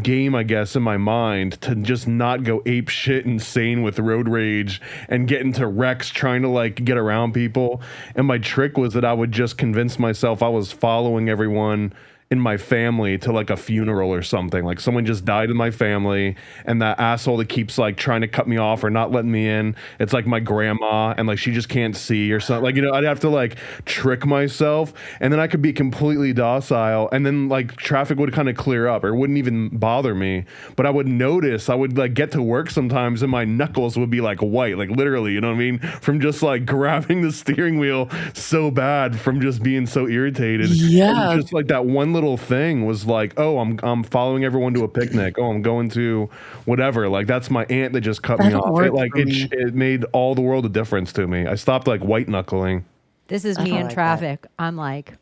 S6: game, I guess, in my mind to just not go ape shit insane with road rage and get into wrecks trying to like get around people. And my trick was that I would just convince myself I was following everyone in my family to like a funeral or something. Like someone just died in my family, and that asshole that keeps like trying to cut me off or not letting me in, it's like my grandma, and like she just can't see or something. Like, you know, I'd have to like trick myself, and then I could be completely docile, and then like traffic would kind of clear up or it wouldn't even bother me. But I would notice, I would like get to work sometimes and my knuckles would be like white, like literally, you know what I mean? From just like grabbing the steering wheel so bad from just being so irritated.
S5: Yeah.
S6: And just like that one little thing was like, oh, I'm following everyone to a picnic. Oh, I'm going to whatever. Like that's my aunt that just cut me off. It made all the world a difference to me. I stopped like white knuckling.
S4: This is me in traffic. I'm like,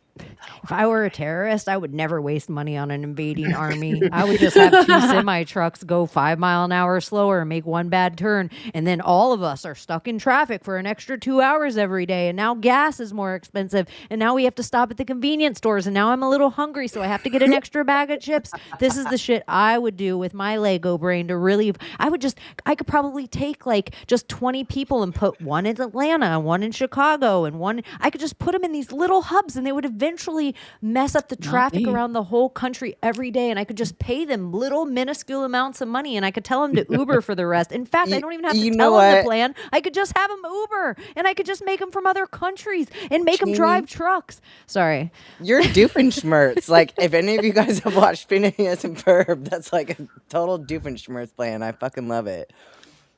S4: if I were a terrorist, I would never waste money on an invading army. I would just have 2 semi trucks go 5 mile an hour slower and make one bad turn. And then all of us are stuck in traffic for an extra 2 hours every day. And now gas is more expensive. And now we have to stop at the convenience stores. And now I'm a little hungry, so I have to get an extra bag of chips. This is the shit I would do with my Lego brain to really, I could probably take like just 20 people and put one in Atlanta, one in Chicago, and one, I could just put them in these little hubs and they would eventually literally mess up the traffic
S5: me.
S4: around the whole country every day, and I could just pay them little minuscule amounts of money, and I could tell them to Uber for the rest. In fact, I don't even have to
S7: You
S4: tell
S7: know
S4: them the
S7: what?
S4: plan. I could just have them Uber, and I could just make them from other countries and make them
S7: Chaney.
S4: drive trucks. Sorry.
S7: You're Doofenshmirtz. Like, if any of you guys have watched Phineas and Ferb, that's like a total Doofenshmirtz plan. I fucking love it.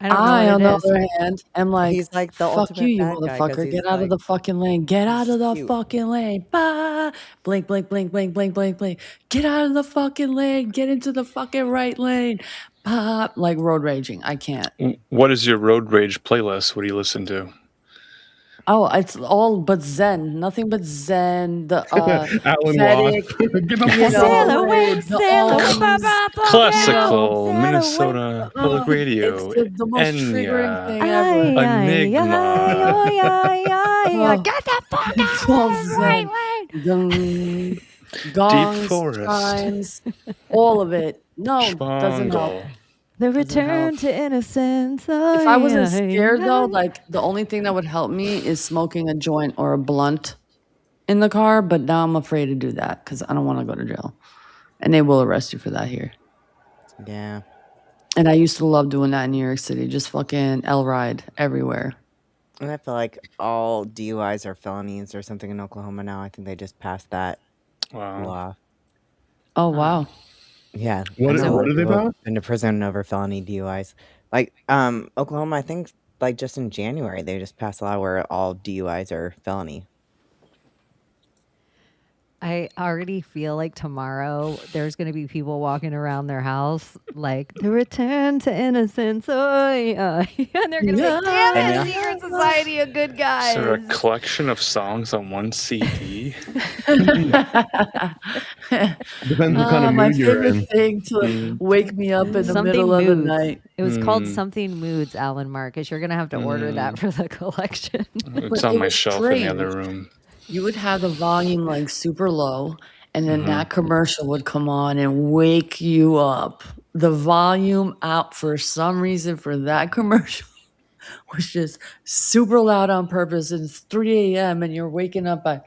S4: I don't know
S5: I,
S4: what
S5: on
S4: it
S5: the
S4: is.
S5: other hand, am like,
S7: He's like the
S5: fuck
S7: ultimate
S5: you, you
S7: bad guy 'cause
S5: motherfucker.
S7: he's
S5: Get out of
S7: like-
S5: the fucking lane. Get out of the
S7: cute.
S5: fucking lane. Bah. Blink, blink, blink, blink, blink, blink, blink. Get out of the fucking lane. Get into the fucking right lane. Bah. Like road raging. I can't.
S8: What is your road rage playlist? What do you listen to?
S5: Oh, it's all but Zen. Nothing but Zen. The
S6: Alan
S5: Vedic,
S6: Watts. Get the
S5: you
S6: fuck
S5: know,
S6: out.
S4: Sail away,
S5: the
S4: sail away,
S5: Ohms.
S4: ba-ba-ba,
S8: Classical
S4: sail away.
S8: Minnesota Public Radio.
S5: It's the most triggering thing ever.
S4: Ay, ay,
S8: Enigma.
S4: ay, ay, ay, ay. Get the fuck
S5: It's
S4: out
S5: all
S4: of the right
S5: Zen.
S4: lane.
S5: Gongs,
S8: Forest.
S5: chimes, all of it. No, doesn't help.
S8: Spangle.
S4: The return
S5: help.
S4: to innocence.
S5: If I wasn't
S4: Ay, ay,
S5: scared though,
S4: ay.
S5: like the only thing that would help me is smoking a joint or a blunt in the car. But now I'm afraid to do that because I don't want to go to jail, and they will arrest you for that here.
S7: Yeah.
S5: And I used to love doing that in New York City, just fucking L ride everywhere.
S7: And I feel like all DUIs are felonies or something in Oklahoma now. I think they just passed that
S8: Wow.
S7: law.
S5: Oh wow.
S7: Yeah.
S6: What
S7: I
S6: is-
S7: know
S6: what are they
S7: people
S6: about?
S7: Into prison over felony DUIs. Like Oklahoma, I think like just in January they just passed a law where all DUIs are felony.
S4: I already feel like tomorrow there's going to be people walking around their house like the return to innocence. Oh, yeah. And they're going to be like, damn
S7: Yeah.
S4: it, Secret Society of Good Guys.
S8: Is there a collection of songs on one CD?
S6: Depends what kind of
S5: My
S6: mood you're in.
S5: favorite thing to wake me up in the
S4: Something
S5: middle of the
S4: moods.
S5: night.
S4: It was called
S8: Mm.
S4: Something Moods, Alan Marcus. You're going to have to order that for the collection.
S8: It's
S5: But
S8: on
S5: it
S8: my
S5: was
S8: shelf in the
S5: strange.
S8: other room.
S5: You would have the volume like super low, and then
S8: Mhm.
S5: that commercial would come on and wake you up. The volume out for some reason for that commercial was just super loud on purpose. It's 3 a.m. and you're waking up by,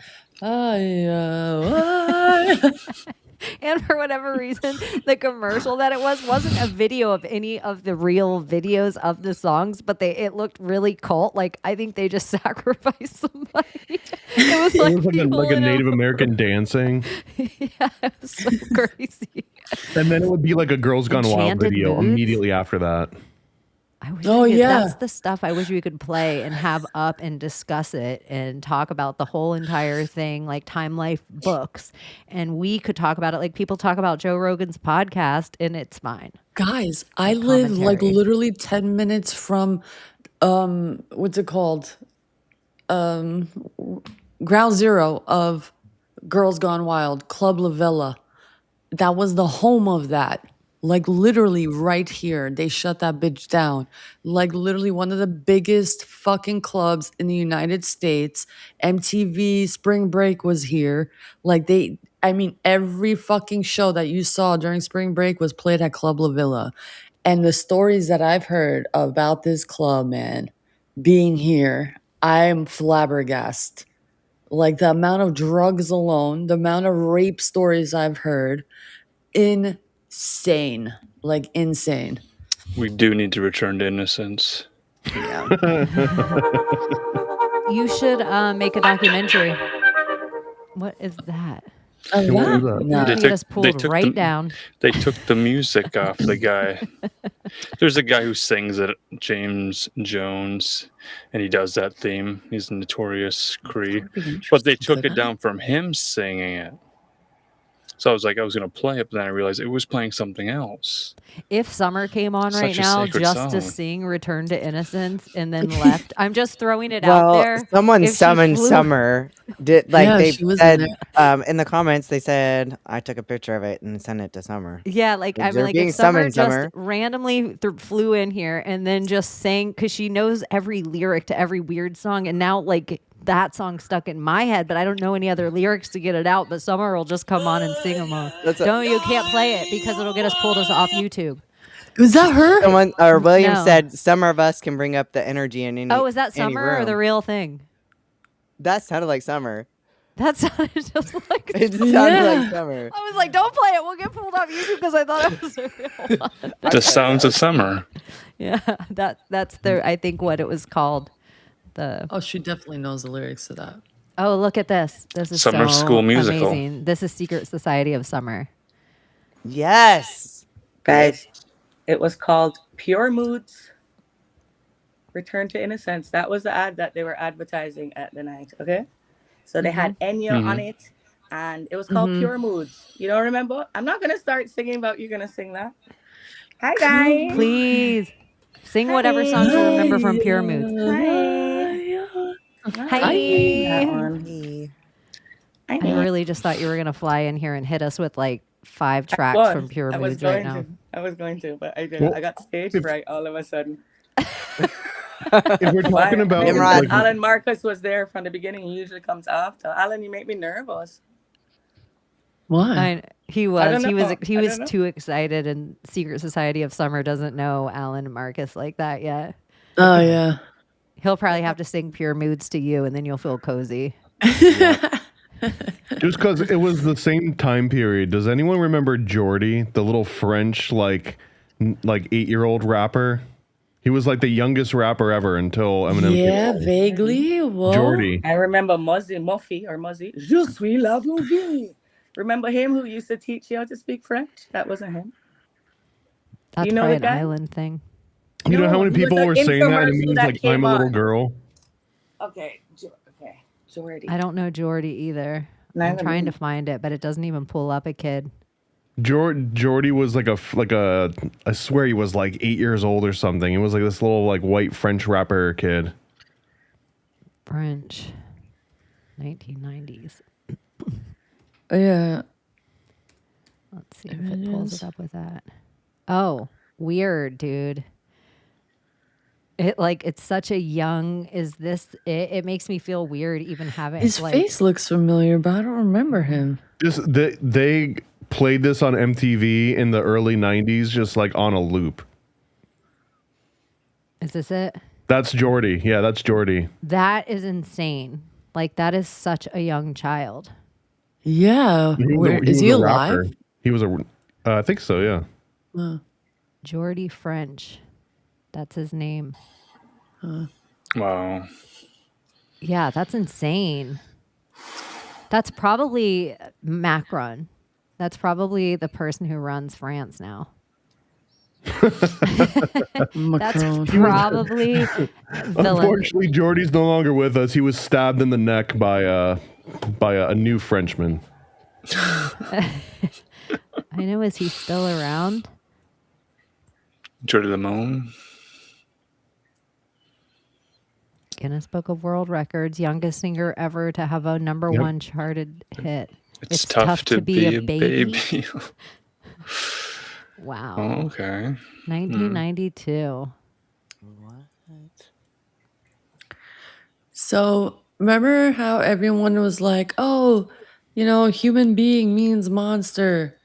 S4: And for whatever reason, the commercial that it wasn't a video of any of the real videos of the songs, but it looked really cult. Like I think they just sacrificed somebody. It was
S6: It
S4: like,
S6: was like a,
S4: people
S6: like a
S4: in
S6: Native American dancing,
S4: Yeah, it was so crazy.
S6: and then it would be like a Girls Gone Wild
S4: Enchanted
S6: video
S4: Moods?
S6: immediately after that.
S4: I wish
S5: Oh,
S4: we could,
S5: yeah.
S4: that's the stuff I wish we could play and have up and discuss it and talk about the whole entire thing, like Time Life books. And we could talk about it like people talk about Joe Rogan's podcast, and it's fine.
S5: Guys, I live like
S4: commentary.
S5: literally 10 minutes from what's it called? Ground zero of Girls Gone Wild, Club La Villa. That was the home of that. Like literally right here. They shut that bitch down. Like literally one of the biggest fucking clubs in the United States. MTV Spring Break was here. Like every fucking show that you saw during Spring Break was played at Club La Villa. And the stories that I've heard about this club, man, being here, I'm flabbergasted. Like the amount of drugs alone, the amount of rape stories I've heard, insane. Like insane.
S8: We do need to return to innocence.
S5: Yeah.
S4: You should make a documentary. What is that?
S5: Oh,
S6: What
S5: yeah?
S6: was that?
S5: No.
S4: You just pulled right
S8: the,
S4: down.
S8: They took the music off the guy. There's a guy who sings it, James Jones, and he does that theme. He's a notorious Cree. But they took it down from him singing it. So I was going to play it, but then I realized it was playing something else.
S4: If Summer came on right
S8: Such a
S4: now
S8: sacred
S4: just to
S8: song.
S4: sing Return to Innocence and then left, I'm just throwing it out
S7: Well,
S4: there.
S7: someone
S4: If she
S7: summoned
S4: flew-
S7: Summer. Did like
S5: Yeah,
S7: they
S5: she was in
S7: said
S5: there.
S7: in the comments? They said I took a picture of it and sent it to Summer.
S4: Yeah, like I mean,
S7: You're
S4: like
S7: being
S4: if Summer
S7: summoned,
S4: just
S7: Summer.
S4: randomly flew in here and then just sang because she knows every lyric to every weird song, and now like that song stuck in my head, but I don't know any other lyrics to get it out. But Summer will just come on and sing them all. You can't play it because it'll get us pulled off YouTube.
S5: Was that her?
S7: Someone or William
S4: No.
S7: said some of us can bring up the energy in any.
S4: Oh, is that
S7: any
S4: Summer or the
S7: room."
S4: real thing?
S7: That sounded like Summer.
S4: That sounded just like
S7: It sounds
S5: Yeah.
S7: like summer.
S4: I was like, don't play it. We'll get pulled off YouTube because I thought it was a real one.
S8: The sounds of summer.
S4: Yeah, that's I think what it was called. The
S5: Oh, she definitely knows the lyrics to that.
S4: Oh, look at this. This is
S8: Summer
S4: so
S8: School Musical.
S4: amazing. This is Secret Society of Summer.
S7: Yes.
S9: Guys, it was called Pure Moods Return to Innocence. That was the ad that they were advertising at the night. Okay. So they had Enya on it, and it was called Pure Moods. You don't remember? I'm not going to start singing, but you're going to sing that. Hi, guys.
S4: Please sing whatever songs you remember from Pure Moods. Hi.
S9: That one.
S4: I really just thought you were going to fly in here and hit us with like 5 tracks
S9: Was.
S4: from Pure
S9: I was
S4: Moods right
S9: going
S4: now.
S9: to. I was going to, but I didn't. I got stage fright all of a sudden.
S6: If we're talking about
S7: Nimrod.
S6: like,
S9: Alan Marcus was there from the beginning. He usually comes after. Alan, you make me nervous.
S5: Why?
S4: He
S9: I
S4: was.
S9: don't
S4: He was.
S9: know.
S4: He
S9: I
S4: was
S9: don't know.
S4: too excited, and Secret Society of Summer doesn't know Alan Marcus like that yet.
S5: Oh yeah.
S4: He'll probably have to sing Pure Moods to you, and then you'll feel cozy.
S6: just because it was the same time period. Does anyone remember Jordy, the little French like 8-year-old rapper? He was like the youngest rapper ever until Eminem.
S5: Yeah, vaguely. Whoa.
S6: Jordy.
S9: I remember Muzzy. Je suis la vie. Remember him who used to teach you how to speak French? That wasn't him.
S4: That's
S9: You know
S4: probably
S9: the
S4: an
S9: guy?
S4: island thing.
S6: You know how many
S9: he was
S6: people
S9: an
S6: were saying that, and it
S9: infomercial
S6: means
S9: that
S6: like
S9: came
S6: I'm a little
S9: on.
S6: girl.
S9: Okay, Jordy.
S4: I don't know Jordy either. I'm
S9: Neither
S4: trying
S9: me.
S4: to find it, but it doesn't even pull up a kid.
S6: Jordy was like a I swear he was like 8 years old or something. He was like this little like white French rapper kid.
S4: French, 1990s.
S5: Oh, yeah.
S4: Let's see if it pulls it up with that. Oh, weird, dude. It's such a young. Is this it? It makes me feel weird even having
S5: His face looks familiar, but I don't remember him.
S6: Just they played this on MTV in the early 90s just like on a loop.
S4: Is this it?
S6: That's Jordy. Yeah, that's Jordy.
S4: That is insane. Like that is such a young child.
S5: Yeah. Is he
S6: was a
S5: alive?
S6: rapper. He was a I think so, yeah.
S4: Jordy French. That's his name.
S8: Wow.
S4: Yeah, that's insane. That's probably Macron. That's probably the person who runs France now. That's
S5: Macron.
S4: probably villain.
S6: Unfortunately, Jordy's no longer with us. He was stabbed in the neck by a new Frenchman.
S4: I know. Is he still around?
S8: Jordy Limon.
S4: Guinness Book of World Records, youngest singer ever to have a number one charted hit.
S8: It's tough to be a baby.
S4: Wow.
S8: Oh, okay.
S4: 1992.
S5: So remember how everyone was like, oh, human being means monster.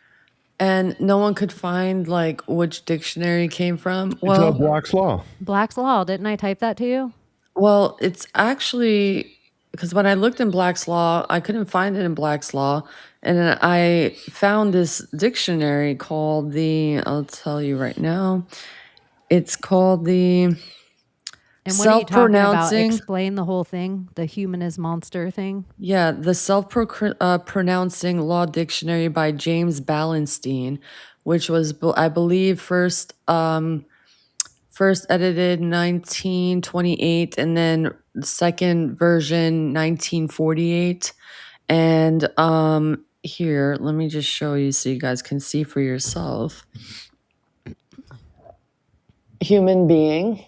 S5: And no one could find like which dictionary it came from.
S6: It's Black's Law.
S4: Black's Law. Didn't I type that to you?
S5: Well, it's actually because when I looked in Black's Law, I couldn't find it in Black's Law. And then I found this dictionary called I'll tell you right now, it's called the
S4: And what are you talking about?
S5: self-pronouncing.
S4: Explain the whole thing. The human is monster thing.
S5: Yeah, the self-pronouncing law dictionary by James Ballenstein, which was, I believe, first edited 1928, and then the second version 1948. And here, let me just show you so you guys can see for yourself. Human being.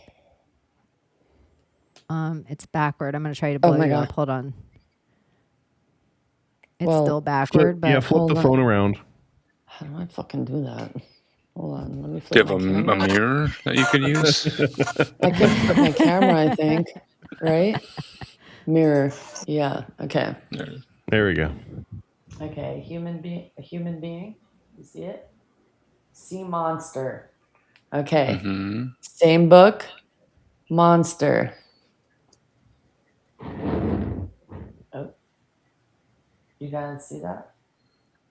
S4: It's backward. I'm going to try to blow
S5: my
S4: you
S5: God.
S4: up. Hold on. It's
S5: Well,
S4: still backward, but
S6: Flip
S5: hold
S6: the
S5: on.
S6: phone around.
S5: How do I fucking do that? Hold on, let me
S8: Do you
S5: flip
S8: have
S5: my
S8: a
S5: camera.
S8: mirror that you could use?
S5: I can flip my camera, I think. Right? Mirror. Yeah. Okay.
S6: There we go.
S5: Okay. A human being. You see it? Sea monster. Okay.
S8: Mm-hmm.
S5: Same book. Monster. Oh. guys see that?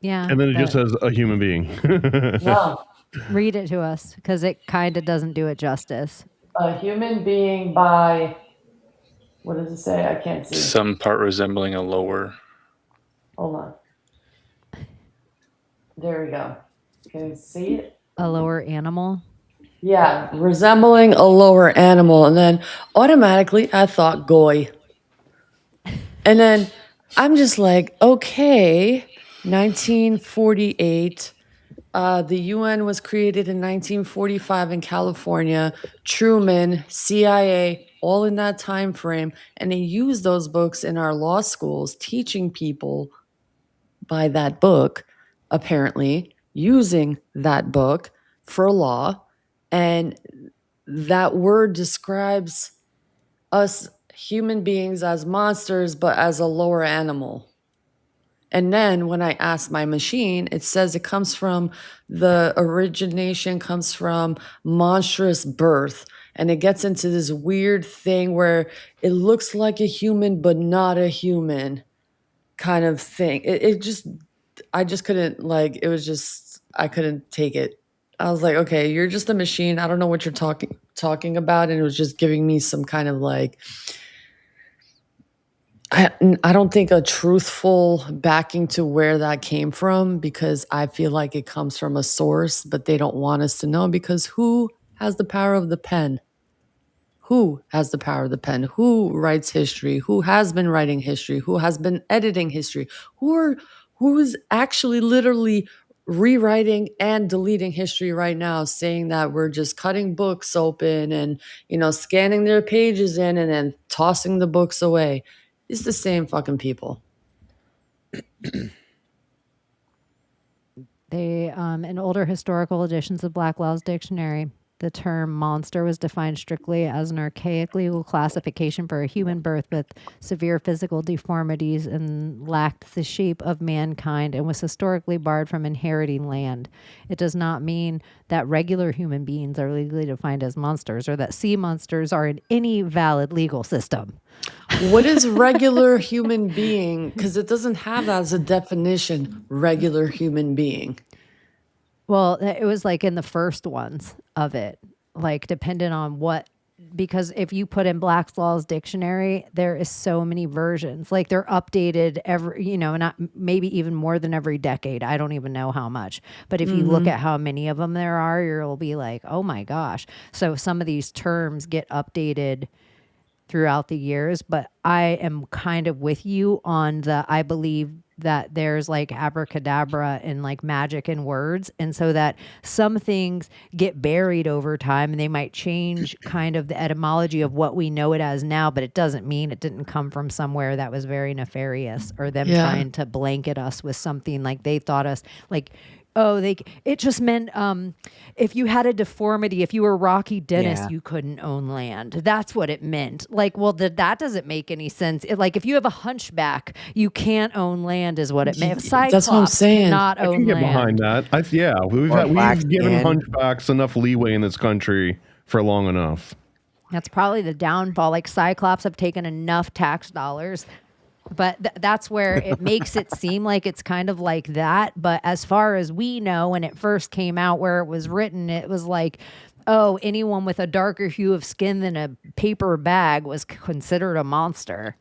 S4: Yeah.
S6: And then it just says a human being.
S5: No.
S4: Read it to us because it kind of doesn't do it justice.
S5: A human being by, what does it say? I can't see.
S8: Some part resembling a lower.
S5: Hold on. There we go. Can you see it?
S4: A lower animal.
S5: Yeah, resembling a lower animal. And then automatically I thought goy. And then I'm just like, okay, 1948. The UN was created in 1945 in California. Truman, CIA, all in that time frame. And they use those books in our law schools, teaching people by that book, apparently, using that book for law. And that word describes us human beings as monsters, but as a lower animal. And then when I ask my machine, it says it comes from, the origination comes from monstrous birth. And it gets into this weird thing where it looks like a human, but not a human kind of thing. I just couldn't, like, it was just, I couldn't take it. I was like, okay, you're just a machine. I don't know what you're talking about. And it was just giving me some kind of like, I don't think a truthful backing to where that came from, because I feel like it comes from a source, but they don't want us to know, because who has the power of the pen? Who has the power of the pen? Who writes history? Who has been writing history? Who has been editing history? Who is actually literally rewriting and deleting history right now, saying that we're just cutting books open and, scanning their pages in and then tossing the books away? It's the same fucking people.
S4: They, in older historical editions of Black Law's dictionary, the term monster was defined strictly as an archaic legal classification for a human birth with severe physical deformities and lacked the shape of mankind and was historically barred from inheriting land. It does not mean that regular human beings are legally defined as monsters or that sea monsters are in any valid legal system.
S5: What is regular human being? Because it doesn't have that as a definition, regular human being.
S4: Well, it was like in the first ones of it, like dependent on what, because if you put in Black's Law's dictionary, there is so many versions. Like they're updated every, not maybe even more than every decade. I don't even know how much. But if you look at how many of them there are, you'll be like, oh my gosh. So some of these terms get updated throughout the years, but I am kind of with you on I believe that there's like abracadabra and like magic in words. And so that some things get buried over time and they might change kind of the etymology of what we know it as now, but it doesn't mean it didn't come from somewhere that was very nefarious, or them trying to blanket us with something like they thought us like, it just meant if you had a deformity, if you were Rocky Dennis, you couldn't own land. That's what it meant. Like, well, that doesn't make any sense. Like, if you have a hunchback, you can't own land, is what it meant. Cyclops
S5: That's what I'm saying.
S4: cannot
S6: I
S4: own
S6: can get
S4: land.
S6: behind that. We've given hunchbacks enough leeway in this country for long enough.
S4: That's probably the downfall. Like, Cyclops have taken enough tax dollars. But that's where it makes it seem like it's kind of like that. But as far as we know, when it first came out, where it was written, it was like, oh, anyone with a darker hue of skin than a paper bag was considered a monster,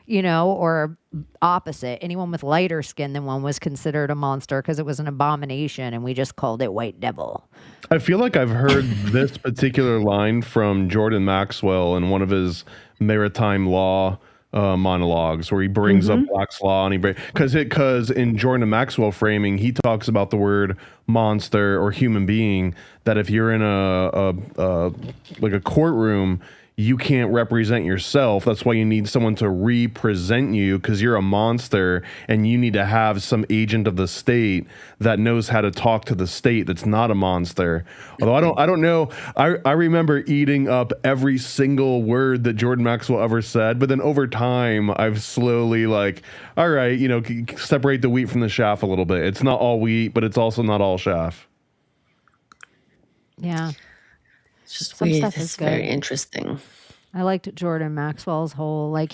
S4: or opposite. Anyone with lighter skin than one was considered a monster because it was an abomination, and we just called it white devil.
S6: I feel like I've heard this particular line from Jordan Maxwell in one of his maritime law monologues, where he brings up Black's Law, and because in Jordan Maxwell framing, he talks about the word monster or human being, that if you're in a courtroom, you can't represent yourself. That's why you need someone to represent you, because you're a monster and you need to have some agent of the state that knows how to talk to the state that's not a monster. Although I don't know. I remember eating up every single word that Jordan Maxwell ever said, but then over time I've slowly all right, separate the wheat from the chaff a little bit. It's not all wheat, but it's also not all chaff.
S4: Yeah.
S5: It's just
S4: Some
S5: weird.
S4: stuff is
S5: It's very
S4: good.
S5: interesting.
S4: I liked Jordan Maxwell's whole, I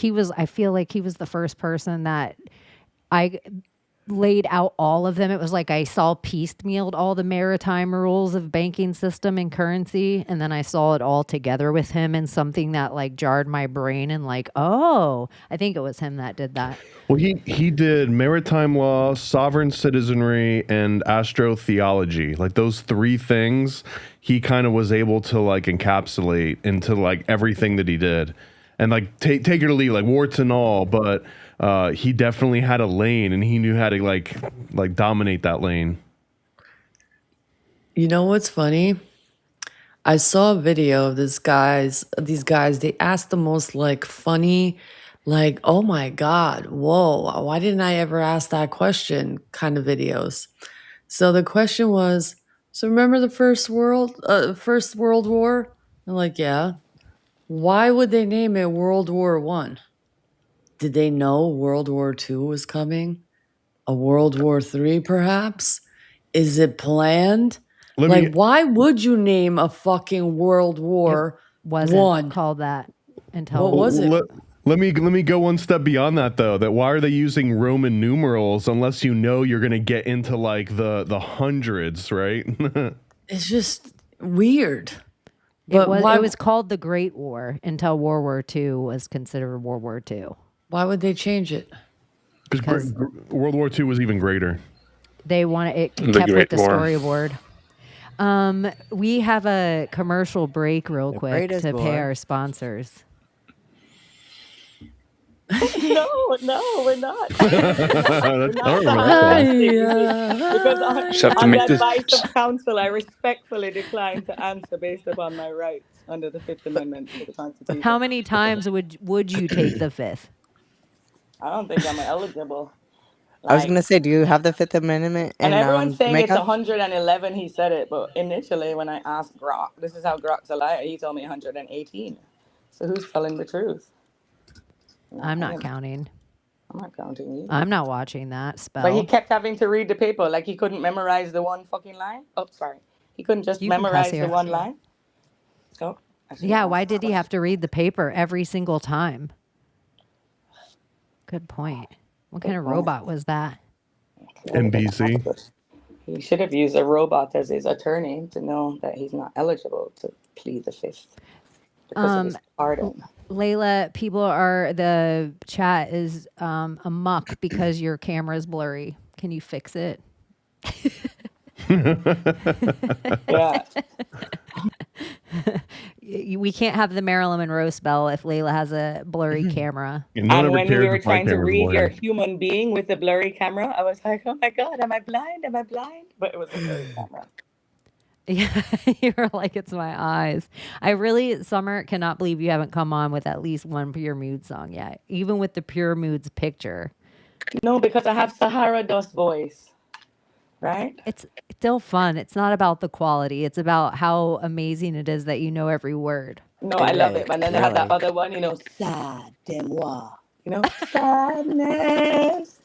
S4: feel like he was the first person that laid out all of them. It was like I saw piecemealed all the maritime rules of banking system and currency, and then I saw it all together with him in something that like jarred my brain and like, oh, I think it was him that did that.
S6: Well, he did maritime law, sovereign citizenry, and astrotheology. Like those three things, he kind of was able to like encapsulate into like everything that he did, and like take it or leave, like warts and all. But he definitely had a lane, and he knew how to like dominate that lane.
S5: You know what's funny? I saw a video of these guys. They asked the most like funny, like, oh my God, whoa, why didn't I ever ask that question kind of videos. So the question was, so remember the First World War? I'm like, yeah. Why would they name it World War I? Did they know World War II was coming? A World War III, perhaps? Is it planned? Why would you name a fucking World War
S4: Wasn't called that until
S5: what was it?
S6: Let me go one step beyond that though. That why are they using Roman numerals unless you know you're gonna get into like the hundreds, right?
S5: It's just weird.
S4: It was called the Great War until World War II was considered World War II.
S5: Why would they change it?
S6: Because World War II was even greater.
S4: They wanted it kept with the storyboard. We have a commercial break real quick to pay our sponsors.
S9: No, we're not. We're not because on the advice of counsel, I respectfully decline to answer based upon my rights under the Fifth Amendment to the Constitution.
S4: How many times would you take the Fifth?
S9: I don't think I'm eligible.
S7: I was gonna say, do you have the Fifth Amendment?
S9: And everyone's saying it's 111. He said it, but initially when I asked Grok, this is how Grok's a liar. He told me 118. So who's telling the truth?
S4: I'm not counting.
S9: I'm not counting either.
S4: I'm not watching that spell.
S9: But he kept having to read the paper, like he couldn't memorize the one fucking line. Oh, sorry, he couldn't just memorize the one line. Oh,
S4: yeah. Why did he have to read the paper every single time? Good point. What kind of robot was that?
S6: NBC.
S9: He should have used a robot as his attorney to know that he's not eligible to plead the Fifth because of his pardon.
S4: Layla, the chat is amok because your camera is blurry. Can you fix it?
S9: Yeah.
S4: We can't have the Marilyn Monroe spell if Layla has a blurry camera.
S9: And when we were trying to read your human being with the blurry camera, I was like, oh my God, am I blind? Am I blind? But it was a blurry camera.
S4: Yeah, you were like, it's my eyes. Summer, cannot believe you haven't come on with at least one Pure Mood song yet, even with the Pure Moods picture.
S9: No, because I have Sahara Dust voice, right?
S4: It's still fun. It's not about the quality. It's about how amazing it is that you know every word.
S9: No, I love it. And then they have that other one, sad de moi. Sadness.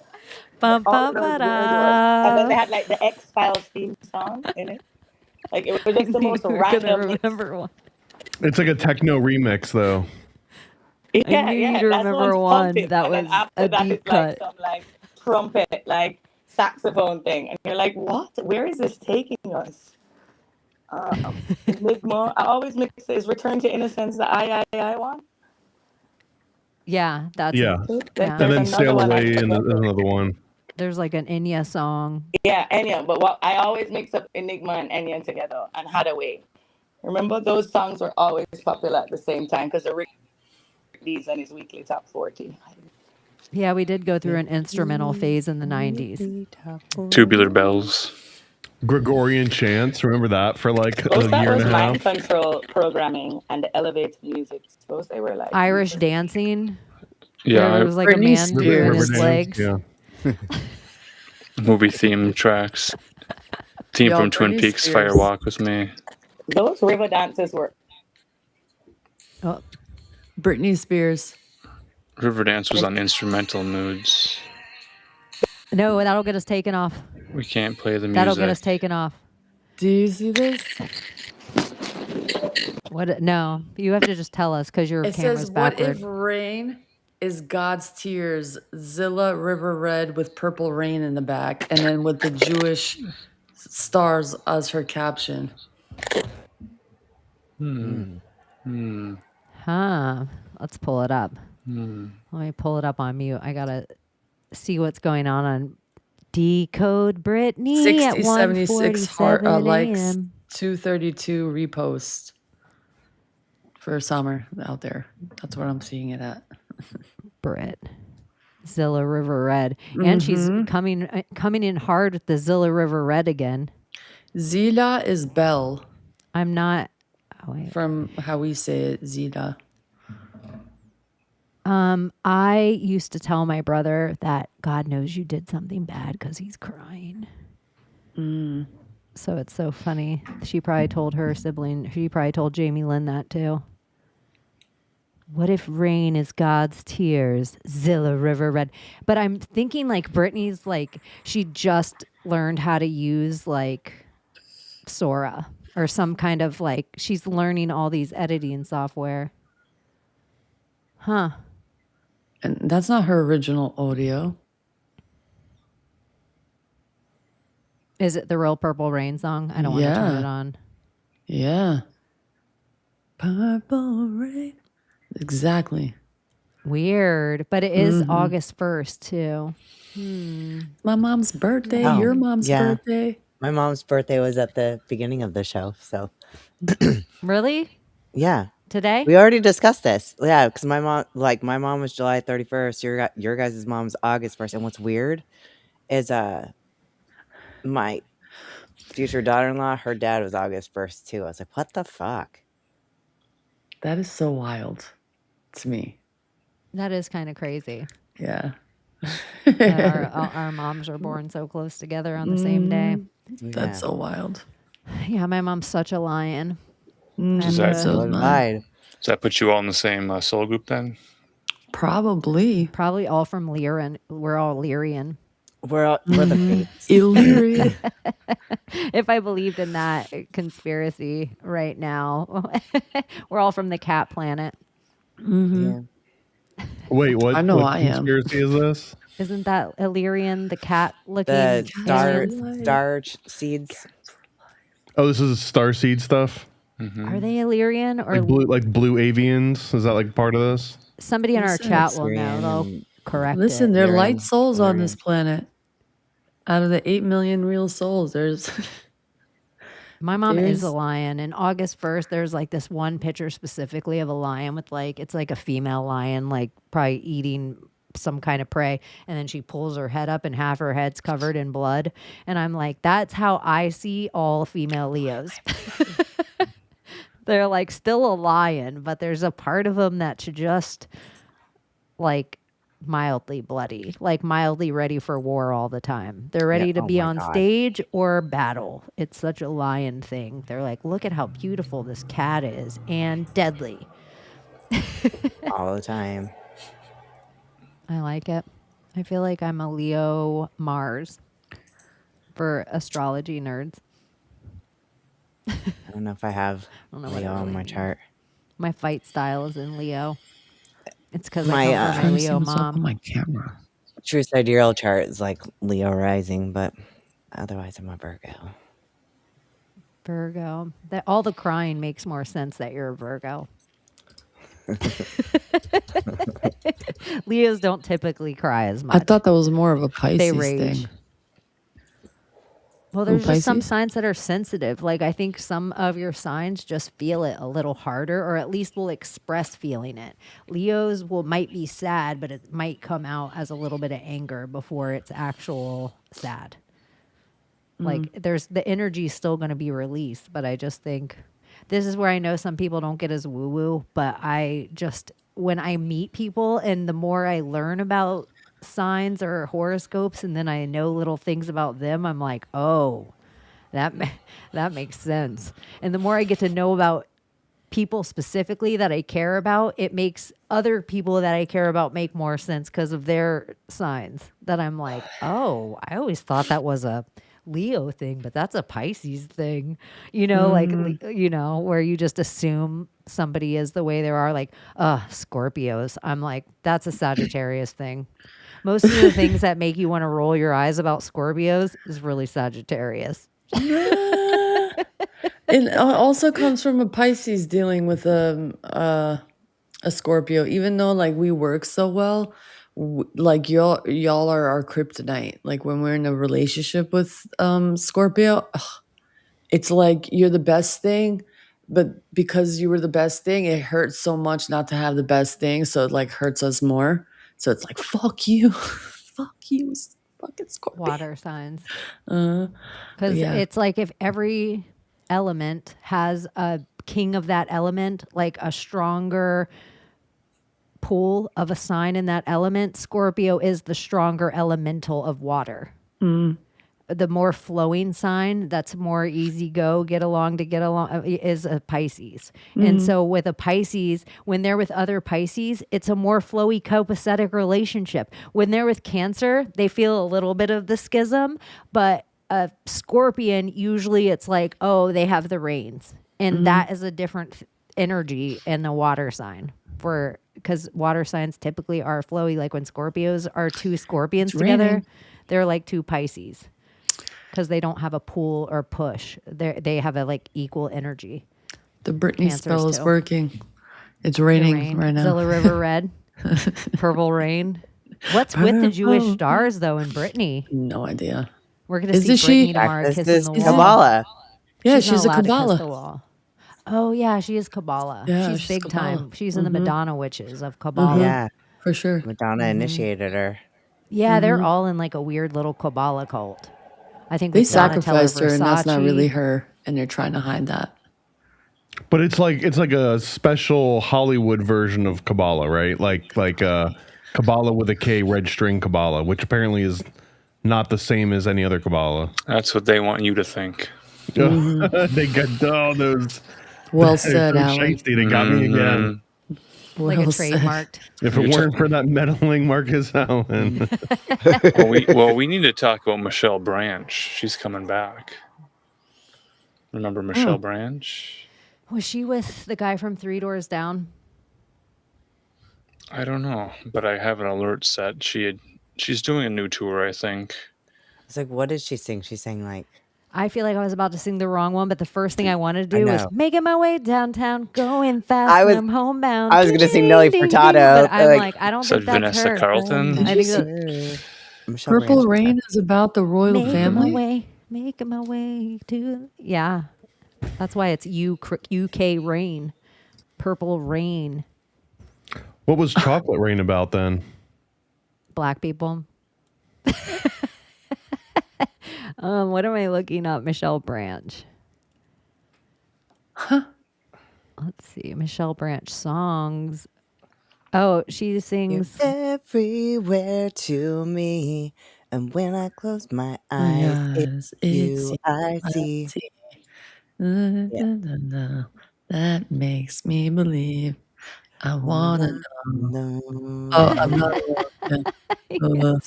S4: Bum, bum,
S9: and then they had like the X-Files theme song in it. Like it was just the most random.
S4: Remember one.
S6: It's like a techno remix, though.
S9: Yeah,
S4: I need to remember one that was a deep cut.
S9: Like some like trumpet, like saxophone thing, and you're like, what? Where is this taking us? Enigma. I always mix it. Is Return to Innocence the I one?
S4: Yeah, that's
S6: it. And then Sail Away and another one.
S4: There's like an Enya song.
S9: Yeah, Enya. But I always mix up Enigma and Enya together and Hathaway. Remember, those songs were always popular at the same time because of Rick Dees and his weekly top 40.
S4: Yeah, we did go through an instrumental phase in the 90s.
S8: Tubular Bells.
S6: Gregorian chants. Remember that for like a year and a half?
S9: Mind control programming and the elevated music. Suppose they were like
S4: Irish dancing.
S8: Yeah,
S4: it was like Britney a man doing his legs.
S6: Yeah.
S8: Movie theme tracks. Team from Twin Peaks, Fire Walk with Me.
S9: Those river dances were.
S5: Oh, Britney Spears.
S8: Riverdance was on instrumental moods.
S4: No, that'll get us taken off.
S8: We can't play the music.
S4: That'll get us taken off.
S5: Do you see this?
S4: What? No, you have to just tell us because your camera's
S5: says,
S4: backward.
S5: What if rain is God's Tears, Zilla River Red with purple rain in the back, and then with the Jewish stars as her caption.
S4: Huh. Let's pull it up. Let me pull it up on mute. I gotta see what's going on Decode Britney at
S5: 76 heart
S4: 1:47
S5: likes,
S4: a.m.
S5: 232 reposts for summer out there. That's what I'm seeing it at.
S4: Brit. Zilla River Red. And she's coming in hard with the Zilla River Red again.
S5: Zila is Belle.
S4: I'm not. Oh, wait.
S5: From how we say it, Zila.
S4: I used to tell my brother that God knows you did something bad because he's crying. So it's so funny. She probably told her sibling. She probably told Jamie Lynn that too. What if rain is God's tears? Zilla River Red. But I'm thinking like Britney's like she just learned how to use like Sora or some kind of like she's learning all these editing software. Huh.
S5: And that's not her original audio.
S4: Is it the real Purple Rain song? I don't want to turn it on.
S5: Yeah. Purple Rain. Exactly.
S4: Weird. But it is August 1st, too.
S5: My mom's birthday,
S7: Oh,
S5: your mom's
S7: yeah.
S5: birthday.
S7: My mom's birthday was at the beginning of the show, so
S4: Really?
S7: yeah.
S4: Today?
S7: We already discussed this. Yeah, because my mom was July 31st. Your guys' mom's August 1st. And what's weird is my future daughter-in-law, her dad was August 1st too. I was like, what the fuck?
S5: That is so wild to me.
S4: That is kind of crazy.
S5: Yeah.
S4: That our moms are born so close together on the same day.
S5: That's so wild.
S4: Yeah, my mom's such a lion.
S8: Does
S4: And,
S8: that,
S7: So died.
S8: does that put you all in the same soul group then?
S5: Probably.
S4: probably all from Lyrian. We're all Lyrian.
S7: We're the fates.
S5: Illyria.
S4: If I believed in that conspiracy right now, we're all from the cat planet.
S7: Yeah.
S6: Wait, what?
S5: I know
S6: what
S5: I am.
S6: conspiracy is this?
S4: Isn't that Illyrian, the cat looking?
S7: The
S4: aliens?
S7: star seeds.
S6: Oh, this is starseed stuff.
S4: Are they Illyrian or
S6: Like blue avians? Is that like part of this?
S4: somebody in our
S5: Listen,
S4: chat will know? They'll correct
S5: Listen,
S4: it.
S5: there are
S7: Lyrian.
S5: light souls on
S7: Lyrian.
S5: this planet. Out of the 8 million real souls, there's
S4: My mom is
S5: There's-
S4: a lion, and August 1st, there's like this one picture specifically of a lion with like, it's like a female lion, like probably eating some kind of prey. And then she pulls her head up and half her head's covered in blood. And I'm like, that's how I see all female Leos. They're like still a lion, but there's a part of them that's just like mildly bloody, like mildly ready for war all the time. They're ready to
S7: oh
S4: be
S7: my
S4: on
S7: God.
S4: stage or battle. It's such a lion thing. They're like, look at how beautiful this cat is and deadly.
S7: All the time.
S4: I like it. I feel like I'm a Leo Mars for astrology nerds.
S7: I don't know if I have
S4: I don't know what
S7: Leo
S4: it
S7: on
S4: really
S7: my
S4: means.
S7: chart.
S4: My fight style is in Leo. It's because
S7: My,
S4: I come from
S7: uh,
S4: my Leo mom.
S5: my camera.
S7: True sidereal chart is like Leo rising, but otherwise I'm a Virgo.
S4: Virgo. That all the crying makes more sense that you're a Virgo. Leos don't typically cry as much.
S5: I thought that was more of a Pisces
S4: They rage.
S5: thing.
S4: Well, there's just some
S5: Pisces?
S4: signs that are sensitive. Like I think some of your signs just feel it a little harder, or at least will express feeling it. Leos might be sad, but it might come out as a little bit of anger before it's actual sad. Like there's the energy is still going to be released, but I just think this is where I know some people don't get as woo woo, but I just when I meet people and the more I learn about signs or horoscopes and then I know little things about them, I'm like, oh, that makes sense. And the more I get to know about people specifically that I care about, it makes other people that I care about make more sense because of their signs. That I'm like, oh, I always thought that was a Leo thing, but that's a Pisces thing, you know, like, you know, where you just assume somebody is the way they are, like, Scorpios. I'm like, that's a Sagittarius thing. Most of the things that make you want to roll your eyes about Scorpios is really Sagittarius.
S5: It also comes from a Pisces dealing with a Scorpio. Even though like we work so well, like y'all are our kryptonite. Like when we're in a relationship with Scorpio, it's like you're the best thing, but because you were the best thing, it hurts so much not to have the best thing, so it like hurts us more. So it's like fuck you, fuck you, fucking Scorpio.
S4: Water signs.
S5: Because
S4: Because it's like if every element has a king of that element, like a stronger pull of a sign in that element, Scorpio is the stronger elemental of water. The more flowing sign, that's more easy go, get along, is a Pisces. And so with a Pisces, when they're with other Pisces, it's a more flowy, copacetic relationship. When they're with Cancer, they feel a little bit of the schism, but a Scorpion, usually it's like, oh, they have the reins. And that is a different energy in the water sign, because water signs typically are flowy. Like when Scorpios are two Scorpions together, they're like two Pisces. Because they don't have a pull or push. They have a like equal energy.
S5: the Britney
S4: Cancers
S5: spell is
S4: too.
S5: working. It's raining right now.
S4: Zilla River Red. Purple Rain. What's with the Jewish stars though in Brittany?
S5: No idea.
S4: We're gonna see
S5: Isn't she-
S4: Brittany tomorrow
S7: This
S4: kissing
S7: is
S4: the wall.
S7: Kabbalah.
S5: Yeah,
S4: not
S5: she's a
S4: allowed to kiss the
S5: Kabbalah.
S4: wall. Oh yeah, she is Kabbalah.
S5: Yeah,
S4: she's
S5: she's
S4: big
S5: Kabbalah.
S4: time. She's in the Madonna witches of Kabbalah.
S7: Yeah,
S5: For sure.
S7: Madonna initiated her.
S4: Yeah, they're all in like a weird little Kabbalah cult. I think
S5: They
S4: with Donatella
S5: sacrificed her, and that's not
S4: Versace.
S5: really her, and they're trying to hide that.
S6: But it's like a special Hollywood version of Kabbalah, right? Like Kabbalah with a K, red string Kabbalah, which apparently is not the same as any other Kabbalah.
S8: That's what they want you to think.
S6: They got all those.
S5: Well said,
S6: those
S5: Alan.
S6: shiesty, they got me again.
S4: Like a
S5: Well said.
S4: trademarked.
S6: If it weren't for that meddling Marcus Allen.
S8: We need to talk about Michelle Branch. She's coming back. Remember Michelle Branch?
S4: Was she with the guy from Three Doors Down?
S8: I don't know, but I have an alert set. She's doing a new tour, I think.
S7: It's like, what did she sing? She sang like,
S4: I feel like I was about to sing the wrong one, but the first thing I wanted to
S7: I
S4: do was
S7: know.
S4: making my way downtown, going fast.
S7: I was-
S4: and I'm homebound.
S7: I was gonna sing Nelly
S4: Ding, ding,
S7: Furtado,
S4: but I'm
S7: like-
S4: like, I don't
S8: Said
S4: think that's
S8: Vanessa
S4: her.
S8: Carlton.
S4: I think that
S7: Michelle
S5: Purple
S7: Branch.
S5: Rain is about the royal family.
S4: making my way to That's why it's UK Rain, Purple Rain,
S6: What was Chocolate Rain about then?
S4: black people. What am I looking up? Michelle Branch. Let's see. Michelle Branch songs. Oh, she sings.
S7: Everywhere to me, and when I close my eyes, it's you I see.
S5: That makes me believe. I wanna know.
S7: No.
S5: Oh, I'm not alone.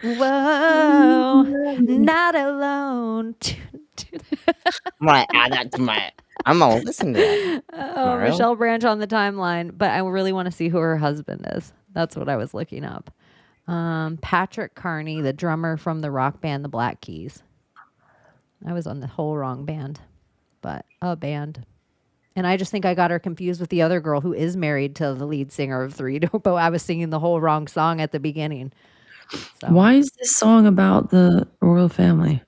S4: Whoa, not alone.
S7: I'm gonna add that to my. I'm gonna listen to that.
S4: Oh,
S7: Mario?
S4: Michelle Branch on the timeline, but I really want to see who her husband is. That's what I was looking up. Patrick Carney, the drummer from the rock band The Black Keys. I was on the whole wrong band, but a band. And I just think I got her confused with the other girl who is married to the lead singer of Three Doors, but I was singing the whole wrong song at the beginning. So.
S5: Why is this song about the royal family?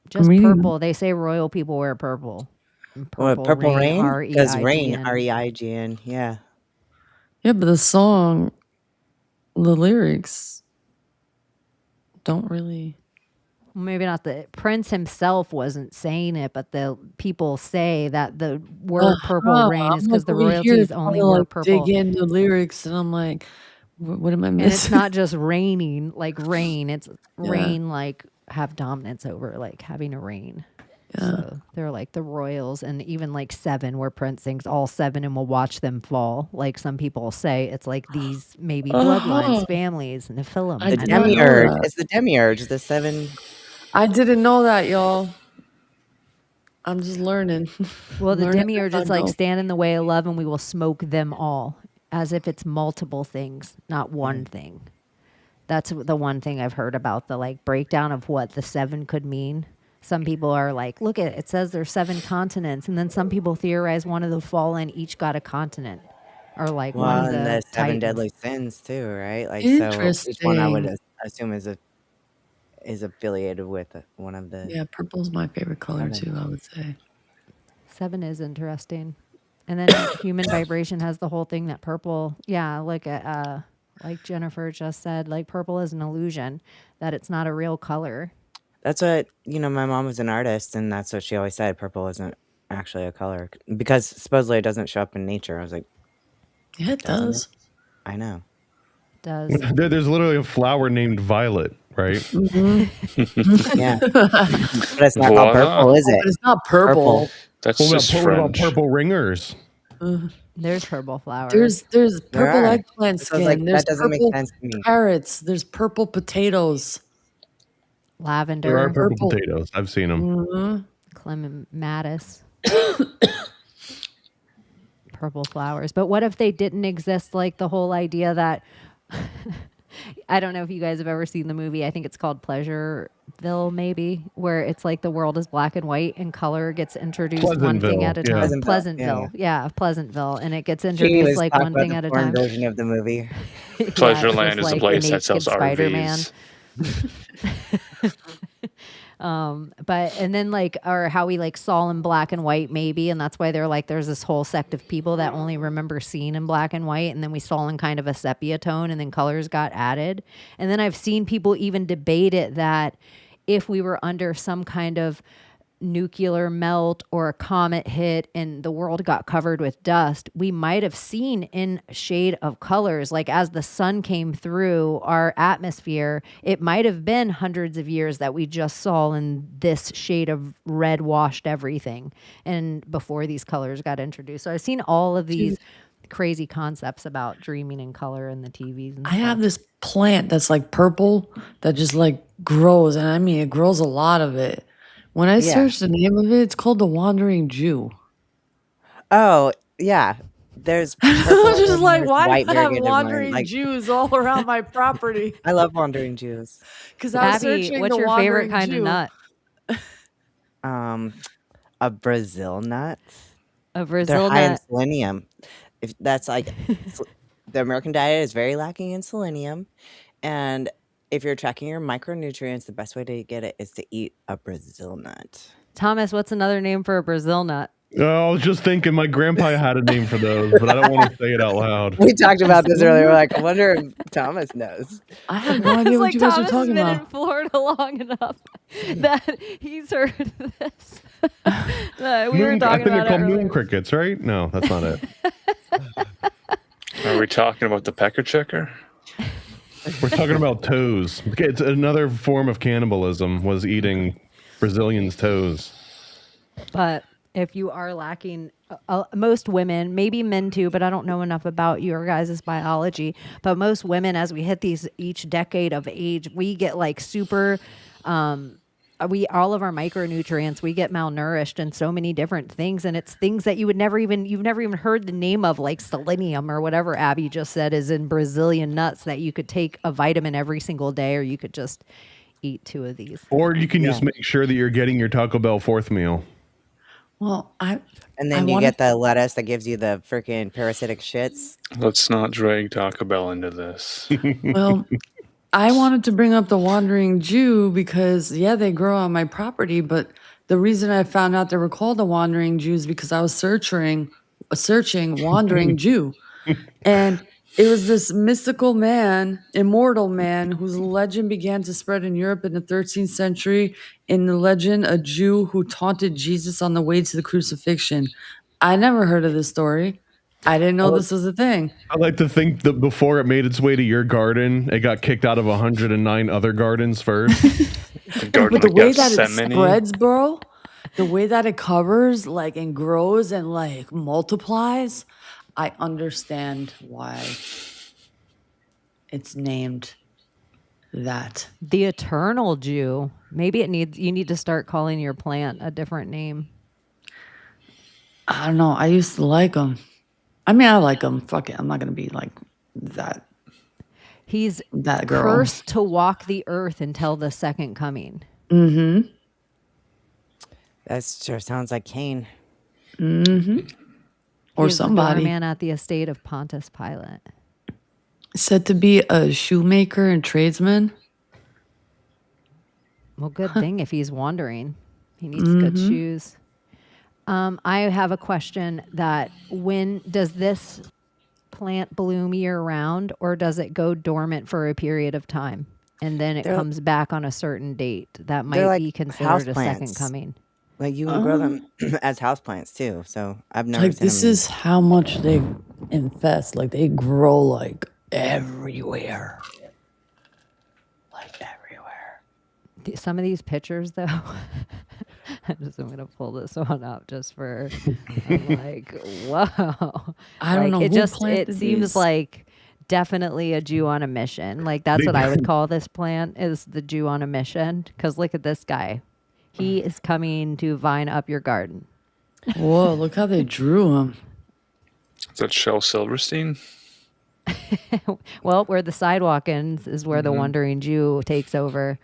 S4: Just
S5: reading
S4: purple. They say royal people wear purple. And
S7: Purple Rain? Because rain,
S4: R-E-I-G-N.
S7: R-E-I-G-N. Yeah.
S5: Yeah, but the song, the lyrics don't really.
S4: Maybe not the Prince himself wasn't saying it, but the people say that the word "purple rain" is because the royalties only wore purple.
S5: Dig into lyrics, and I'm like, what am I missing?
S4: And it's not just raining like rain; it's rain like have dominance over like having a rain.
S5: Yeah.
S4: So they're like the royals, and even like Seven, where Prince sings all seven and will watch them fall. Like some people say, it's like these maybe bloodlines, families, and the film.
S7: The demiurge. It's the demiurge. The seven.
S5: I didn't know that, y'all. I'm just learning.
S4: Well, the
S5: Learning
S4: Demi are
S5: as I
S4: just like
S5: go.
S4: stand in the way of love and we will smoke them all as if it's multiple things, not one thing. That's the one thing I've heard about the like breakdown of what the 7 could mean. Some people are like, look at it, it says there's 7 continents. And then some people theorize one of the fallen each got a continent or like one
S7: Well,
S4: of
S7: and
S4: the
S7: the 7
S4: titans.
S7: deadly sins too, right? Like, so each one I would
S5: Interesting.
S7: assume is affiliated with one of the
S5: Yeah, purple's my favorite color
S7: 7.
S5: too, I would say.
S4: 7 is interesting. And then human vibration has the whole thing that purple, like Jennifer just said, like purple is an illusion, that it's not a real color.
S7: That's what, my mom was an artist, and that's what she always said. Purple isn't actually a color because supposedly it doesn't show up in nature. I was like,
S5: Yeah, it
S7: doesn't it?
S5: does.
S7: I know.
S4: Does.
S6: There's literally a flower named Violet, right?
S7: Yeah. But it's not called purple, is
S5: But
S7: it?
S5: it's not purple.
S8: That's
S6: What
S8: just
S6: about, what about
S8: French.
S6: purple ringers?
S4: There's purple flowers.
S5: There's
S7: There
S5: purple
S7: are.
S5: eggplant
S7: So I was like,
S5: skin. There's
S7: that doesn't make
S5: purple
S7: sense to me.
S5: carrots. There's purple potatoes.
S4: Lavender.
S6: There are purple
S5: Purple.
S6: potatoes. I've seen them.
S4: Clematis. Purple flowers. But what if they didn't exist? Like the whole idea that I don't know if you guys have ever seen the movie. I think it's called Pleasureville, maybe, where it's like the world is black and white and color gets introduced one thing at a
S6: Pleasantville,
S4: time.
S6: yeah.
S4: Pleasantville. Yeah, Pleasantville. And it gets
S7: She
S4: introduced
S7: was
S4: like
S7: talking
S4: one
S7: about
S4: thing
S7: the
S4: at a
S7: porn
S4: time.
S7: version of the movie.
S8: Pleasureland is a place that sells
S4: Spider-Man.
S8: RVs.
S4: But and then like or how we like saw in black and white maybe, and that's why they're like there's this whole sect of people that only remember seeing in black and white, and then we saw in kind of a sepia tone, and then colors got added. And then I've seen people even debate it that if we were under some kind of nuclear melt or a comet hit and the world got covered with dust, we might have seen in shade of colors. Like as the sun came through our atmosphere, it might have been hundreds of years that we just saw in this shade of red washed everything. And before these colors got introduced. So I've seen all of these crazy concepts about dreaming in color in the TVs and
S5: I have this plant that's like purple that just like grows. And I mean, it grows a lot of it. When I search the name of it, it's called the Wandering Jew.
S7: Oh, yeah. There's
S5: I'm just
S7: and
S5: like,
S7: there's
S5: why
S7: white
S5: do I have
S7: variegated one,
S5: wandering
S7: like-
S5: Jews all around my property?
S7: I love wandering Jews.
S5: Because I was
S4: Abbie,
S5: searching
S4: what's
S5: the
S4: your favorite
S5: Wandering
S4: kind
S5: Jew.
S4: of nut?
S7: A Brazil nut.
S4: A
S7: They're
S4: Brazil
S7: high in
S4: nut.
S7: selenium. If that's like the American diet is very lacking in selenium, and if you're tracking your micronutrients, the best way to get it is to eat a Brazil nut.
S4: Thomas, what's another name for a Brazil nut?
S6: I was just thinking my grandpa had a name for those, but I don't want to say it out loud.
S7: We talked about this earlier. We're like, I wonder if Thomas knows.
S5: I have no idea
S4: It's
S5: what
S4: like
S5: you guys are
S4: Thomas has
S5: talking
S4: been
S5: about.
S4: in Florida long enough that he's heard this. We were
S6: I
S4: talking
S6: think they're
S4: about it
S6: called moon
S4: earlier.
S6: crickets, right? No, that's not it.
S8: Are we talking about the pecker checker?
S6: We're talking about toes. It's another form of cannibalism was eating Brazilians' toes.
S4: But if you are lacking, most women, maybe men too, but I don't know enough about your guys' biology. But most women, as we hit these each decade of age, we get like super. All of our micronutrients, we get malnourished and so many different things, and it's things that you've never even heard the name of, like selenium or whatever Abbie just said is in Brazilian nuts, that you could take a vitamin every single day, or you could just eat 2 of these.
S6: Or you can just make sure that you're getting your Taco Bell 4th meal.
S5: Well,
S7: And then you get the lettuce that gives you the freaking parasitic shits.
S8: Let's not drag Taco Bell into this.
S5: Well, I wanted to bring up the Wandering Jew because, yeah, they grow on my property. But the reason I found out they were called the Wandering Jews because I was searching Wandering Jew. And it was this mystical man, immortal man, whose legend began to spread in Europe in the 13th century. In the legend, a Jew who taunted Jesus on the way to the crucifixion. I never heard of this story. I didn't know this was a thing.
S6: I like to think that before it made its way to your garden, it got kicked out of 109 other gardens first.
S8: The garden
S5: But the
S8: of
S5: way that it
S8: Gethsemane.
S5: spreads, bro, the way that it covers, like, and grows and like multiplies, I understand why it's named that.
S4: The eternal Jew. Maybe you need to start calling your plant a different name.
S5: I don't know. I used to like him. I mean, I like him. Fuck it. I'm not gonna be like that.
S4: He's
S5: That girl.
S4: cursed to walk the earth until the second coming.
S5: Mm-hmm.
S7: That sure sounds like Kane.
S5: Mm-hmm. Or
S4: He is the
S5: somebody.
S4: doorman at the estate of Pontius Pilate.
S5: Said to be a shoemaker and tradesman.
S4: Well, good thing if he's wandering. He needs good shoes. I have a question that when does this plant bloom year round, or does it go dormant for a period of time and then it comes back on a certain date? That might
S7: like
S4: be considered a second
S7: houseplants.
S4: coming.
S7: Like you can grow them as houseplants too. So I've never
S5: Like
S7: seen
S5: this
S7: them.
S5: is how much they infest. Like they grow like everywhere. Like everywhere.
S4: Some of these pictures, though, I'm going to pull this one up just for, I'm like, whoa.
S5: I don't know
S4: It
S5: who
S4: just, it
S5: planted
S4: seems
S5: these.
S4: like definitely a Jew on a mission. Like that's what I would call this plant, is the Jew on a mission. Because look at this guy. He is coming to vine up your garden.
S5: Whoa, look how they drew him.
S8: Is that Shel Silverstein?
S4: Well, where the sidewalk ends is where the wandering Jew takes over.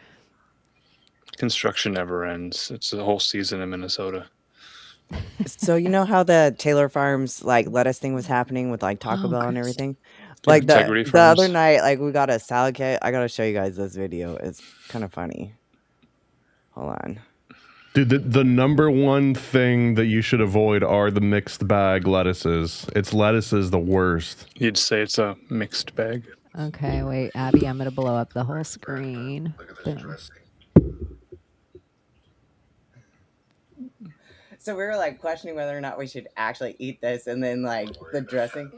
S8: Construction never ends. It's a whole season in Minnesota.
S7: So you know how the Taylor Farms like lettuce thing was happening with like Taco Bell and everything?
S8: Yeah,
S7: Like
S8: Integrity
S7: the other
S8: Farms.
S7: night, like we got a salad kit. I gotta show you guys this video. It's kind of funny. Hold on.
S6: Dude, the number one thing that you should avoid are the mixed bag lettuces. It's lettuces the worst.
S8: You'd say it's a mixed bag.
S4: Okay, wait, Abby, I'm going to blow up the whole screen. Boom.
S7: So we were like questioning whether or not we should actually eat this, and then like the dressing.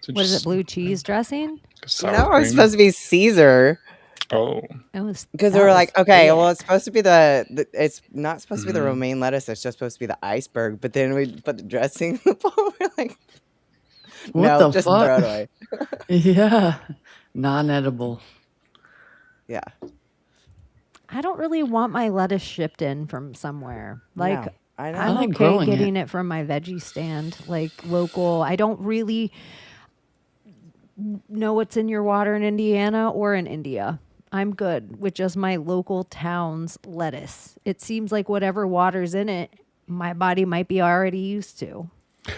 S8: So
S4: What is it,
S8: just
S4: blue cheese dressing?
S8: sour
S7: No, it's
S8: cream.
S7: supposed to be Caesar.
S8: Oh,
S4: It was
S7: Because
S4: that
S7: they were
S4: was
S7: like, okay, well,
S4: it.
S7: it's supposed to be it's not supposed to be the romaine lettuce. It's just supposed to be the iceberg. But then we put the dressing in the bowl. We're like,
S5: What
S7: no,
S5: the
S7: just
S5: fuck?
S7: throw it away.
S5: Yeah. Non-edible.
S7: Yeah.
S4: I don't really want my lettuce shipped in from somewhere. Like,
S7: No, I know.
S4: I'm
S5: like
S4: okay
S5: growing
S4: getting it from my veggie stand, like local. I don't really know what's in your water in Indiana or in India. I'm good with just my local town's lettuce. It seems like whatever water's in it, my body might be already used to.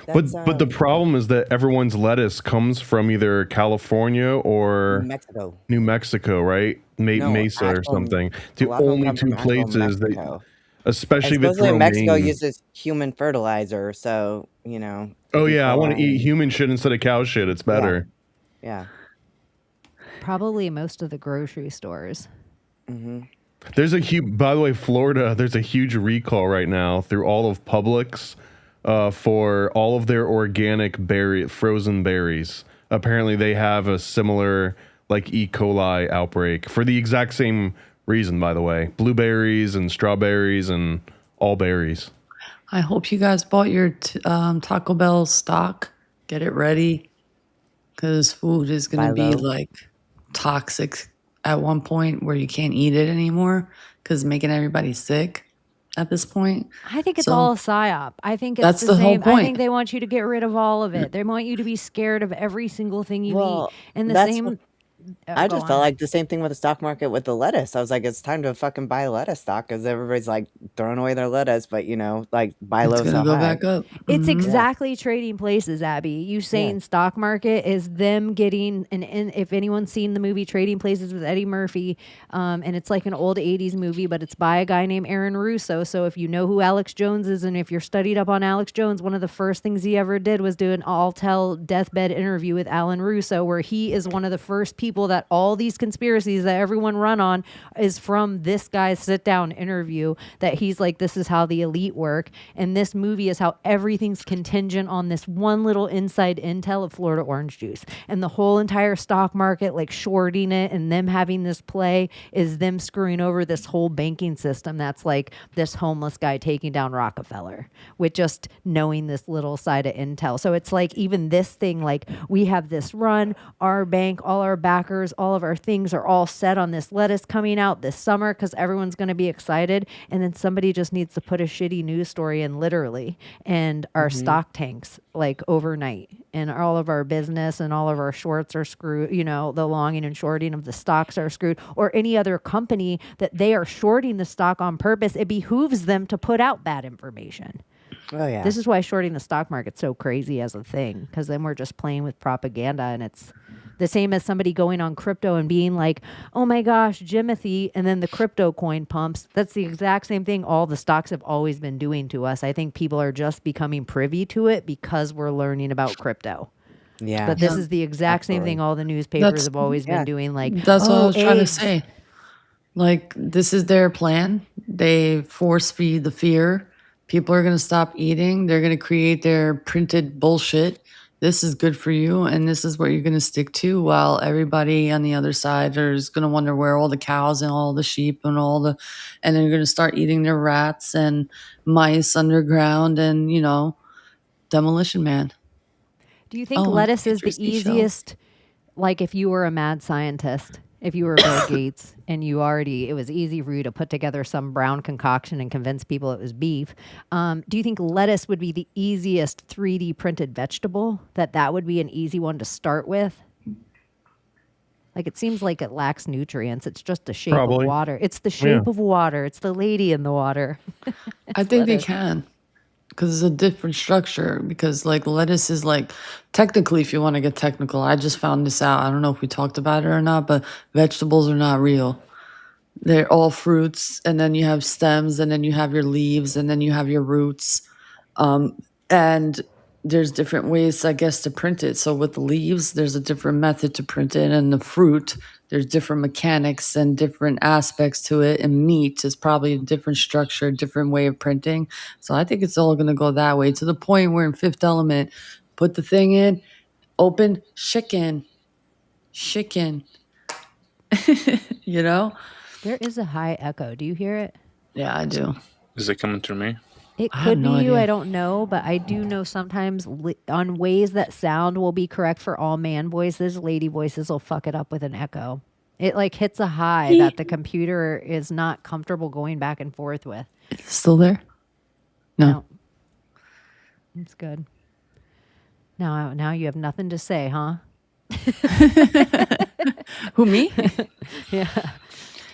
S7: That's,
S6: But the problem is that everyone's lettuce comes from either California or
S7: Mexico.
S6: New Mexico, right?
S7: No,
S6: Mesa or
S7: actual-
S6: something.
S7: a
S6: The
S7: lot of them
S6: only
S7: come
S6: two
S7: from actual
S6: places that,
S7: Mexico.
S6: especially
S7: And
S6: with
S7: supposedly Mexico
S6: romaine.
S7: uses human fertilizer, so you know.
S6: Oh yeah, I want to
S7: people
S6: eat human shit instead of cow shit. It's better.
S7: Yeah.
S4: Probably most of the grocery stores.
S6: There's a huge, by the way, Florida, there's a huge recall right now through all of Publix for all of their organic frozen berries. Apparently they have a similar like E. coli outbreak for the exact same reason, by the way. Blueberries and strawberries and all berries.
S5: I hope you guys bought your Taco Bell stock. Get it ready. Because food is going to be
S7: Philo.
S5: like toxic at one point where you can't eat it anymore because making everybody sick at this point.
S4: I think it's
S5: So-
S4: all a psyop. I think it's
S5: That's
S4: the
S5: the whole
S4: same. I
S5: point.
S4: think they want you to get rid of all of it. They want you to be scared of every single thing you
S7: Well,
S4: eat. And the
S7: that's
S4: same.
S7: what-
S4: Oh,
S7: I
S4: go
S7: just felt
S4: on.
S7: like the same thing with the stock market with the lettuce. I was like, it's time to fucking buy lettuce stock because everybody's like throwing away their lettuce, but you know, like buy
S5: It's
S7: low,
S5: going to
S7: sell
S5: go
S7: high.
S5: back up.
S4: It's
S5: Mhm.
S4: exactly trading places, Abby. You saying stock market is them getting, and if anyone's seen the movie Trading Places with Eddie Murphy, and it's like an old 80s movie, but it's by a guy named Aaron Russo. So if you know who Alex Jones is, and if you're studied up on Alex Jones, one of the first things he ever did was do an all-tell deathbed interview with Alan Russo, where he is one of the first people that all these conspiracies that everyone run on is from this guy's sit-down interview, that he's like, this is how the elite work. And this movie is how everything's contingent on this one little inside intel of Florida orange juice. And the whole entire stock market, like shorting it and them having this play, is them screwing over this whole banking system. That's like this homeless guy taking down Rockefeller with just knowing this little side of intel. So it's like even this thing, like we have this run, our bank, all our back backers, all of our things are all set on this lettuce coming out this summer because everyone's going to be excited. And then somebody just needs to put a shitty news story in literally, and our stock tanks like overnight, and all of our business and all of our shorts are screwed. You know, the longing and shorting of the stocks are screwed, or any other company that they are shorting the stock on purpose. It behooves them to put out bad information.
S7: Oh yeah.
S4: This is why shorting the stock market's so crazy as a thing, because then we're just playing with propaganda, and it's the same as somebody going on crypto and being like, oh my gosh, Jimothy, and then the crypto coin pumps. That's the exact same thing all the stocks have always been doing to us. I think people are just becoming privy to it because we're learning about crypto.
S7: Yeah.
S4: But this is the exact same thing all the newspapers have always been doing. Like,
S5: That's what I was trying to
S4: eggs.
S5: say. Like, this is their plan. They force feed the fear. People are going to stop eating. They're going to create their printed bullshit. This is good for you, and this is what you're going to stick to, while everybody on the other side is going to wonder where all the cows and all the sheep and and they're going to start eating their rats and mice underground and, you know, Demolition Man.
S4: Do you think
S5: Oh,
S4: lettuce is the
S5: interesting show.
S4: easiest, like if you were a mad scientist, if you were Bill Gates and it was easy for you to put together some brown concoction and convince people it was beef. Do you think lettuce would be the easiest 3D printed vegetable? That would be an easy one to start with? Like, it seems like it lacks nutrients. It's just the shape
S6: Probably.
S4: of water. It's the shape of water. It's the lady in the water.
S5: I think they
S4: lettuce.
S5: can, because it's a different structure. Because like lettuce is like, technically, if you want to get technical, I just found this out. I don't know if we talked about it or not, but vegetables are not real. They're all fruits, and then you have stems, and then you have your leaves, and then you have your roots. And there's different ways, I guess, to print it. So with the leaves, there's a different method to print it, and the fruit, there's different mechanics and different aspects to it. And meat is probably a different structure, different way of printing. So I think it's all going to go that way, to the point where in Fifth Element, put the thing in, open, chicken. You know?
S4: There is a high echo. Do you hear it?
S5: Yeah, I do.
S8: Is it coming through me?
S4: It
S5: I have
S4: could be
S5: no
S4: you.
S5: idea.
S4: I don't know, but I do know sometimes on ways that sound will be correct for all man voices, lady voices will fuck it up with an echo. It like hits a high that the computer is not comfortable going back and forth with.
S5: It's still there? No.
S4: It's good. Now you have nothing to say, huh?
S5: Who, me?
S4: Yeah.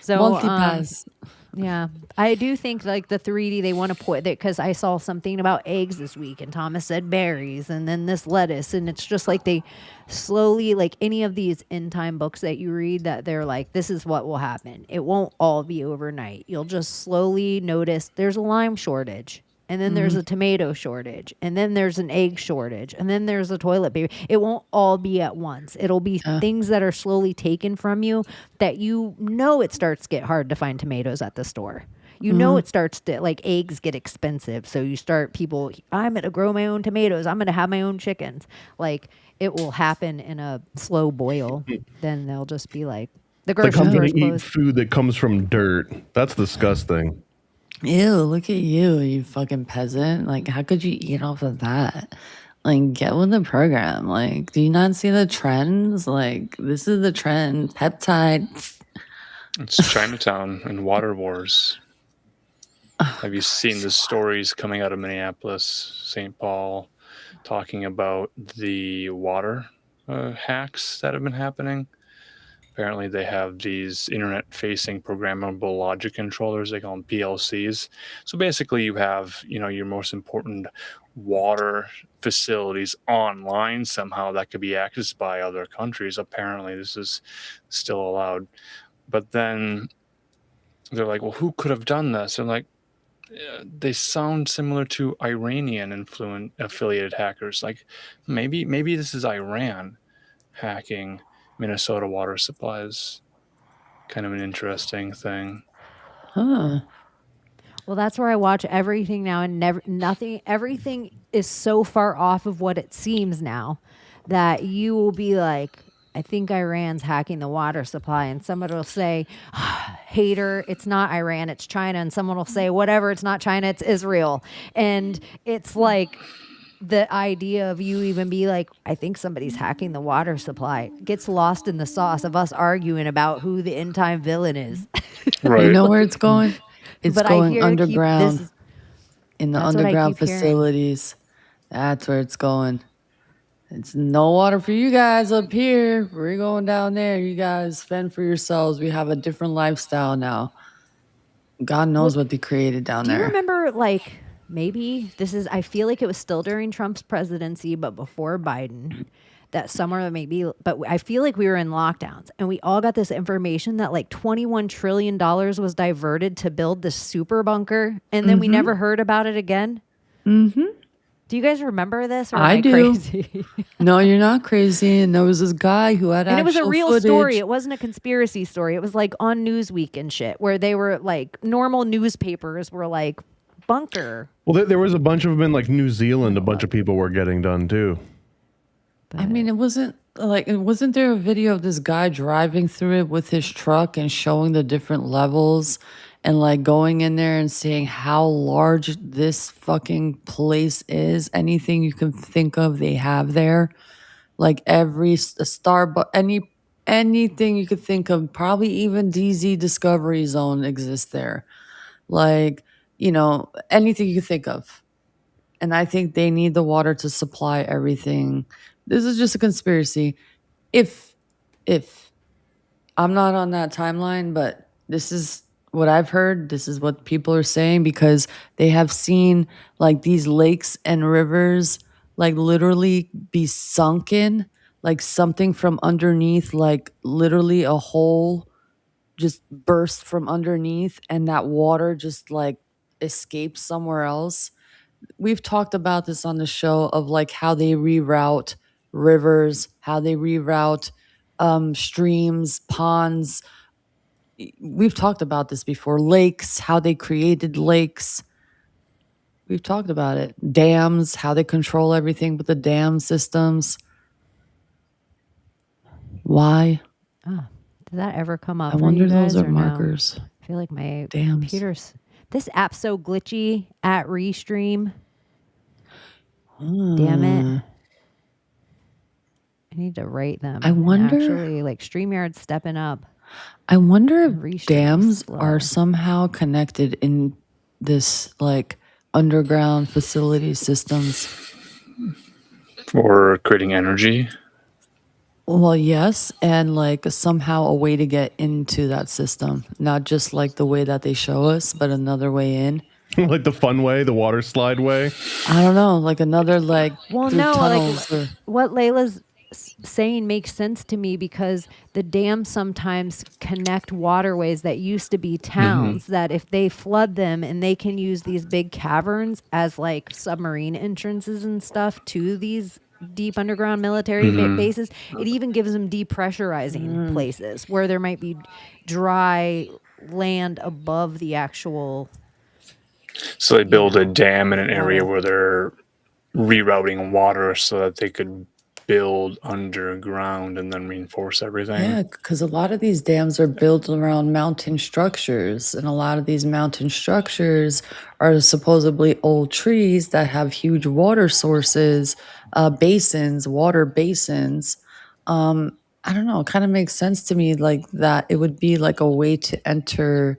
S4: So
S5: Multipass.
S4: yeah, I do think like the 3D, they want to put that, because I saw something about eggs this week and Thomas said berries and then this lettuce. And it's just like they slowly, like any of these end time books that you read, that they're like, this is what will happen. It won't all be overnight. You'll just slowly notice there's a lime shortage. And then there's a tomato shortage, and then there's an egg shortage, and then there's a toilet paper. It won't all be at once. It'll be things that are slowly taken from you, that you know it starts to get hard to find tomatoes at the store. You know it starts to, like, eggs get expensive. So you start I'm going to grow my own tomatoes. I'm going to have my own chickens. Like, it will happen in a slow boil. Then they'll just be like, the
S6: Like,
S4: grocery
S6: I'm
S4: store
S6: going
S4: is
S6: to eat
S4: closed.
S6: food that comes from dirt. That's disgusting.
S5: Ew, look at you, you fucking peasant. Like, how could you eat off of that? Like, get with the program. Like, do you not see the trends? Like, this is the trend. Peptides.
S8: It's Chinatown and water wars. Have you seen the stories coming out of Minneapolis, St. Paul, talking about the water hacks that have been happening? Apparently, they have these internet-facing programmable logic controllers. They call them PLCs. So basically, you have, your most important water facilities online somehow that could be accessed by other countries. Apparently, this is still allowed. But then they're like, well, who could have done this? And like, they sound similar to Iranian affiliated hackers. Like, maybe this is Iran hacking Minnesota water supplies. Kind of an interesting thing.
S5: Huh.
S4: Well, that's where I watch everything now, and everything is so far off of what it seems now that you will be like, I think Iran's hacking the water supply, and someone will say, hater, it's not Iran, it's China, and someone will say, whatever, it's not China, it's Israel. And it's like, the idea of you even be like, I think somebody's hacking the water supply gets lost in the sauce of us arguing about who the end time villain is.
S5: You know where it's going? It's
S4: But
S5: going underground in the
S4: that's what I
S5: underground
S4: keep hearing.
S5: facilities. That's where it's going. It's no water for you guys up here. We're going down there. You guys fend for yourselves. We have a different lifestyle now. God knows what they created down
S4: Do
S5: there.
S4: you remember, like, maybe this is, I feel like it was still during Trump's presidency, but before Biden, that summer maybe, but I feel like we were in lockdowns and we all got this information that like $21 trillion was diverted to build this super bunker. And then we never heard about it again.
S5: Mm-hmm.
S4: Do you guys remember this? Or am
S5: I do.
S4: Crazy?
S5: No, you're not crazy. And there was this guy who had
S4: And it was a real
S5: footage.
S4: story. It wasn't a conspiracy story. It was like on Newsweek and shit, where they were like normal newspapers were like bunker.
S6: Well, there was a bunch of them in like New Zealand. A bunch of people were getting done too.
S5: I mean, wasn't there a video of this guy driving through it with his truck and showing the different levels and like going in there and seeing how large this fucking place is? Anything you can think of, they have there. Like every Starbucks, anything you could think of, probably even DZ Discovery Zone exists there. Like, anything you could think of. And I think they need the water to supply everything. This is just a conspiracy. If I'm not on that timeline, but this is what I've heard. This is what people are saying because they have seen like these lakes and rivers like literally be sunken, like something from underneath, like literally a hole just burst from underneath and that water just like escapes somewhere else. We've talked about this on the show of like how they reroute rivers, how they reroute streams, ponds. We've talked about this before. Lakes, how they created lakes. We've talked about it. Dams, how they control everything with the dam systems. Why?
S4: Oh, did that ever come up?
S5: I
S4: for
S5: wonder
S4: you guys
S5: those are
S4: or no?
S5: markers.
S4: I feel like my
S5: Dams.
S4: computer's. This app's so glitchy at Restream. Damn it. I need to rate them.
S5: I wonder-
S4: Actually, like StreamYard's stepping up.
S5: I wonder if
S4: Restream's
S5: dams
S4: slow.
S5: are somehow connected in this like underground facility systems.
S8: Or creating energy.
S5: Well, yes, and like somehow a way to get into that system, not just like the way that they show us, but another way in.
S6: Like the fun way, the water slide way.
S5: I don't know, like another like
S4: Well,
S5: through
S4: no,
S5: tunnels
S4: like
S5: or-
S4: what Layla's saying makes sense to me because the dams sometimes connect waterways that used to be towns that if they flood them and they can use these big caverns as like submarine entrances and stuff to these deep underground military bases, it even gives them depressurizing places where there might be dry land above the actual.
S8: So they build a dam in an area where they're rerouting water so that they could build underground and then reinforce everything.
S5: Yeah, because a lot of these dams are built around mountain structures, and a lot of these mountain structures are supposedly old trees that have huge water sources, basins, water basins. I don't know. It kind of makes sense to me, like that. It would be like a way to enter.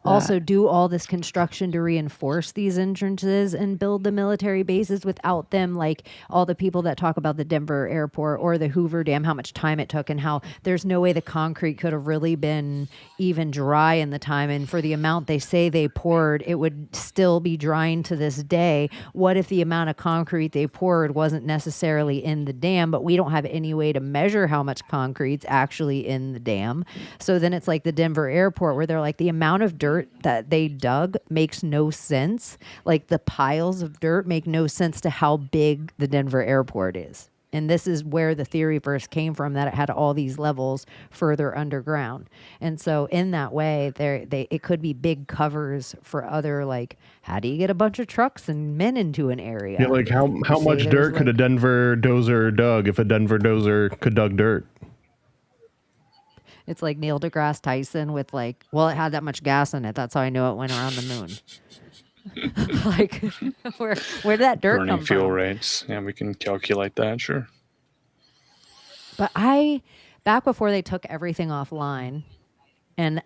S4: Also do all this construction to reinforce these entrances and build the military bases without them, like all the people that talk about the Denver airport or the Hoover Dam, how much time it took and how there's no way the concrete could have really been even dry in the time. And for the amount they say they poured, it would still be drying to this day. What if the amount of concrete they poured wasn't necessarily in the dam, but we don't have any way to measure how much concrete's actually in the dam? So then it's like the Denver airport where they're like the amount of dirt that they dug makes no sense. Like the piles of dirt make no sense to how big the Denver airport is. And this is where the theory first came from, that it had all these levels further underground. And so in that way, it could be big covers for other, like, how do you get a bunch of trucks and men into an area?
S6: Yeah, like how much dirt could a Denver dozer dug if a Denver dozer could dug dirt?
S4: It's like Neil deGrasse Tyson with like, well, it had that much gas in it. That's how I know it went around the moon. Like, where did that dirt
S8: Burning
S4: come
S8: fuel
S4: from?
S8: rates. Yeah, we can calculate that, sure.
S4: But back before they took everything offline, and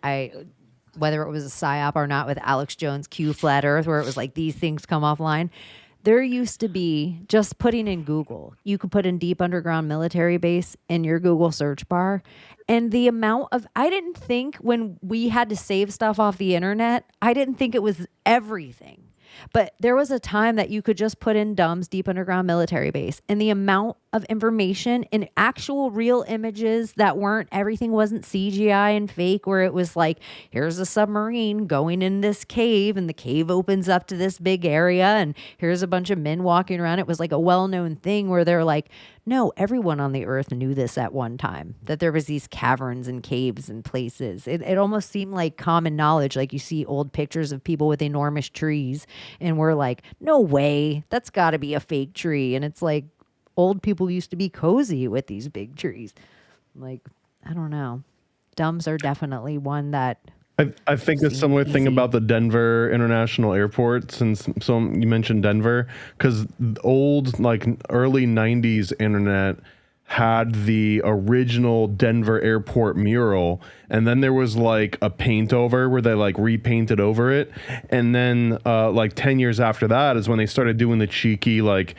S4: whether it was a psyop or not with Alex Jones' Q Flat Earth, where it was like these things come offline, there used to be, just putting in Google, you could put in deep underground military base in your Google search bar. And the amount of, I didn't think when we had to save stuff off the internet, I didn't think it was everything. But there was a time that you could just put in DUMB's deep underground military base, and the amount of information and actual real images that everything wasn't CGI and fake, where it was like, here's a submarine going in this cave and the cave opens up to this big area and here's a bunch of men walking around. It was like a well-known thing where they're like, no, everyone on the earth knew this at one time, that there was these caverns and caves and places. It almost seemed like common knowledge. Like you see old pictures of people with enormous trees and we're like, no way, that's got to be a fake tree. And it's like, old people used to be cozy with these big trees. Like, I don't know. Dumbs are definitely one that
S6: I think a similar thing about the Denver International Airport, since you mentioned Denver, because old, like early 90s internet had the original Denver airport mural, and then there was like a paint over where they like repainted over it, and then like 10 years after that is when they started doing the cheeky like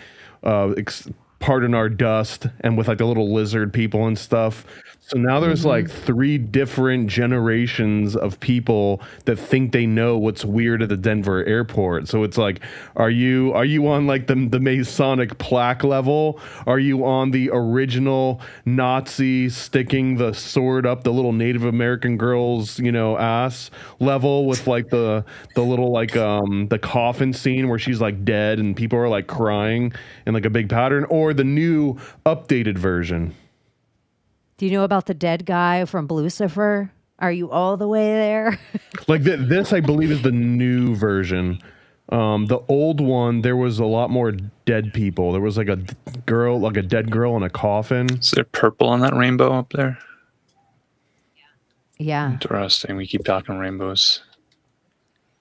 S6: pardon our dust, and with like the little lizard people and stuff. So now there's like 3 different generations of people that think they know what's weird at the Denver airport. So it's like, are you on like the Masonic plaque level? Are you on the original Nazi sticking the sword up the little Native American girl's, ass level with like the little like the coffin scene where she's like dead and people are like crying in like a big pattern, or the new updated version?
S4: Do you know about the dead guy from Lucifer? Are you all the way there?
S6: Like this, I believe, is the new version. The old one, there was a lot more dead people. There was like a girl, like a dead girl in a coffin.
S8: Is there purple on that rainbow up there?
S4: Yeah.
S8: Interesting. We keep talking rainbows.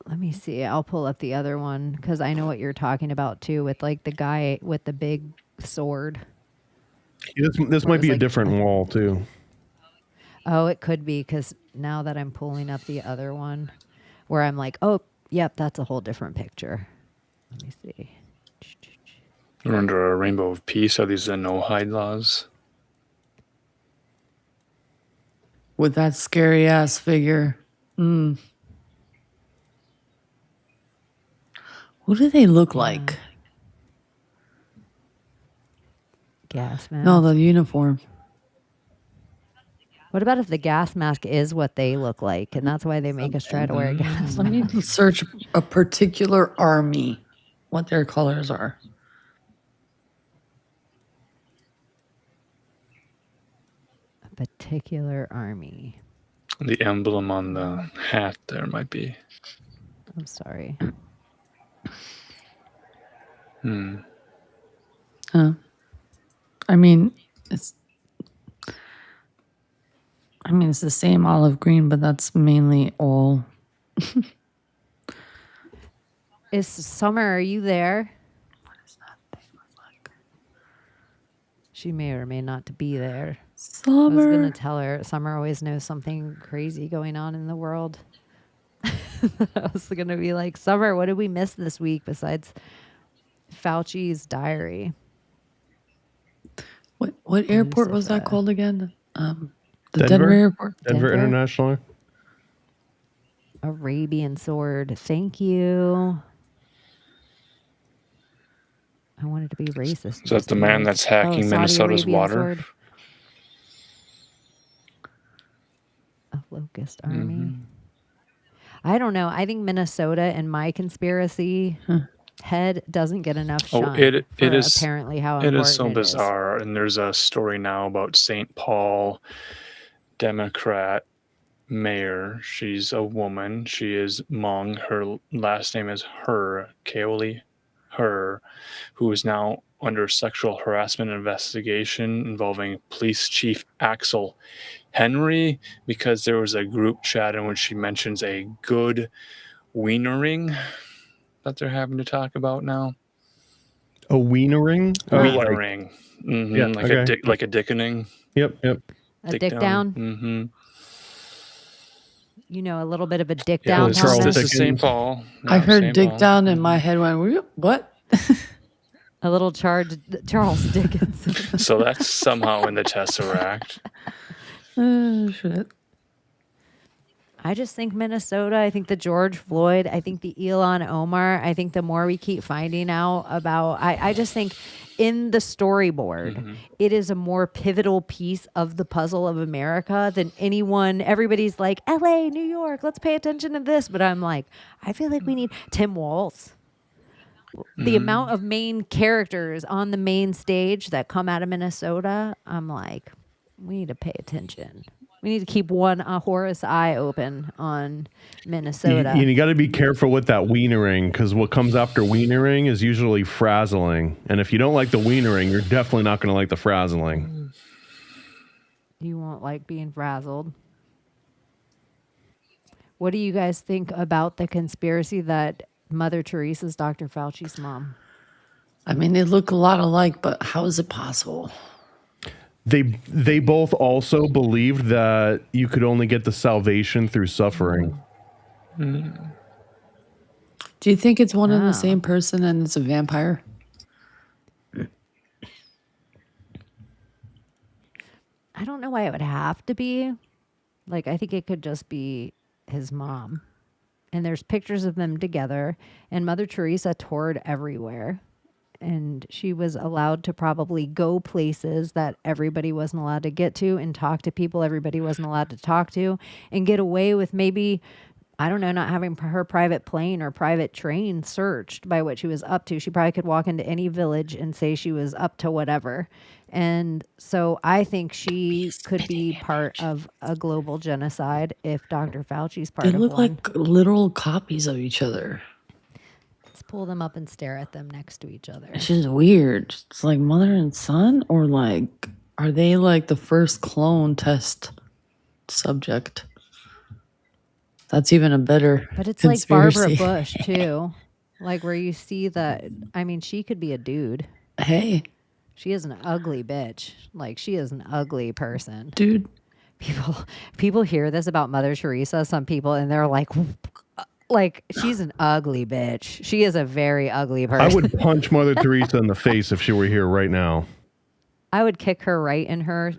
S4: Let me see. I'll pull up the other one because I know what you're talking about too, with like the guy with the big sword.
S6: This might be a different wall too.
S4: Oh, it could be, because now that I'm pulling up the other one where I'm like, oh, yep, that's a whole different picture. Let me see.
S8: We're under a rainbow of peace. Are these the no-hide laws?
S5: With that scary ass figure. Who do they look like?
S4: Gas mask.
S5: No, the uniform.
S4: What about if the gas mask is what they look like, and that's why they make us try to wear a gas
S5: Let
S4: mask?
S5: me search a particular army, what their colors are.
S4: A particular army.
S8: The emblem on the hat there might be.
S4: I'm sorry.
S5: I mean, it's the same olive green, but that's mainly all.
S4: Is Summer, are you there?
S5: What does that thing look like?
S4: She may or may not to be there. I was
S5: Summer.
S4: going to tell her Summer always knows something crazy going on in the world. I was going to be like, Summer, what did we miss this week besides Fauci's diary?
S5: What airport was that called again? The
S6: Denver?
S5: Denver airport.
S6: Denver International.
S4: Arabian sword. Thank you. I wanted to be racist.
S8: Is that the man that's hacking
S4: Saudi
S8: Minnesota's
S4: Arabian
S8: water?
S4: sword. A locust army. I don't know. I think Minnesota and my conspiracy head doesn't get enough shine.
S8: It
S4: for
S8: is
S4: apparently how
S8: it
S4: important
S8: is so
S4: it is.
S8: bizarre. And there's a story now about St. Paul, Democrat mayor. She's a woman. She is Hmong. Her last name is Her, Kaoli Her, who is now under sexual harassment investigation involving police chief Axel Henry, because there was a group chat in which she mentions a good wienering that they're having to talk about now?
S6: A wienering?
S8: Wienering.
S6: Yeah,
S8: Like
S6: okay.
S8: a dick, like a dickening.
S6: Yep.
S4: A dick down.
S8: Mm-hmm.
S4: You know, a little bit of a dick
S8: Yeah,
S4: down.
S6: Charles
S4: Thomas?
S8: this is St. Paul.
S5: I
S8: Yeah,
S5: heard
S8: St.
S5: dick
S8: Paul.
S5: down and my head went, what?
S4: A little Charles Dickinson.
S8: So that's somehow in the Tesseract.
S5: Shit.
S4: I just think Minnesota. I think the George Floyd. I think the Elon Omar. I think the more we keep finding out about, I just think in the storyboard, it is a more pivotal piece of the puzzle of America than anyone. Everybody's like, LA, New York, let's pay attention to this. But I'm like, I feel like we need Tim Walz. The amount of main characters on the main stage that come out of Minnesota, I'm like, we need to pay attention. We need to keep one Horus eye open on Minnesota.
S6: You got to be careful with that wienering, because what comes after wienering is usually frazzling. And if you don't like the wienering, you're definitely not going to like the frazzling.
S4: You won't like being frazzled. What do you guys think about the conspiracy that Mother Teresa's Dr. Fauci's mom?
S5: I mean, they look a lot alike, but how is it possible?
S6: They both also believed that you could only get the salvation through suffering.
S5: Do you think it's one and the same person and it's a vampire?
S4: I don't know why it would have to be. Like, I think it could just be his mom. And there's pictures of them together. And Mother Teresa toured everywhere. And she was allowed to probably go places that everybody wasn't allowed to get to and talk to people everybody wasn't allowed to talk to and get away with maybe, I don't know, not having her private plane or private train searched by what she was up to. She probably could walk into any village and say she was up to whatever. And so I think she could be part of a global genocide if Dr. Fauci's part
S5: They
S4: of
S5: look
S4: one.
S5: like literal copies of each other.
S4: Let's pull them up and stare at them next to each other.
S5: It's just weird. It's like mother and son, or like, are they like the first clone test subject? That's even a better
S4: But it's
S5: conspiracy.
S4: like Barbara Bush, too. Like where you see that, I mean, she could be a dude.
S5: Hey,
S4: She is an ugly bitch. Like, she is an ugly person.
S5: dude.
S4: People hear this about Mother Teresa, some people, and they're like, she's an ugly bitch. She is a very ugly person.
S6: I would punch Mother Teresa in the face if she were here right now.
S4: I would kick her right in her.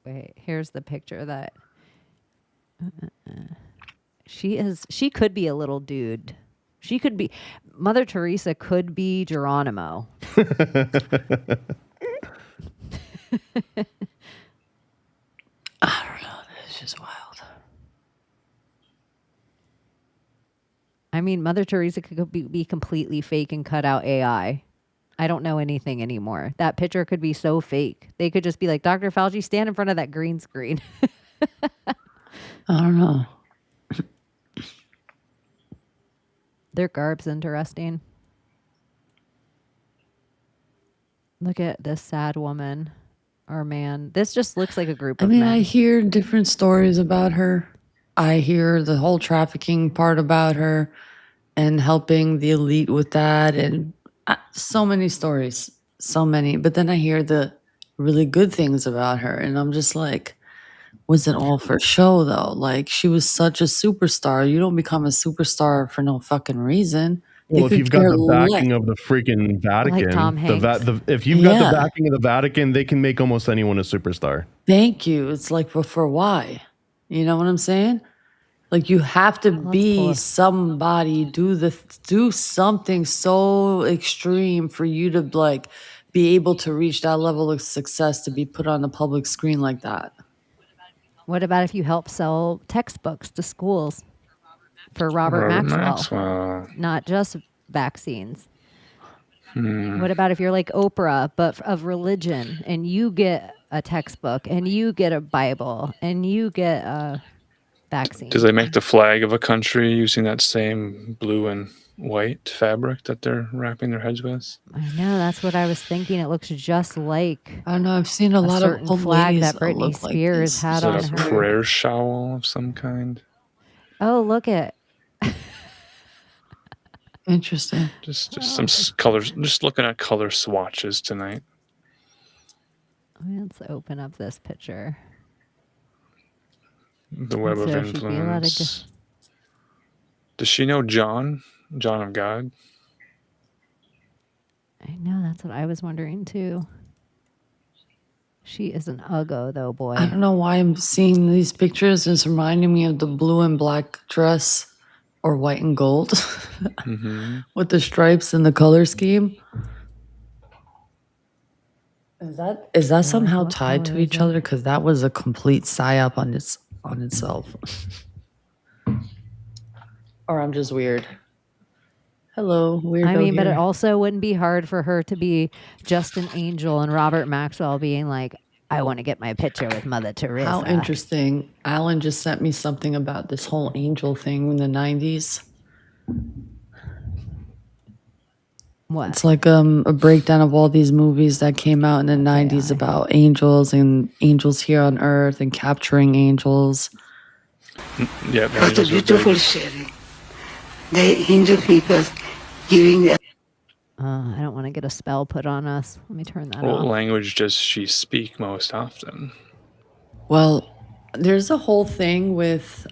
S4: Wait, here's the picture that she could be a little dude. She could be, Mother Teresa could be Geronimo.
S5: I don't know. It's just wild.
S4: I mean, Mother Teresa could be completely fake and cut out AI. I don't know anything anymore. That picture could be so fake. They could just be like, Dr. Fauci, stand in front of that green screen.
S5: I don't know.
S4: Their garb's interesting. Look at this sad woman or man. This just looks like a group
S5: I
S4: of
S5: mean,
S4: men.
S5: I hear different stories about her. I hear the whole trafficking part about her and helping the elite with that, and so many stories, so many. But then I hear the really good things about her, and I'm just like, was it all for show though? Like, she was such a superstar. You don't become a superstar for no fucking reason. They
S6: Well, if
S5: could
S6: you've got
S5: care
S6: the backing
S5: less.
S6: of the freaking Vatican,
S4: Tom Hanks.
S6: if you've got
S5: Yeah.
S6: the backing of the Vatican, they can make almost anyone a superstar.
S5: Thank you. It's like, but for why? You know what I'm saying? Like, you have to be somebody, do something so extreme for you to like be able to reach that level of success to be put on the public screen like that.
S4: What about if you help sell textbooks to schools for Robert Maxwell? Not just vaccines. What about if you're like Oprah, but of religion, and you get a textbook, and you get a Bible, and you get a vaccine?
S8: Do they make the flag of a country using that same blue and white fabric that they're wrapping their heads with?
S4: I know, that's what I was thinking. It looks just like
S5: I don't know. I've seen a lot of
S4: certain
S5: old
S4: flag
S5: ladies
S4: that Britney
S5: look like
S4: Spears
S5: this.
S4: had
S8: Is
S4: on
S8: it a
S4: her.
S8: prayer shawl of some kind?
S4: Oh, look at
S5: Interesting.
S8: Just some colors. Just looking at color swatches tonight.
S4: Let's open up this picture.
S8: The web of
S4: So she'd be a lot of
S8: influence. Does she know John? John of God?
S4: I know, that's what I was wondering too. She is an uggo though, boy.
S5: I don't know why I'm seeing these pictures. It's reminding me of the blue and black dress or white and gold with the stripes and the color scheme. Is that somehow
S4: what
S5: tied
S4: color
S5: to
S4: is
S5: each
S4: it?
S5: other? Because that was a complete psyop on itself. Or I'm just weird. Hello, weirdo.
S4: I mean, but it
S5: here.
S4: also wouldn't be hard for her to be just an angel and Robert Maxwell being like, I want to get my picture with Mother Teresa.
S5: How interesting. Alan just sent me something about this whole angel thing in the 90s.
S4: What?
S5: It's like a breakdown of all these movies that came out in the 90s about angels and angels here on earth and capturing angels.
S8: Yeah,
S10: What a beautiful sharing. The angel people giving the
S4: I don't want to get a spell put on us. Let me turn that
S8: What
S4: off.
S8: language does she speak most often?
S5: Well, there's a whole thing with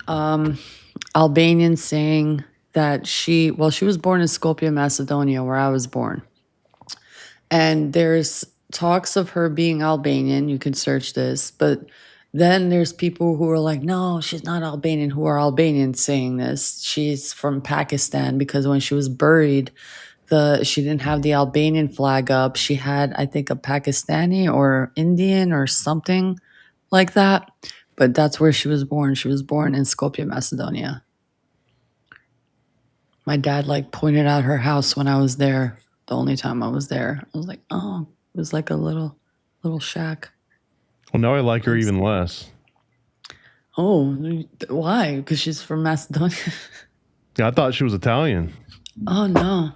S5: Albanians saying that she was born in Skopje, Macedonia, where I was born. And there's talks of her being Albanian. You can search this. But then there's people who are like, no, she's not Albanian, who are Albanians saying this. She's from Pakistan because when she was buried, she didn't have the Albanian flag up. She had, I think, a Pakistani or Indian or something like that. But that's where she was born. She was born in Skopje, Macedonia. My dad pointed out her house when I was there. The only time I was there, I was like, oh, it was like a little shack.
S6: Well, now I like her even less.
S5: Oh, why? Because she's from Macedonia.
S6: Yeah, I thought she was Italian.
S5: Oh no.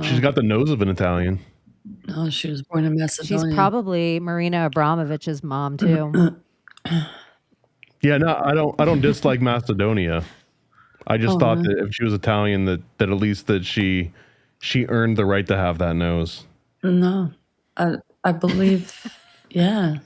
S6: She's got the nose of an Italian.
S5: No, she was born in Macedonia.
S4: She's probably Marina Abramovich's mom too.
S6: Yeah, no, I don't dislike Macedonia. I just thought that if she was Italian, that at least that she earned the right to have that nose.
S5: No, I believe, yeah.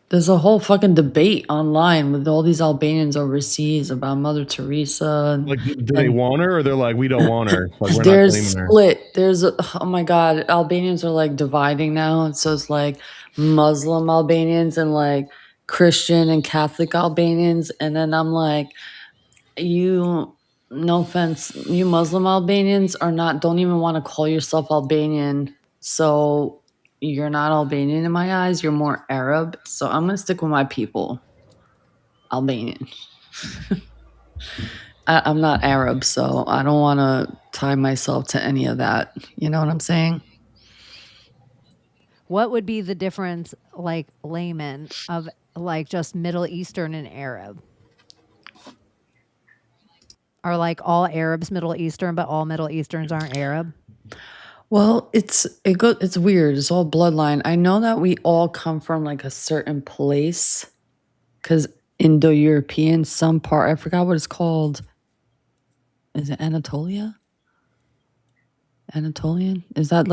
S5: There's a whole fucking debate online with all these Albanians overseas about Mother Teresa.
S6: Do they want her, or they're like, we don't want her? Like, we're
S5: There's
S6: not claiming her.
S5: split. Oh my God, Albanians are dividing now. So it's Muslim Albanians and Christian and Catholic Albanians. And then I'm like, no offense, you Muslim Albanians don't even want to call yourself Albanian. So you're not Albanian in my eyes. You're more Arab. So I'm going to stick with my people. Albanian. I'm not Arab, so I don't want to tie myself to any of that. You know what I'm saying?
S4: What would be the difference, layman, of just Middle Eastern and Arab? Are all Arabs Middle Eastern, but all Middle Easterns aren't Arab?
S5: Well, it's weird. It's all bloodline. I know that we all come from a certain place, because Indo-European, some part, I forgot what it's called. Is it Anatolia? Anatolian? Is that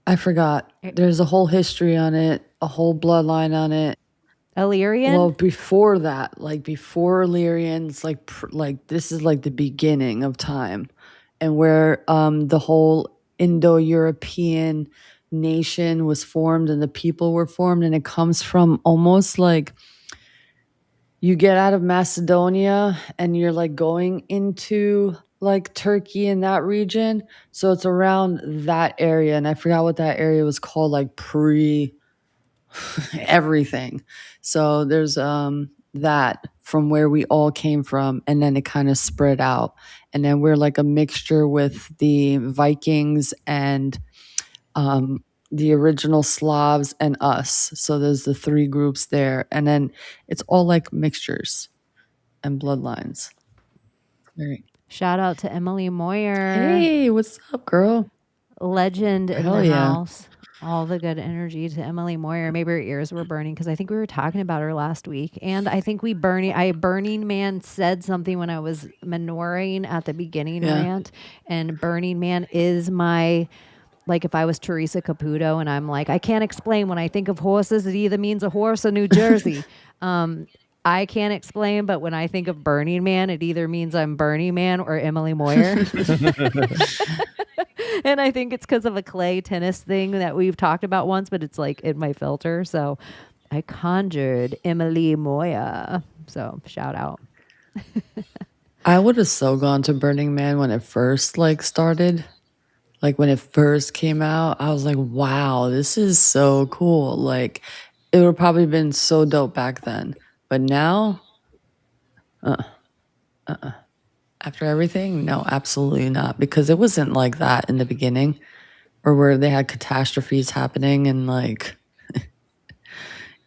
S5: I forgot. There's a whole history on it, a whole bloodline on it.
S4: Illyrian?
S5: Well, before that, before Illyrians, this is the beginning of time, and where the whole Indo-European nation was formed and the people were formed, and it comes from almost you get out of Macedonia and you're going into Turkey in that region, so it's around that area, and I forgot what that area was called, pre everything. So there's that from where we all came from, and then it kind of spread out, and then we're a mixture with the Vikings and the original Slavs and us. So there's the three groups there, and then it's all mixtures and bloodlines.
S4: Shout out to Emily Moyer.
S5: Hey, what's up, girl?
S4: Legend in
S5: Hell
S4: the
S5: yeah.
S4: house. All the good energy to Emily Moyer. Maybe her ears were burning because I think we were talking about her last week. And I think Burning Man said something when I was manoring at the beginning rant. And Burning Man is my, like if I was Teresa Caputo and I'm like, I can't explain when I think of horses, it either means a horse or New Jersey. I can't explain, but when I think of Burning Man, it either means I'm Burning Man or Emily Moyer. And I think it's because of a clay tennis thing that we've talked about once, but it's like in my filter. So I conjured Emily Moyer. So shout out.
S5: I would have so gone to Burning Man when it first like started. Like when it first came out, I was like, wow, this is so cool. Like it would probably been so dope back then. But now, after everything, no, absolutely not. Because it wasn't like that in the beginning or where they had catastrophes happening and like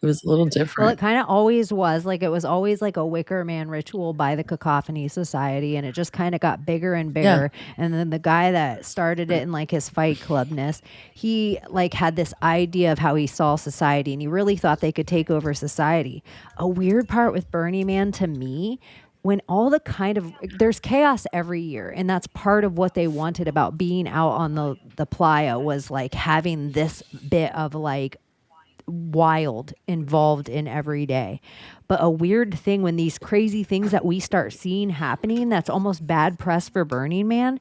S5: it was a little
S4: Well,
S5: different.
S4: it kind of always was. Like it was always like a Wicker Man ritual by the Cacophony Society, and it just kind of got bigger and bigger. And then the guy that started it in like his Fight Clubness, he like had this idea of how he saw society, and he really thought they could take over society. A weird part with Burning Man to me, when all the kind of there's chaos every year, and that's part of what they wanted about being out on the playa was like having this bit of like wild involved in every day. But a weird thing when these crazy things that we start seeing happening, that's almost bad press for Burning Man.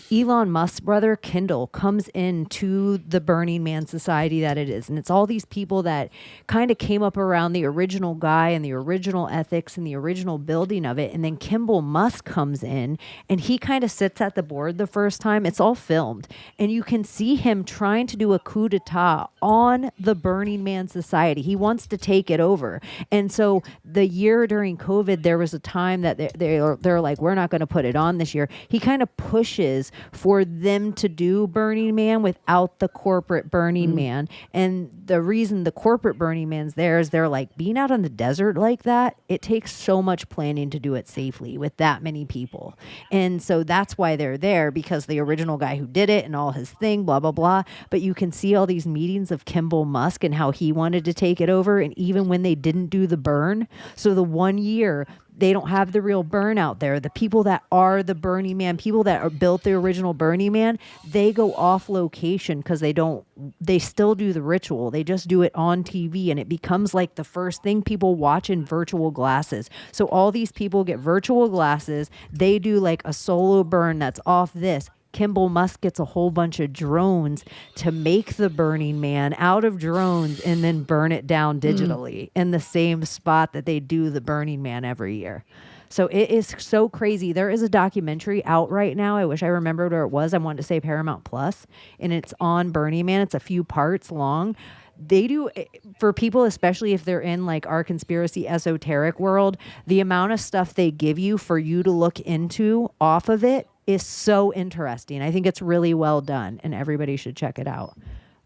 S4: Elon Musk's brother Kendall comes into the Burning Man society that it is. And it's all these people that kind of came up around the original guy and the original ethics and the original building of it. And then Kimball Musk comes in and he kind of sits at the board the first time. It's all filmed. And you can see him trying to do a coup d'etat on the Burning Man society. He wants to take it over. And so the year during COVID, there was a time that they're like, we're not going to put it on this year. He kind of pushes for them to do Burning Man without the corporate Burning Man. And the reason the corporate Burning Man's there is they're like, being out on the desert like that, it takes so much planning to do it safely with that many people. And so that's why they're there, because the original guy who did it and all his thing, blah, blah, blah. But you can see all these meetings of Kimball Musk and how he wanted to take it over. And even when they didn't do the burn, so the 1 year, they don't have the real burn out there. The people that are the Burning Man, people that are built the original Burning Man, they go off location because they still do the ritual. They just do it on TV and it becomes like the first thing people watch in virtual glasses. So all these people get virtual glasses. They do like a solo burn that's off this. Kimball Musk gets a whole bunch of drones to make the Burning Man out of drones and then burn it down digitally in the same spot that they do the Burning Man every year. So it is so crazy. There is a documentary out right now. I wish I remembered where it was. I wanted to say Paramount Plus, and it's on Burning Man. It's a few parts long. They do, for people, especially if they're in like our conspiracy esoteric world, the amount of stuff they give you for you to look into off of it is so interesting. I think it's really well done and everybody should check it out.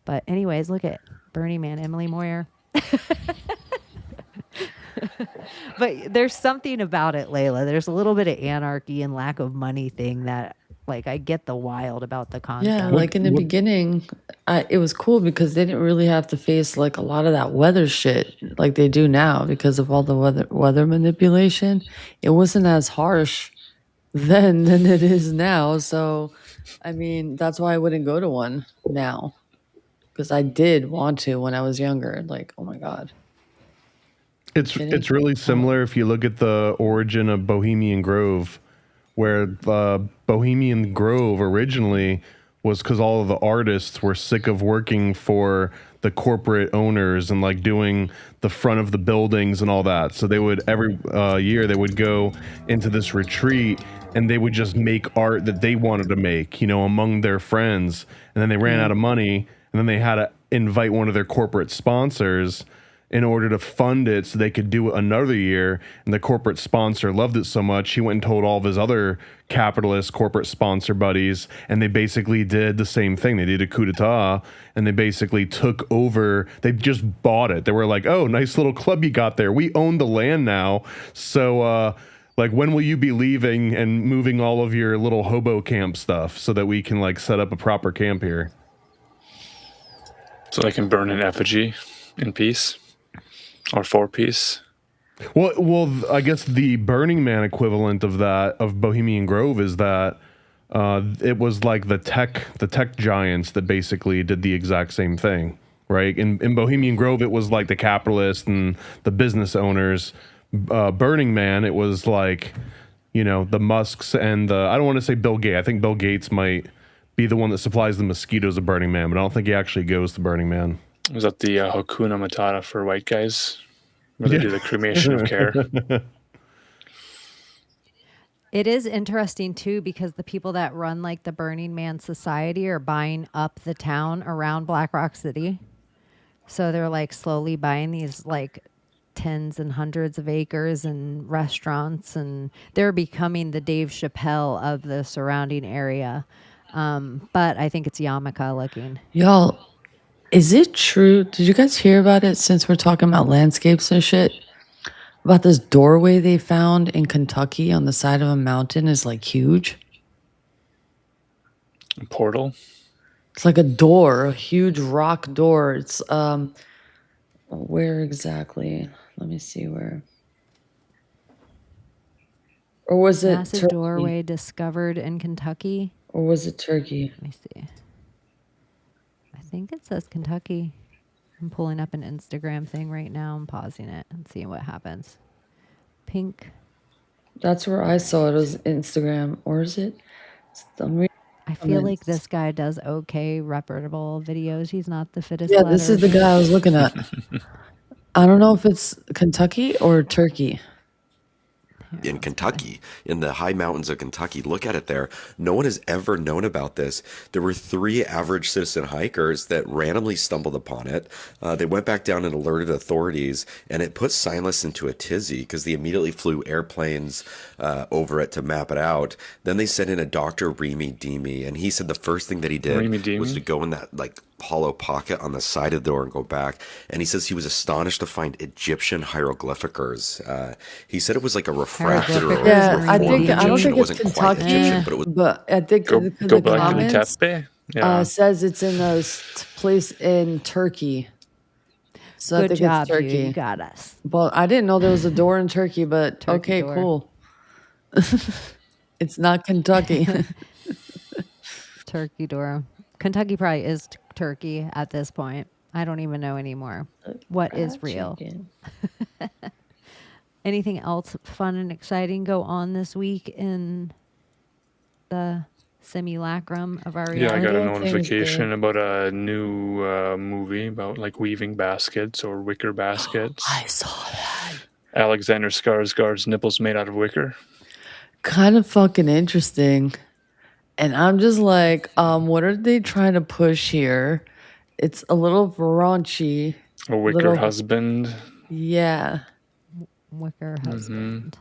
S4: But anyways, look at Burning Man, Emily Moyer. But there's something about it, Layla. There's a little bit of anarchy and lack of money thing that, like, I get the wild about the concept.
S5: Yeah, like in the beginning, it was cool because they didn't really have to face like a lot of that weather shit like they do now because of all the weather manipulation. It wasn't as harsh then than it is now. So, I mean, that's why I wouldn't go to one now, because I did want to when I was younger. Like, oh my God.
S6: It's really similar if you look at the origin of Bohemian Grove, where Bohemian Grove originally was because all of the artists were sick of working for the corporate owners and like doing the front of the buildings and all that. So they would every year they would go into this retreat and they would just make art that they wanted to make, you know, among their friends. And then they ran out of money, and then they had to invite one of their corporate sponsors in order to fund it so they could do it another year. And the corporate sponsor loved it so much, he went and told all of his other capitalist corporate sponsor buddies, and they basically did the same thing. They did a coup d'etat, and they basically took over. They just bought it. They were like, oh, nice little club you got there. We own the land now. So, like, when will you be leaving and moving all of your little hobo camp stuff so that we can, like, set up a proper camp here?
S8: So they can burn an effigy in peace or for peace.
S6: Well, I guess the Burning Man equivalent of that of Bohemian Grove is that it was like the tech giants that basically did the exact same thing, right? In Bohemian Grove, it was like the capitalists and the business owners. Burning Man, it was like, the Musks and I don't want to say Bill Gates. I think Bill Gates might be the one that supplies the mosquitoes of Burning Man, but I don't think he actually goes to Burning Man.
S8: Was that the Hakuna Matata for white guys? Where they do the cremation of care?
S4: It is interesting, too, because the people that run, like, the Burning Man Society are buying up the town around Black Rock City. So they're, like, slowly buying these, like, tens and hundreds of acres and restaurants, and they're becoming the Dave Chappelle of the surrounding area. But I think it's Yamaka looking.
S5: Y'all, is it true? Did you guys hear about it since we're talking about landscapes and shit? About this doorway they found in Kentucky on the side of a mountain is like huge.
S8: A portal?
S5: It's like a door, a huge rock door. It's where exactly? Let me see where. Or was it
S4: Massive
S5: Turkey?
S4: doorway discovered in Kentucky.
S5: Or was it Turkey?
S4: Let me see. I think it says Kentucky. I'm pulling up an Instagram thing right now. I'm pausing it and seeing what happens. Pink.
S5: That's where I saw it. It was Instagram. Or is it?
S4: I feel like this guy does okay, reputable videos. He's not the fittest.
S5: Yeah, this is the guy I was looking at. I don't know if it's Kentucky or Turkey.
S11: In Kentucky, in the high mountains of Kentucky. Look at it there. No one has ever known about this. There were 3 average citizen hikers that randomly stumbled upon it. They went back down and alerted authorities, and it put Silas into a tizzy because they immediately flew airplanes over it to map it out. Then they sent in a Dr. Remy Deemy, and he said the first thing that he did was to go in that hollow pocket on the side of the door and go back. And he says he was astonished to find Egyptian hieroglyphicers. He said it was like a refracted or
S5: Yeah, I don't think
S11: Egyptian. It
S5: it's
S11: wasn't quite
S5: Kentucky,
S11: Egyptian, but it was.
S5: but I think
S8: Go
S5: the
S8: back
S5: comments
S8: to Tepe. Yeah.
S5: says it's in a place in Turkey. So I
S4: Good
S5: think
S4: job,
S5: it's Turkey.
S4: you got us.
S5: But I didn't know there was a door in Turkey, but
S4: Turkey
S5: okay,
S4: door.
S5: cool. It's not Kentucky.
S4: Turkey door. Kentucky probably is Turkey at this point. I don't even know anymore. What is real? Anything else fun and exciting go on this week in the simulacrum of our
S8: Yeah, I
S4: reality?
S8: got a notification about a new movie about weaving baskets or wicker baskets.
S5: I saw that.
S8: Alexander Skarsgård's nipples made out of wicker.
S5: Kind of fucking interesting. And I'm just like, what are they trying to push here? It's a little raunchy.
S8: A wicker husband.
S5: Yeah.
S4: Wicker husband.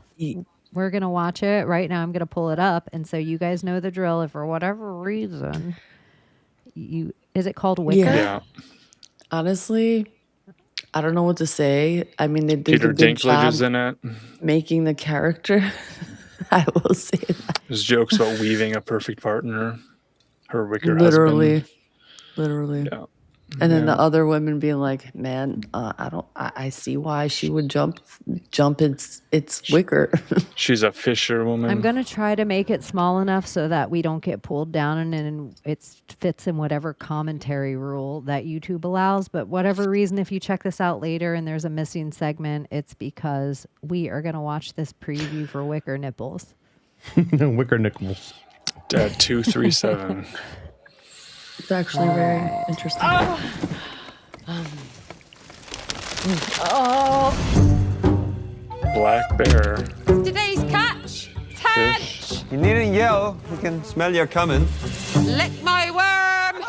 S4: We're going to watch it right now. I'm going to pull it up. And so you guys know the drill. If for whatever reason, is it called Wicker?
S8: Yeah.
S5: Honestly, I don't know what to say. I mean, they did
S8: Peter
S5: a good
S8: Dinklage
S5: job
S8: is in it.
S5: making the character. I will say that.
S8: There's jokes about weaving a perfect partner. Her wicker
S5: Literally.
S8: husband.
S5: Literally.
S8: Yeah.
S5: And then the other women being like, man, I see why she would jump it's wicker.
S8: She's a fisherwoman.
S4: I'm going to try to make it small enough so that we don't get pulled down and it fits in whatever commentary rule that YouTube allows. But whatever reason, if you check this out later and there's a missing segment, it's because we are going to watch this preview for Wicker Nipples.
S6: Wicker Nipples.
S8: 237.
S5: It's actually very interesting.
S8: Black bear.
S2: Today's catch.
S8: Fish.
S12: You needn't yell. We can smell you coming.
S2: Lick my worm.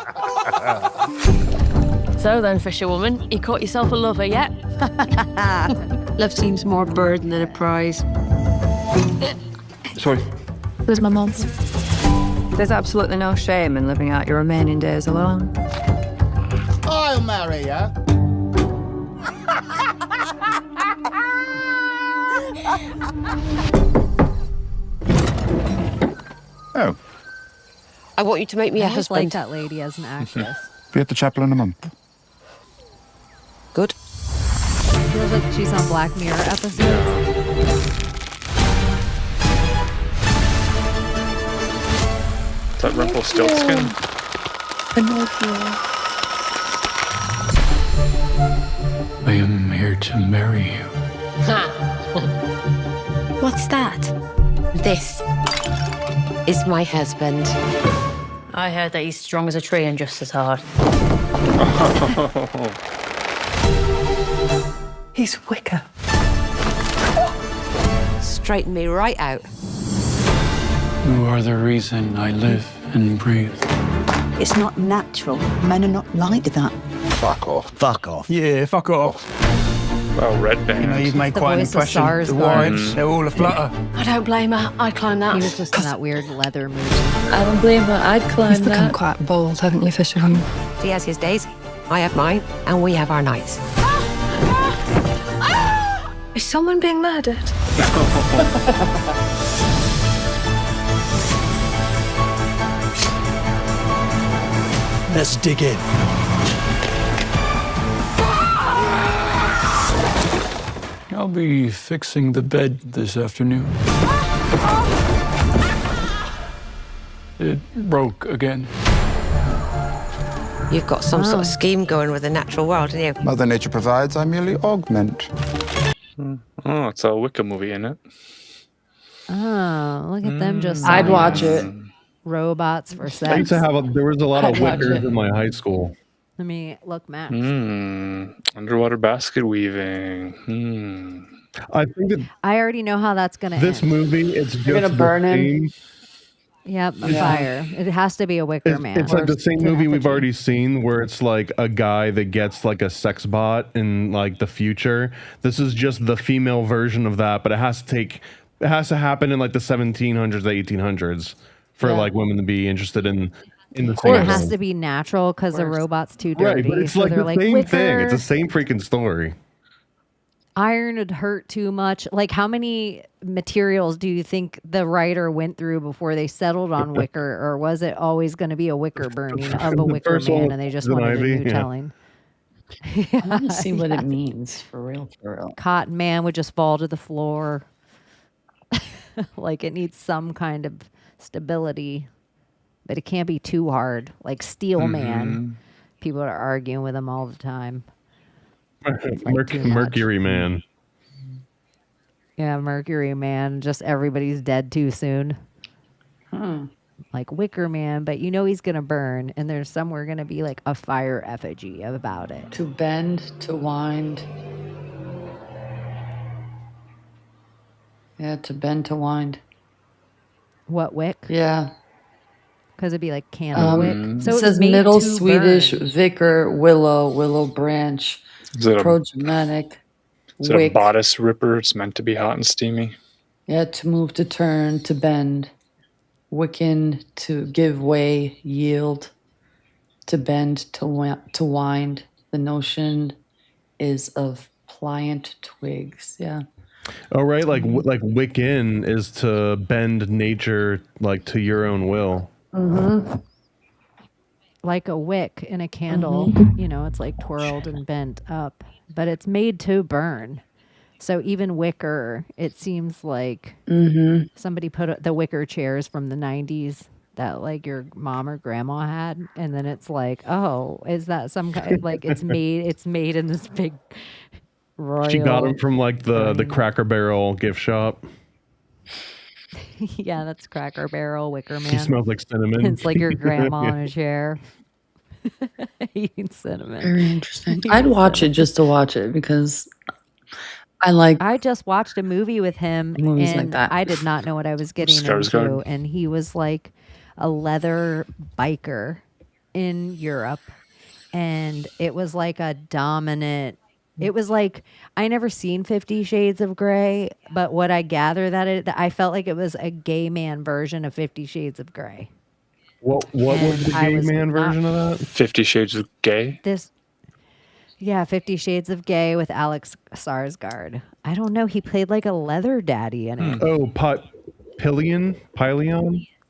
S13: So then, fisherwoman, you caught yourself a lover yet?
S14: Love seems more a burden than a prize.
S12: Sorry.
S14: Where's my mom? There's absolutely no shame in living out your remaining days alone.
S1: I'll marry ya.
S12: Oh,
S14: I want you to make me a
S4: I just like
S14: husband.
S4: that lady as an actress.
S12: be at the chapel in a month.
S15: Good.
S4: Feels like she's on Black Mirror episodes.
S8: Is that Rumpelstiltskin?
S16: I am here to marry you.
S15: What's that? This is my husband.
S13: I heard that he's strong as a tree and just as hard.
S15: He's Wicker. Straighten me right out.
S16: You are the reason I live and breathe.
S17: It's not natural. Men are not like that.
S12: Fuck off.
S18: Fuck off.
S12: Yeah, fuck off.
S8: Oh, Red Band.
S12: You know, you've made quite an impression. The wives, they're all aflutter.
S13: I don't blame her. I'd climb that.
S4: He was just in that weird leather movie.
S14: I don't blame her. I'd climb
S13: You've become
S14: quite bold, haven't you, Fisherwoman?
S15: He has his days, I have mine, and we have our nights.
S14: Is someone being murdered?
S18: Let's dig in.
S16: I'll be fixing the bed this afternoon. It broke again.
S15: You've got some sort of scheme going with the natural world, haven't you?
S12: Mother Nature provides, I merely augment.
S8: Oh, it's a Wicca movie, isn't it?
S4: Oh, look at them just.
S5: I'd watch it.
S4: Robots for sex.
S6: I used to have there was a lot of
S5: I'd watch
S6: Wickers
S5: it.
S6: in my high school.
S4: Let me look, Matt.
S8: Underwater basket weaving.
S6: I think that
S4: I already know how that's gonna
S6: this
S4: end.
S6: movie, it's just
S5: They're gonna burn
S6: the
S5: him.
S6: same-
S4: Yep, a fire. It has to be a Wicker Man.
S6: It's like the same
S4: It's an
S6: movie we've
S4: effigy.
S6: already seen where it's like a guy that gets like a sex bot in like the future. This is just the female version of that, but it has to happen in like the 1700s, the 1800s for like women to be interested in the
S4: Or it
S6: same
S4: has
S6: role.
S4: to be natural because the robot's too dirty.
S6: Right, but it's
S4: so
S6: like
S4: they're
S6: the
S4: like,
S6: same
S4: Wicker,
S6: thing. It's the same freaking story.
S4: iron would hurt too much. Like, how many materials do you think the writer went through before they settled on Wicker? Or was it always going to be a Wicker burning of a
S6: The
S4: Wicker
S6: first one
S4: Man and they just
S6: was an
S4: wanted a
S6: ivy,
S4: new
S6: yeah.
S4: telling?
S17: I want to see what it means for real, for real.
S4: Cotton Man would just fall to the floor. Like, it needs some kind of stability, but it can't be too hard. Like Steel Man, people are arguing with him all the time.
S6: Mercury Man.
S4: Yeah, Mercury Man, just everybody's dead too soon. Like Wicker Man, but you know he's gonna burn, and there's somewhere gonna be like a fire effigy about it.
S5: To bend, to wind. Yeah, to bend, to wind.
S4: What wick?
S5: Yeah.
S4: Because it'd be like candle wick.
S5: It
S4: So it's
S5: says
S4: made
S5: Middle
S4: to
S5: Swedish
S4: burn.
S5: vicar, willow branch,
S8: Is it a
S5: progermanic,
S8: Is it a
S5: wick.
S8: bodice ripper? It's meant to be hot and steamy.
S5: Yeah, to move, to turn, to bend. Wiccan, to give way, yield. To bend, to wind. The notion is of pliant twigs. Yeah.
S6: Oh right, like Wiccan is to bend nature like to your own will.
S4: Like a wick in a candle, you know, it's like twirled and bent up, but it's made to burn. So even wicker, it seems like somebody put the wicker chairs from the 90s that like your mom or grandma had, and then it's like, oh, is that some kind of like it's made in this big royal.
S6: She got them from like the Cracker Barrel gift shop.
S4: Yeah, that's Cracker Barrel Wicker Man.
S6: He smells like cinnamon.
S4: It's like your grandma in a chair eating cinnamon.
S5: Very interesting. I'd watch it just to watch it because
S4: I just watched a movie with him,
S5: Movies like
S4: and
S5: that.
S4: I did not know what I was getting
S8: Skarsgård.
S4: into. And he was like a leather biker in Europe, and it was like a dominant. It was like I never seen 50 Shades of Grey, but what I gather that I felt like it was a gay man version of 50 Shades of Grey.
S6: What was the
S4: I
S6: gay
S4: was
S6: man
S4: not-
S6: version of that?
S8: 50 Shades of Gay.
S4: Yeah, 50 Shades of Gay with Alex Skarsgård. I don't know. He played like a leather daddy in it.
S6: Oh, Pilion?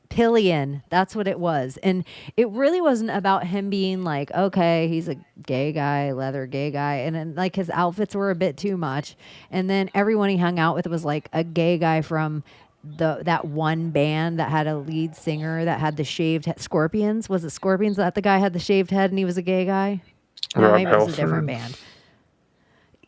S4: Pillion. That's what it was. And it really wasn't about him being like, okay, he's a gay guy, leather gay guy. And then like his outfits were a bit too much. And then everyone he hung out with was like a gay guy from that one band that had a lead singer that had the shaved head. Scorpions. Was it Scorpions that the guy had the shaved head and he was a gay guy? No, maybe it was a different band.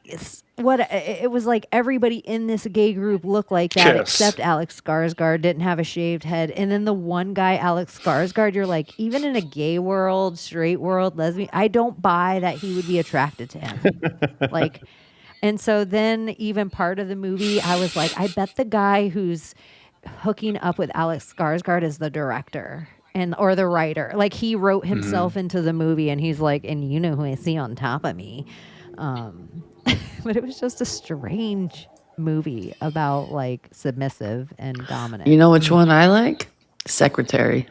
S4: It was like everybody in this gay group looked like that except Alex Skarsgård didn't have a shaved head. And then the one guy, Alex Skarsgård, you're like, even in a gay world, straight world, lesbian, I don't buy that he would be attracted to him. Like, and so then even part of the movie, I was like, I bet the guy who's hooking up with Alex Skarsgård is the director or the writer. Like he wrote himself into the movie and he's like, and you know who I see on top of me. But it was just a strange movie about like submissive and dominant.
S5: You know which one I like? Secretary.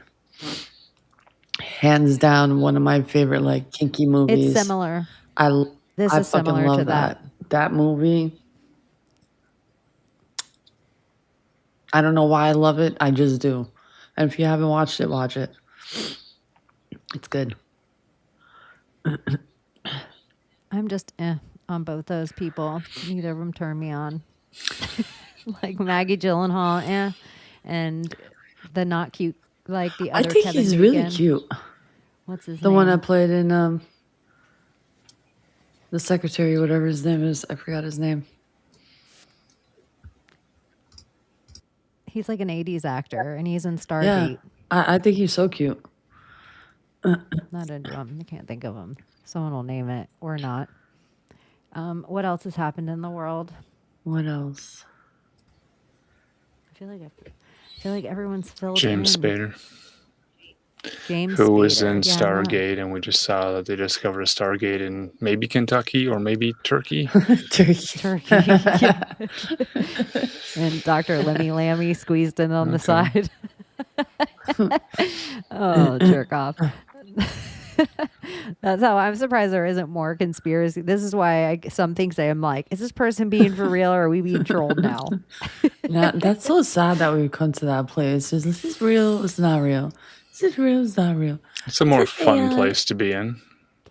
S5: Hands down, one of my favorite like kinky movies.
S4: It's similar.
S5: This
S4: is
S5: fucking
S4: similar
S5: love
S4: to that.
S5: That movie. I don't know why I love it. I just do. And if you haven't watched it, watch it. It's good.
S4: I'm just on both those people. Neither of them turn me on. Like Maggie Gyllenhaal, and the not cute, like the other.
S5: I think
S4: Kevin
S5: he's
S4: Bacon.
S5: really cute.
S4: What's his name?
S5: The one that played in the secretary, whatever his name is. I forgot his name.
S4: He's like an 80s actor, and he's in Stargate.
S5: Yeah, I think he's so cute.
S4: Not into him. I can't think of him. Someone will name it or not. What else has happened in the world?
S5: What else?
S4: I feel like everyone's filled
S8: James
S4: in.
S8: Spader.
S4: James
S8: who was in
S4: Yeah,
S8: Stargate, and we just saw that they discovered a Stargate in maybe Kentucky or maybe Turkey.
S4: Turkey. Yeah. And Dr. Lemmy Lammy squeezed in on the side. Oh, jerk off. That's how I'm surprised there isn't more conspiracy. This is why some things I'm like, is this person being for real or are we being trolled now?
S5: That's so sad that we've come to that place. Is this real? It's not real. Is it real? It's not real.
S8: It's a more fun place to be in.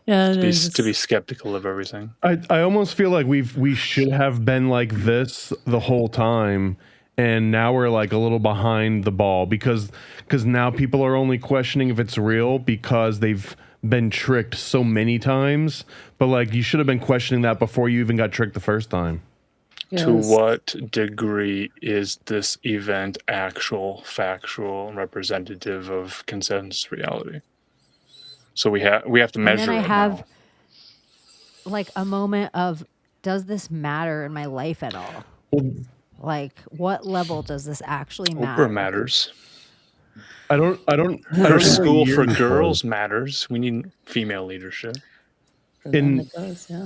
S5: Yeah,
S8: to be skeptical of everything.
S6: I almost feel like we should have been like this the whole time, and now we're like a little behind the ball because now people are only questioning if it's real because they've been tricked so many times. But like you should have been questioning that before you even got tricked the first time.
S8: Yes. To what degree is this event actual, factual, and representative of consensus reality? So we have to measure.
S4: And then I
S8: it
S4: have
S8: now.
S4: like a moment of, does this matter in my life at all? Like, what level does this actually matter?
S8: Oprah matters.
S6: I don't.
S8: Her school for girls matters. We need female leadership.
S6: In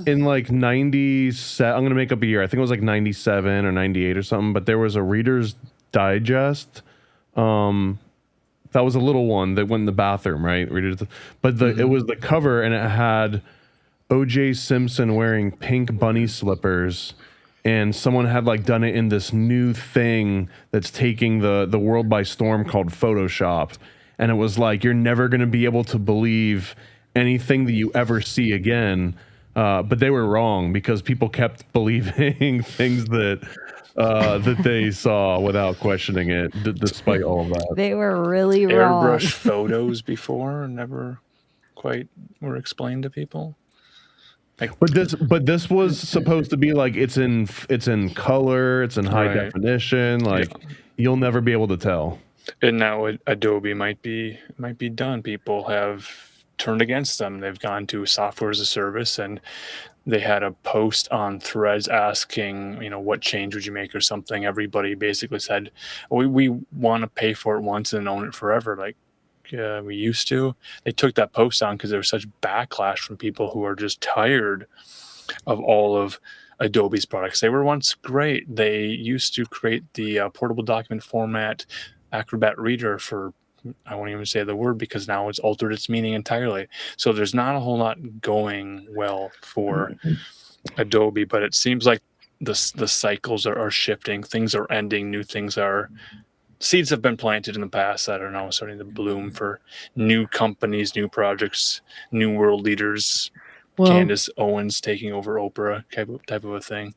S6: like 97, I'm gonna make up a year. I think it was like 97 or 98 or something. But there was a Reader's Digest. That was a little one that went in the bathroom, right? But it was the cover, and it had O.J. Simpson wearing pink bunny slippers, and someone had like done it in this new thing that's taking the world by storm called Photoshop, and it was like you're never gonna be able to believe anything that you ever see again. But they were wrong because people kept believing things that they saw without questioning it, despite all of that.
S4: They were really wrong.
S8: Airbrush photos before never quite were explained to people.
S6: But this was supposed to be like it's in color, it's in high definition. Like you'll never be able to tell.
S8: And now Adobe might be done. People have turned against them. They've gone to software as a service, and they had a post on Threads asking, what change would you make or something. Everybody basically said, we want to pay for it once and own it forever. Like, we used to. They took that post down because there was such backlash from people who are just tired of all of Adobe's products. They were once great. They used to create the portable document format Acrobat Reader for, I won't even say the word because now it's altered its meaning entirely. So there's not a whole lot going well for Adobe, but it seems like the cycles are shifting. Things are ending. New things are seeds have been planted in the past that are now starting to bloom for new companies, new projects, new world leaders.
S5: Well,
S8: Candace Owens taking over Oprah type of a thing.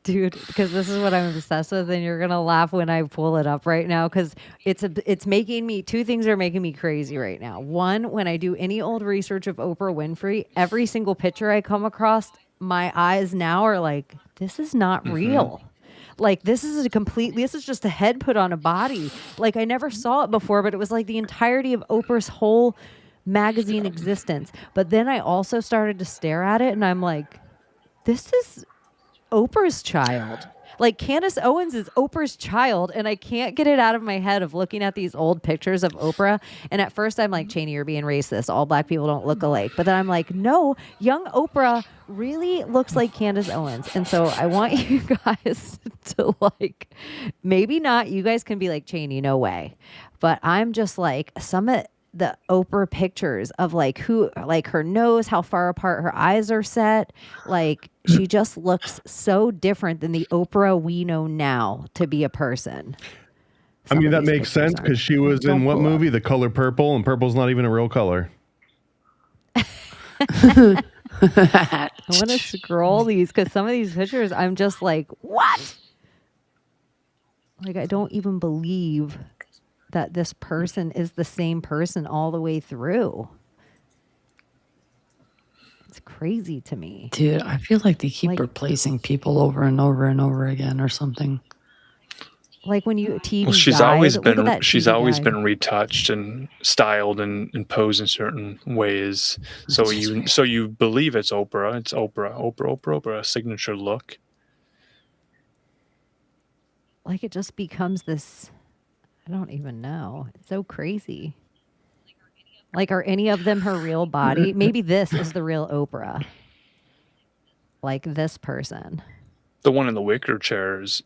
S4: Dude, because this is what I'm obsessed with, and you're gonna laugh when I pull it up right now, because it's making me, two things are making me crazy right now. One, when I do any old research of Oprah Winfrey, every single picture I come across, my eyes now are like, this is not real. Like, this is just a head put on a body. Like, I never saw it before, but it was like the entirety of Oprah's whole magazine existence. But then I also started to stare at it, and I'm like, this is Oprah's child. Like, Candace Owens is Oprah's child, and I can't get it out of my head of looking at these old pictures of Oprah. And at first I'm like, Chaney, you're being racist. All black people don't look alike. But then I'm like, no, young Oprah really looks like Candace Owens. And so I want you guys to, like, maybe not, you guys can be like, Chaney, no way. But I'm just like, some of the Oprah pictures of like her nose, how far apart her eyes are set. Like, she just looks so different than the Oprah we know now to be a person.
S6: I mean, that makes sense because she was in what movie? The Color Purple, and purple's not even a real color.
S4: I want to scroll these because some of these pictures, I'm just like, what? Like, I don't even believe that this person is the same person all the way through. It's crazy to me.
S5: Dude, I feel like they keep replacing people over and over and over again or something.
S4: Like when you TV
S8: Well, she's
S4: guide,
S8: always
S4: look at
S8: been
S4: that
S8: she's
S4: TV
S8: always
S4: guide.
S8: been retouched and styled and posed in certain ways. So you believe it's Oprah. It's Oprah, a signature look.
S4: Like, it just becomes this, I don't even know. It's so crazy. Like, are any of them her real body? Maybe this is the real Oprah. Like this person.
S8: The one in the wicker chair is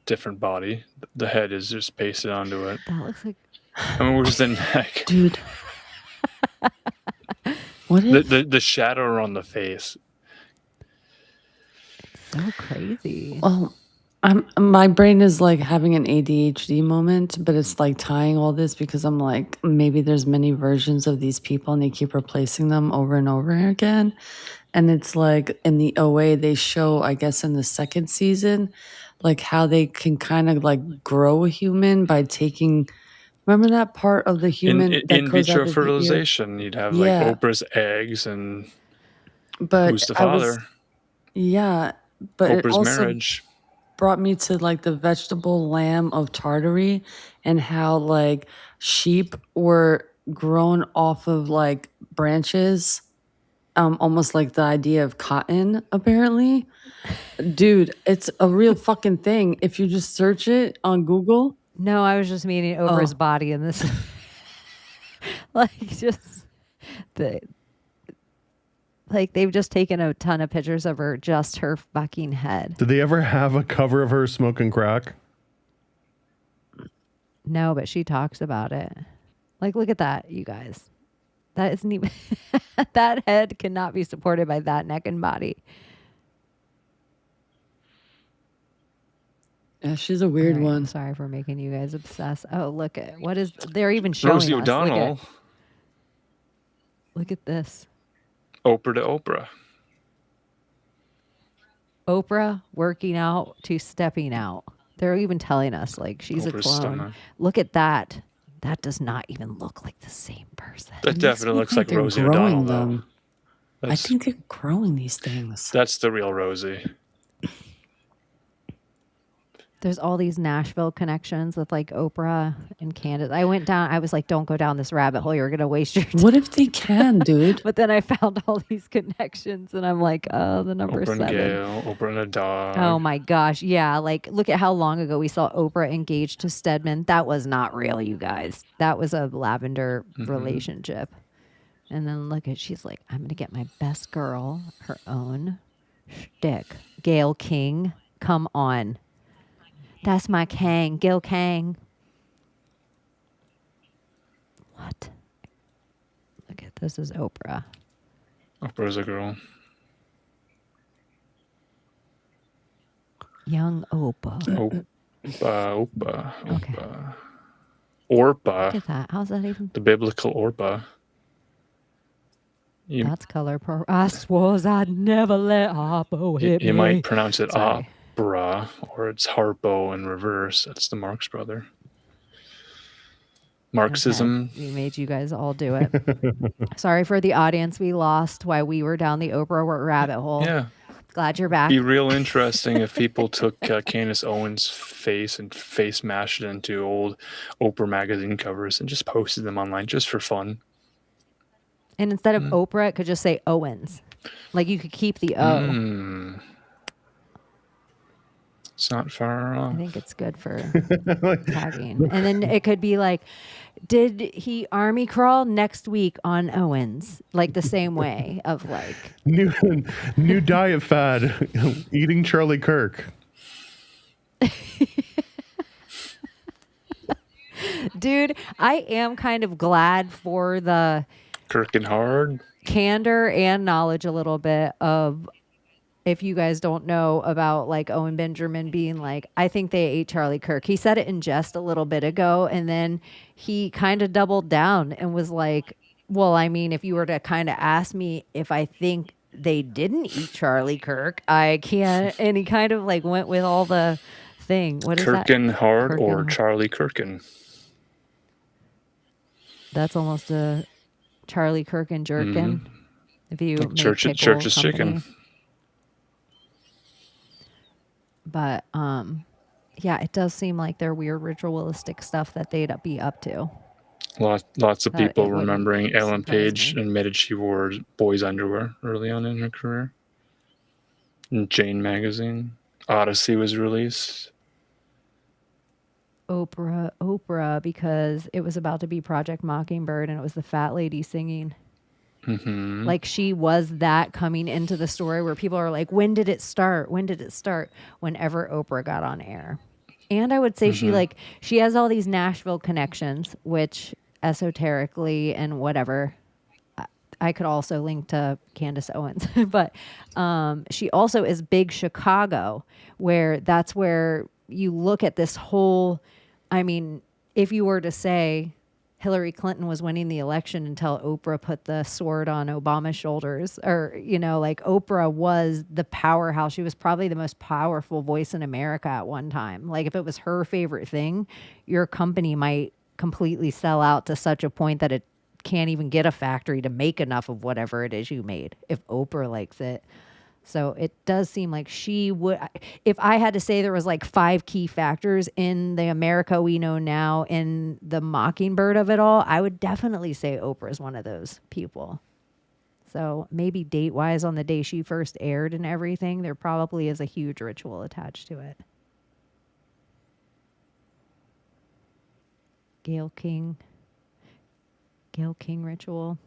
S8: different body. The head is just pasted onto it.
S4: That looks like.
S8: I mean, where's the neck?
S5: Dude. What is
S8: the shadow on the face?
S4: So crazy.
S5: Well, my brain is like having an ADHD moment, but it's like tying all this because I'm like, maybe there's many versions of these people and they keep replacing them over and over again. And it's like in the OA, they show, I guess in the second season, like how they can kind of like grow a human by taking, remember that part of the human that
S8: In
S5: goes
S8: vitro
S5: out of the ear?
S8: fertilization, you'd have
S5: Yeah.
S8: like Oprah's eggs and
S5: But
S8: who's the
S5: I was-
S8: father?
S5: Yeah, but it
S8: Oprah's
S5: also
S8: marriage.
S5: brought me to like the vegetable lamb of Tartary and how like sheep were grown off of like branches, almost like the idea of cotton, apparently. Dude, it's a real fucking thing. If you just search it on Google.
S4: No, I was just meaning Oprah's body in this. Like, just they've just taken a ton of pictures of her, just her fucking head.
S6: Did they ever have a cover of her smoking crack?
S4: No, but she talks about it. Like, look at that, you guys. That isn't even that head cannot be supported by that neck and body.
S5: Yeah, she's a weird one.
S4: I'm sorry for making you guys obsessed. Oh, look at what is they're even showing
S8: Rosie
S4: us.
S8: O'Donnell.
S4: Look at this.
S8: Oprah to Oprah.
S4: Oprah working out to stepping out. They're even telling us like she's
S8: Oprah's
S4: a clone.
S8: stunning.
S4: Look at that. That does not even look like the same person.
S8: That definitely looks like
S5: they're
S8: Rosie
S5: growing
S8: O'Donnell, though.
S5: them. I think they're growing these things.
S8: That's the real Rosie.
S4: There's all these Nashville connections with like Oprah and Candace. I went down, I was like, don't go down this rabbit hole. You're going to waste your time.
S5: What if they can, dude?
S4: But then I found all these connections and I'm like, oh, the number
S8: Oprah
S4: 7.
S8: and Gail, Oprah and a dog.
S4: Oh my gosh. Yeah. Like, look at how long ago we saw Oprah engaged to Stedman. That was not real, you guys. That was a lavender relationship. And then look at, she's like, I'm going to get my best girl, her own shtick. Gail King. Come on. That's my Kang, Gil Kang. What? Look at this is Oprah.
S8: Oprah's a girl.
S4: Young Oprah.
S8: Orpa.
S4: Look at that. How's that even?
S8: The biblical Orpa.
S4: That's color. I swore I'd never let Harpo hit me.
S8: You might pronounce it
S4: Sorry.
S8: opera, or it's Harpo in reverse. That's the Marx brother. Marxism.
S4: Okay. We made you guys all do it. Sorry for the audience we lost while we were down the Oprah rabbit hole.
S8: Yeah.
S4: Glad you're back.
S8: Be real interesting if people took Candace Owens' face and face mashed it into old Oprah magazine covers and just posted them online just for fun.
S4: And instead of Oprah, it could just say Owens. Like you could keep the O.
S8: It's not far off.
S4: I think it's good for tagging. And then it could be like, did he army crawl next week on Owens? Like the same way of like.
S6: New diet fad, eating Charlie Kirk.
S4: Dude, I am kind of glad for the
S8: Kirk and Hard
S4: candor and knowledge a little bit of, if you guys don't know about like Owen Benjamin being like, I think they ate Charlie Kirk. He said it in jest a little bit ago, and then he kind of doubled down and was like, well, I mean, if you were to kind of ask me if I think they didn't eat Charlie Kirk, I can't. And he kind of like went with all the thing. What is that?
S8: Kirkin Hard
S4: Kirkin
S8: or
S4: Hard.
S8: Charlie Kirkin?
S4: That's almost a Charlie Kirkin jerkin. If you
S8: Like
S4: make
S8: Church's
S4: pickle
S8: chicken.
S4: company. But yeah, it does seem like they're weird ritualistic stuff that they'd be up to.
S8: Lots of
S4: That
S8: people
S4: it wouldn't
S8: remembering Ellen
S4: surprise
S8: Page
S4: me.
S8: admitted she wore boys' underwear early on in her career. In Jane magazine, Odyssey was released.
S4: Oprah, because it was about to be Project Mockingbird and it was the fat lady singing.
S8: Mm-hmm.
S4: Like she was that coming into the story where people are like, when did it start? When did it start? Whenever Oprah got on air. And I would say she has all these Nashville connections, which esoterically and whatever, I could also link to Candace Owens, but she also is big Chicago, where that's where you look at this whole, I mean, if you were to say Hillary Clinton was winning the election until Oprah put the sword on Obama's shoulders, or, you know, like Oprah was the powerhouse. She was probably the most powerful voice in America at one time. Like if it was her favorite thing, your company might completely sell out to such a point that it can't even get a factory to make enough of whatever it is you made if Oprah likes it. So it does seem like she would, if I had to say there was like 5 key factors in the America we know now, in the Mockingbird of it all, I would definitely say Oprah is one of those people. So maybe date-wise on the day she first aired and everything, there probably is a huge ritual attached to it. Gayle King ritual.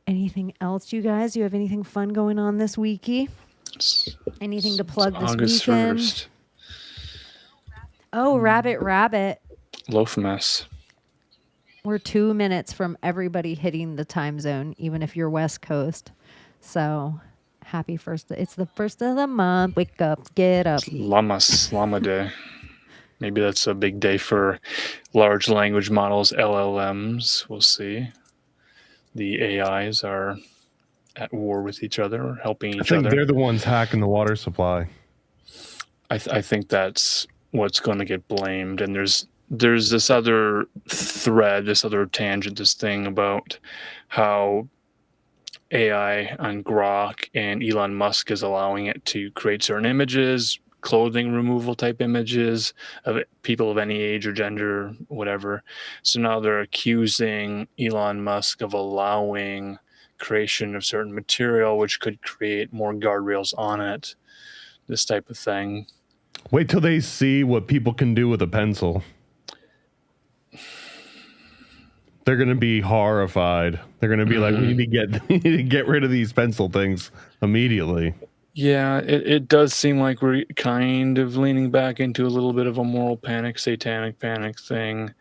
S4: Anything else, you guys? You have anything fun going on this weeky? Anything to plug this
S8: August
S4: weekend?
S8: 1st.
S4: Oh, Rabbit.
S8: Loaf mess.
S4: We're 2 minutes from everybody hitting the time zone, even if you're West Coast. So happy first. It's the first of the month. Wake up, get up.
S8: Llama Day. Maybe that's a big day for large language models, LLMs. We'll see. The AIs are at war with each other, or helping each
S6: I think
S8: other.
S6: they're the ones hacking the water supply.
S8: I think that's what's going to get blamed. And there's this other thread, this other tangent, this thing about how AI on Grok and Elon Musk is allowing it to create certain images, clothing removal type images of people of any age or gender, whatever. So now they're accusing Elon Musk of allowing creation of certain material, which could create more guardrails on it, this type of thing.
S6: Wait till they see what people can do with a pencil. They're going to be horrified. They're going to be like, we need to get rid of these pencil things immediately.
S8: Yeah, it does seem like we're kind of leaning back into a little bit of a moral panic, satanic panic thing.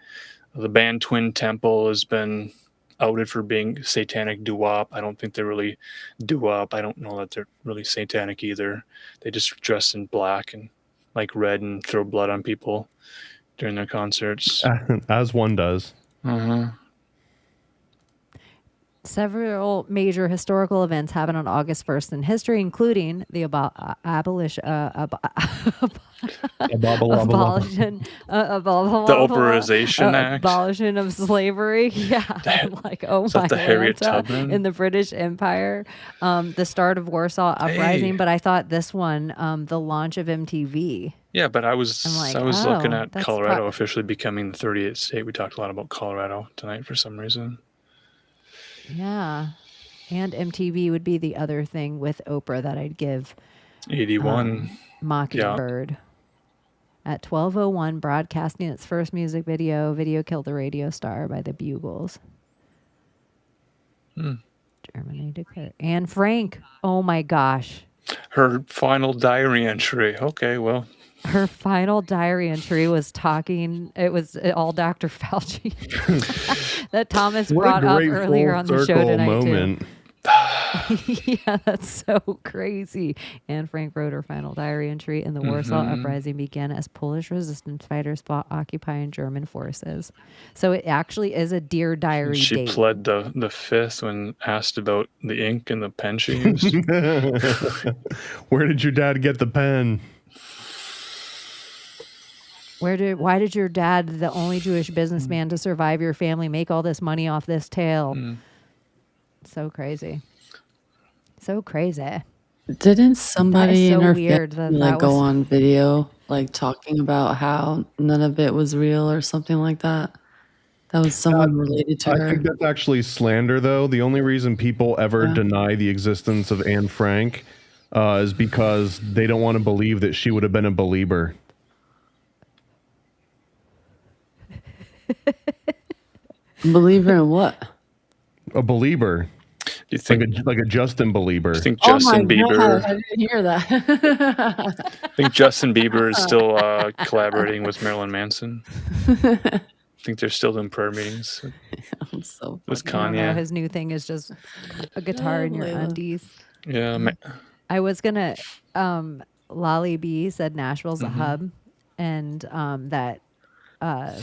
S8: The band Twin Temple has been outed for being satanic doo-wop. I don't think they're really doo-wop. I don't know that they're really satanic either. They just dress in black and like red and throw blood on people during their concerts.
S6: As one does.
S4: Several major historical events happened on August 1st in history, including the abolition
S8: The Operization Act.
S4: Abolition of slavery. Yeah. Like, oh
S8: Is
S4: my
S8: that the Harriet
S4: Lanta,
S8: Tubman?
S4: in the British Empire. The start of Warsaw Uprising. But I thought this one, the launch of MTV.
S8: Yeah, but I was
S4: like,
S8: looking at
S4: that's
S8: Colorado officially becoming the 38th state. We talked a lot about Colorado tonight for some reason.
S4: Yeah. And MTV would be the other thing with Oprah that I'd give.
S8: 81.
S4: Mockingbird. At 12:01, broadcasting its first music video, Video Killed the Radio Star by the Bugles. Germany declared. Anne Frank. Oh my gosh.
S8: Her final diary entry. Okay, well.
S4: Her final diary entry was talking, it was all Dr. Fauci that Thomas brought up earlier on the show tonight
S6: moment.
S4: too. Yeah, that's so crazy. Anne Frank wrote her final diary entry, and the Warsaw Uprising began as Polish resistance fighters fought occupying German forces. So it actually is a Dear Diary
S8: She
S4: date.
S8: pled the fifth when asked about the ink and the pen she used.
S6: Where did your dad get the pen?
S4: Why did your dad, the only Jewish businessman to survive your family, make all this money off this tale? So crazy. So crazy.
S5: Didn't somebody
S4: That is
S5: in
S4: so
S5: her
S4: weird
S5: family
S4: that
S5: go
S4: was-
S5: on video like talking about how none of it was real or something like that? That was someone related to
S6: I
S5: her.
S6: think that's actually slander, though. The only reason people ever deny the existence of Anne Frank is because they don't want to believe that she would have been a believer.
S5: Believer in what?
S6: A believer.
S8: Do you think
S6: like a Justin Belieber?
S8: I think
S5: Oh
S8: Justin
S5: my
S8: Bieber.
S5: God, I didn't hear that.
S8: I think Justin Bieber is still collaborating with Marilyn Manson. I think they're still doing prayer meetings
S5: I'm so
S8: with
S4: I don't know,
S8: Kanye.
S4: his new thing is just a guitar in your
S5: Layla.
S4: undies.
S8: Yeah,
S4: I was gonna Lolly B said Nashville's a hub, and that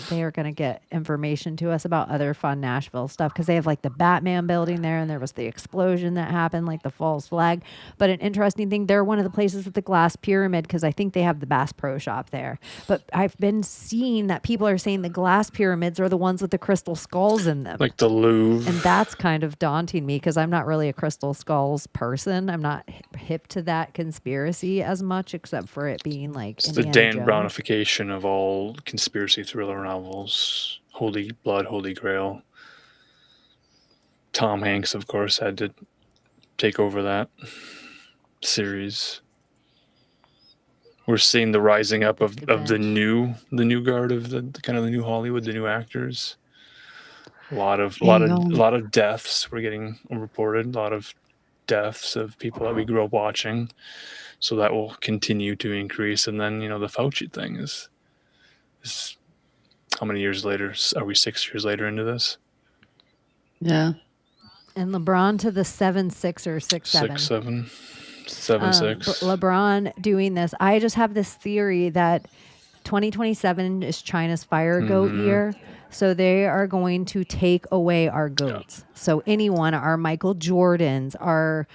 S4: they are gonna get information to us about other fun Nashville stuff, because they have like the Batman building there, and there was the explosion that happened, like the false flag. But an interesting thing, they're one of the places with the glass pyramid, because I think they have the Bass Pro Shop there. But I've been seeing that people are saying the glass pyramids are the ones with the crystal skulls in them.
S8: like the Louvre.
S4: And that's kind of daunting me, because I'm not really a crystal skulls person. I'm not hip to that conspiracy as much, except for it being like
S8: It's the
S4: Indiana
S8: Dan
S4: Jones.
S8: Brownification of all conspiracy thriller novels. Holy Blood, Holy Grail. Tom Hanks, of course, had to take over that series. We're seeing the rising up of the new guard of the kind of the new Hollywood, the new actors. A lot of deaths were getting reported. A lot of deaths of people that we grew up watching. So that will continue to increase. And then, the Fauci thing is how many years later? Are we 6 years later into this?
S5: Yeah.
S4: And LeBron to the 7-6 or 6-7.
S8: 6-7. 7-6.
S4: LeBron doing this. I just have this theory that 2027 is China's fire goat year. So they are going to take away our goats. So anyone, our Michael Jordans, our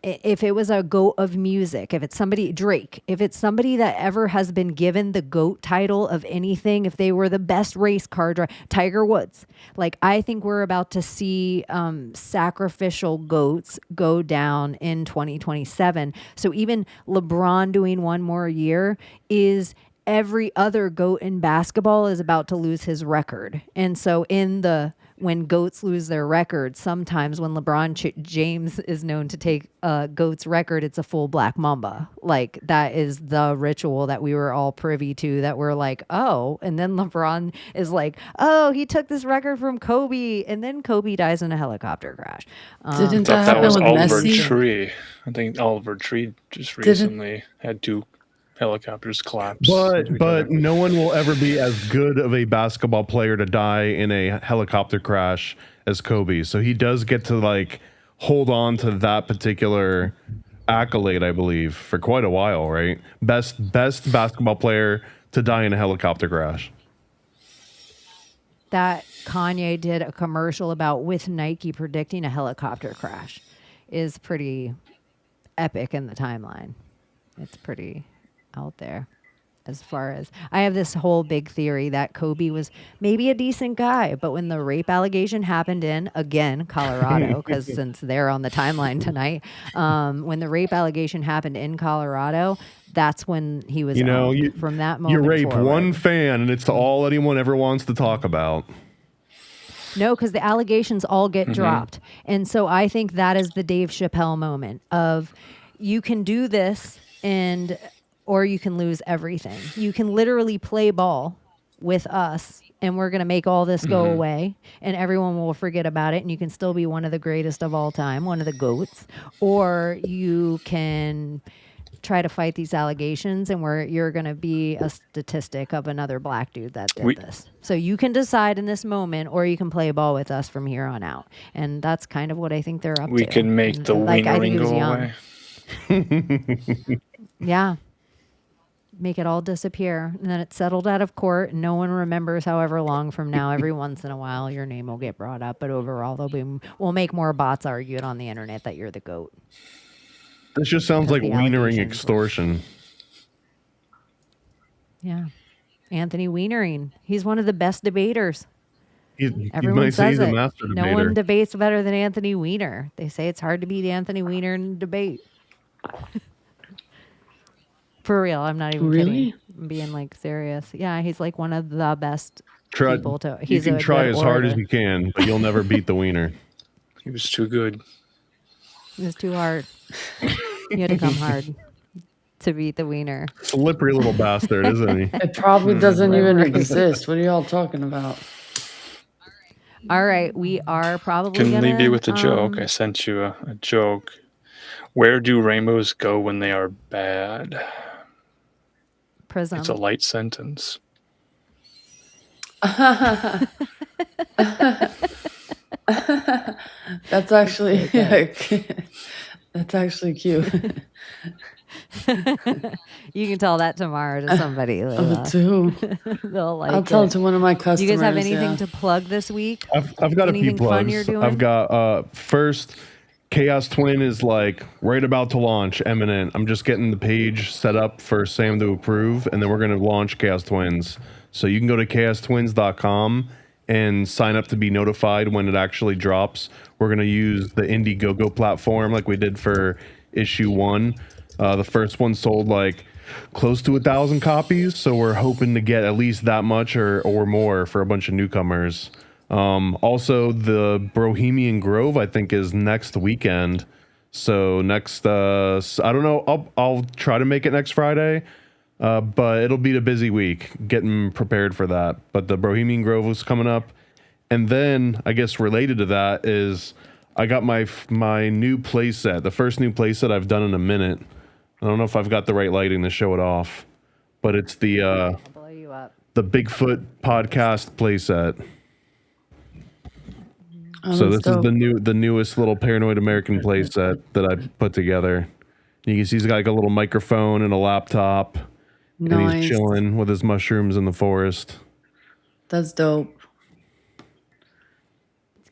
S4: if it was a goat of music, if it's somebody, Drake, if it's somebody that ever has been given the GOAT title of anything, if they were the best race car driver, Tiger Woods, like I think we're about to see sacrificial goats go down in 2027. So even LeBron doing one more year is every other GOAT in basketball is about to lose his record. And so when GOATs lose their record, sometimes when LeBron James is known to take a GOAT's record, it's a full black mamba. Like that is the ritual that we were all privy to, that we're like, oh, and then LeBron is like, oh, he took this record from Kobe, and then Kobe dies in a helicopter crash.
S5: Didn't
S8: I thought that was
S5: with
S8: Oliver
S5: Messi?
S8: Tree. I think Oliver Tree just recently had 2 helicopters collapse.
S6: But no one will ever be as good of a basketball player to die in a helicopter crash as Kobe. So he does get to like hold on to that particular accolade, I believe, for quite a while, right? Best basketball player to die in a helicopter crash.
S4: That Kanye did a commercial about with Nike predicting a helicopter crash is pretty epic in the timeline. It's pretty out there. As far as I have this whole big theory that Kobe was maybe a decent guy, but when the rape allegation happened in, again, Colorado, because since they're on the timeline tonight, when the rape allegation happened in Colorado, that's when he was from that moment
S6: you rape
S4: forward.
S6: one fan and it's all anyone ever wants to talk about.
S4: No, because the allegations all get dropped. And so I think that is the Dave Chappelle moment of you can do this or you can lose everything. You can literally play ball with us and we're going to make all this go away and everyone will forget about it and you can still be one of the greatest of all time, one of the GOATs. Or you can try to fight these allegations and you're going to be a statistic of another black dude that did this. So you can decide in this moment or you can play ball with us from here on out. And that's kind of what I think they're up to.
S8: We can make the wienering go away.
S4: Yeah. Make it all disappear. And then it's settled out of court. And no one remembers however long from now. Every once in a while, your name will get brought up. But overall, we'll make more bots argue it on the internet that you're the GOAT.
S6: This just sounds like wienering extortion.
S4: Yeah. Anthony Wienering. He's one of the best debaters.
S6: Everyone says he's a master debater.
S4: No one debates better than Anthony Weiner. They say it's hard to beat Anthony Weiner in a debate. For real, I'm not even kidding. I'm being like serious. Yeah, he's like one of the best people to.
S6: You can try as hard as you can, but you'll never beat the wiener.
S8: He was too good.
S4: It was too hard. You had to come hard to beat the wiener.
S6: Slippery little bastard, isn't he?
S5: It probably doesn't even exist. What are y'all talking about?
S4: All right, we are probably
S8: Can
S4: gonna
S8: leave you with a joke. I sent you a joke. Where do rainbows go when they are bad?
S4: Prism.
S8: It's a light sentence.
S5: That's actually that's actually cute.
S4: You can tell that tomorrow to somebody. Layla.
S5: Too.
S4: They'll like
S5: I'll tell it to one of my customers.
S4: Do you guys have anything to plug this week?
S6: I've got
S4: anything
S6: a few
S4: fun
S6: plugs.
S4: you're doing?
S6: I've got first, Chaos Twin is like right about to launch, imminent. I'm just getting the page set up for Sam to approve, and then we're going to launch Chaos Twins. So you can go to chaostwins.com and sign up to be notified when it actually drops. We're going to use the Indiegogo platform like we did for issue 1. The first one sold like close to 1,000 copies, so we're hoping to get at least that much or more for a bunch of newcomers. Also, the Bohemian Grove, I think, is next weekend. So next, I don't know. I'll try to make it next Friday, but it'll be a busy week getting prepared for that. But the Bohemian Grove was coming up, and then I guess related to that is I got my new playset, the first new playset I've done in a minute. I don't know if I've got the right lighting to show it off, but it's the
S4: blow you up.
S6: The Bigfoot podcast playset.
S5: Oh,
S6: So this
S5: dope.
S6: is the newest little Paranoid American playset that I put together. You can see he's got like a little microphone and a laptop, and
S5: Nice.
S6: he's chilling with his mushrooms in the forest.
S5: That's dope.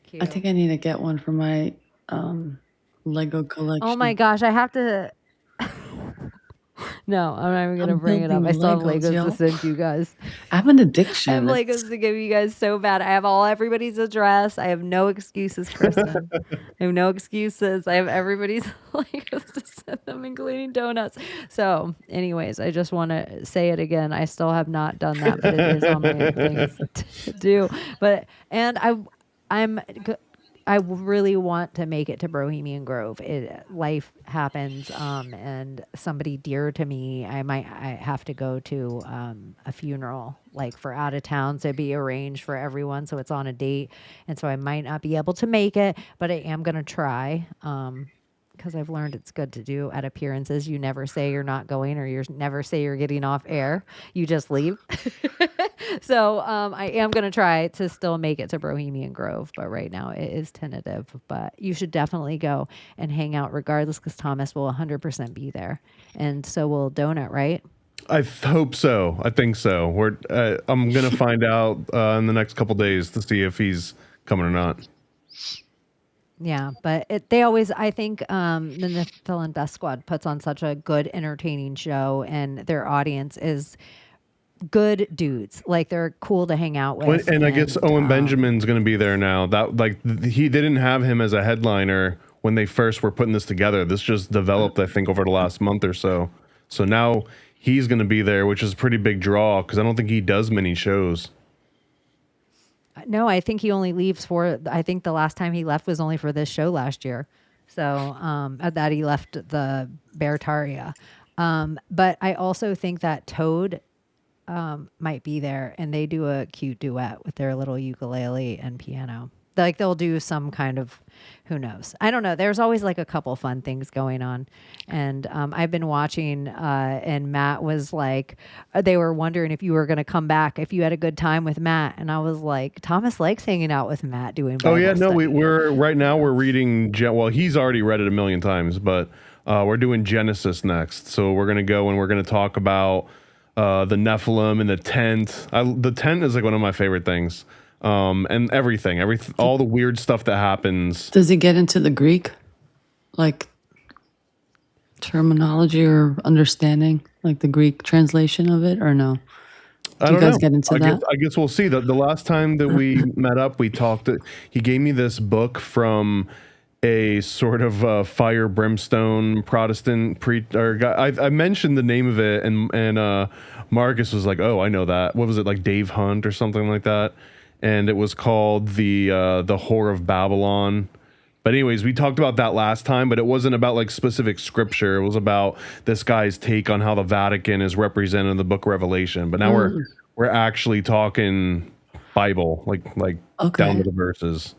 S4: Cute.
S5: I think I need to get one for my Lego collection.
S4: Oh my gosh, I have to. No, I'm not even gonna
S5: I'm
S4: bring it up. I
S5: building
S4: still have
S5: Legos,
S4: Legos
S5: yo.
S4: to send you guys.
S5: I have an addiction.
S4: I have Legos to give you guys so bad. I have everybody's address. I have no excuses, Kristen. I have no excuses. I have everybody's Legos to send them, including donuts. So, anyways, I just want to say it again. I still have not done that, but it is on my things to do. I really want to make it to Bohemian Grove. Life happens, and somebody dear to me, I have to go to a funeral, like for out of town, so it'd be arranged for everyone, so it's on a date, and so I might not be able to make it, but I am gonna try. because I've learned it's good to do at appearances. You never say you're not going, or you never say you're getting off air. You just leave. So I am going to try to still make it to Bohemian Grove, but right now it is tentative. But you should definitely go and hang out regardless, because Thomas will 100% be there. And so will Donut, right?
S6: I hope so. I think so. I'm going to find out in the next couple days to see if he's coming or not.
S4: Yeah, but they always, I think, the Nephilim Death Squad puts on such a good, entertaining show, and their audience is good dudes. Like, they're cool to hang out with.
S6: And I guess Owen Benjamin's going to be there now. They didn't have him as a headliner when they first were putting this together. This just developed, I think, over the last month or so. So now he's going to be there, which is a pretty big draw because I don't think he does many shows.
S4: No, I think he only leaves I think the last time he left was only for this show last year. So that he left the Bertaria. But I also think that Toad might be there, and they do a cute duet with their little ukulele and piano. Like, they'll do some kind of, who knows? I don't know. There's always like a couple fun things going on. And I've been watching, and Matt was like, they were wondering if you were going to come back, if you had a good time with Matt. And I was like, Thomas likes hanging out with Matt doing Bible study.
S6: we're right now we're reading, well, he's already read it a million times, but we're doing Genesis next. So we're going to go and we're going to talk about the Nephilim and the tent. The tent is like one of my favorite things. And everything, all the weird stuff that happens.
S5: Does he get into the Greek, like terminology or understanding, like the Greek translation of it, or no? Do you guys get into that?
S6: I guess we'll see. The last time that we met up, we talked. He gave me this book from a sort of fire brimstone Protestant guy. I mentioned the name of it, and Marcus was like, "Oh, I know that." What was it, like Dave Hunt or something like that? And it was called the Whore of Babylon. But anyways, we talked about that last time, but it wasn't about like specific scripture. It was about this guy's take on how the Vatican is represented in the Book of Revelation. But now we're actually talking Bible, like down to the verses.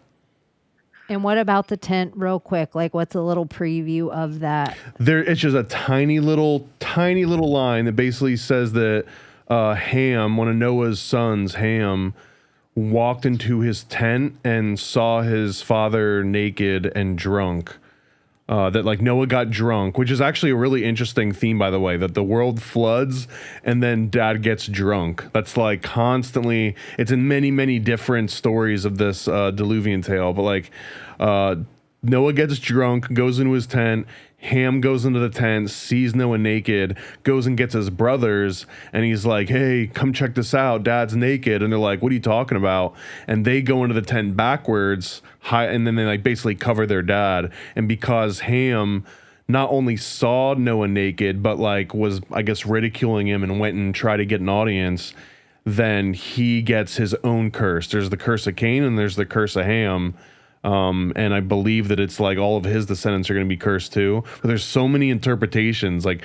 S4: And what about the tent, real quick? Like, what's a little preview of that?
S6: It's just a tiny little line that basically says that Ham, one of Noah's sons, Ham, walked into his tent and saw his father naked and drunk. That like Noah got drunk, which is actually a really interesting theme, by the way, that the world floods and then dad gets drunk. That's like constantly, it's in many, many different stories of this Diluvian tale, but like Noah gets drunk, goes into his tent. Ham goes into the tent, sees Noah naked, goes and gets his brothers, and he's like, "Hey, come check this out. Dad's naked." And they're like, "What are you talking about?" And they go into the tent backwards, and then they like basically cover their dad. And because Ham not only saw Noah naked, but like was, I guess, ridiculing him and went and tried to get an audience, then he gets his own curse. There's the curse of Cain and there's the curse of Ham. And I believe that it's like all of his descendants are going to be cursed too. But there's so many interpretations, like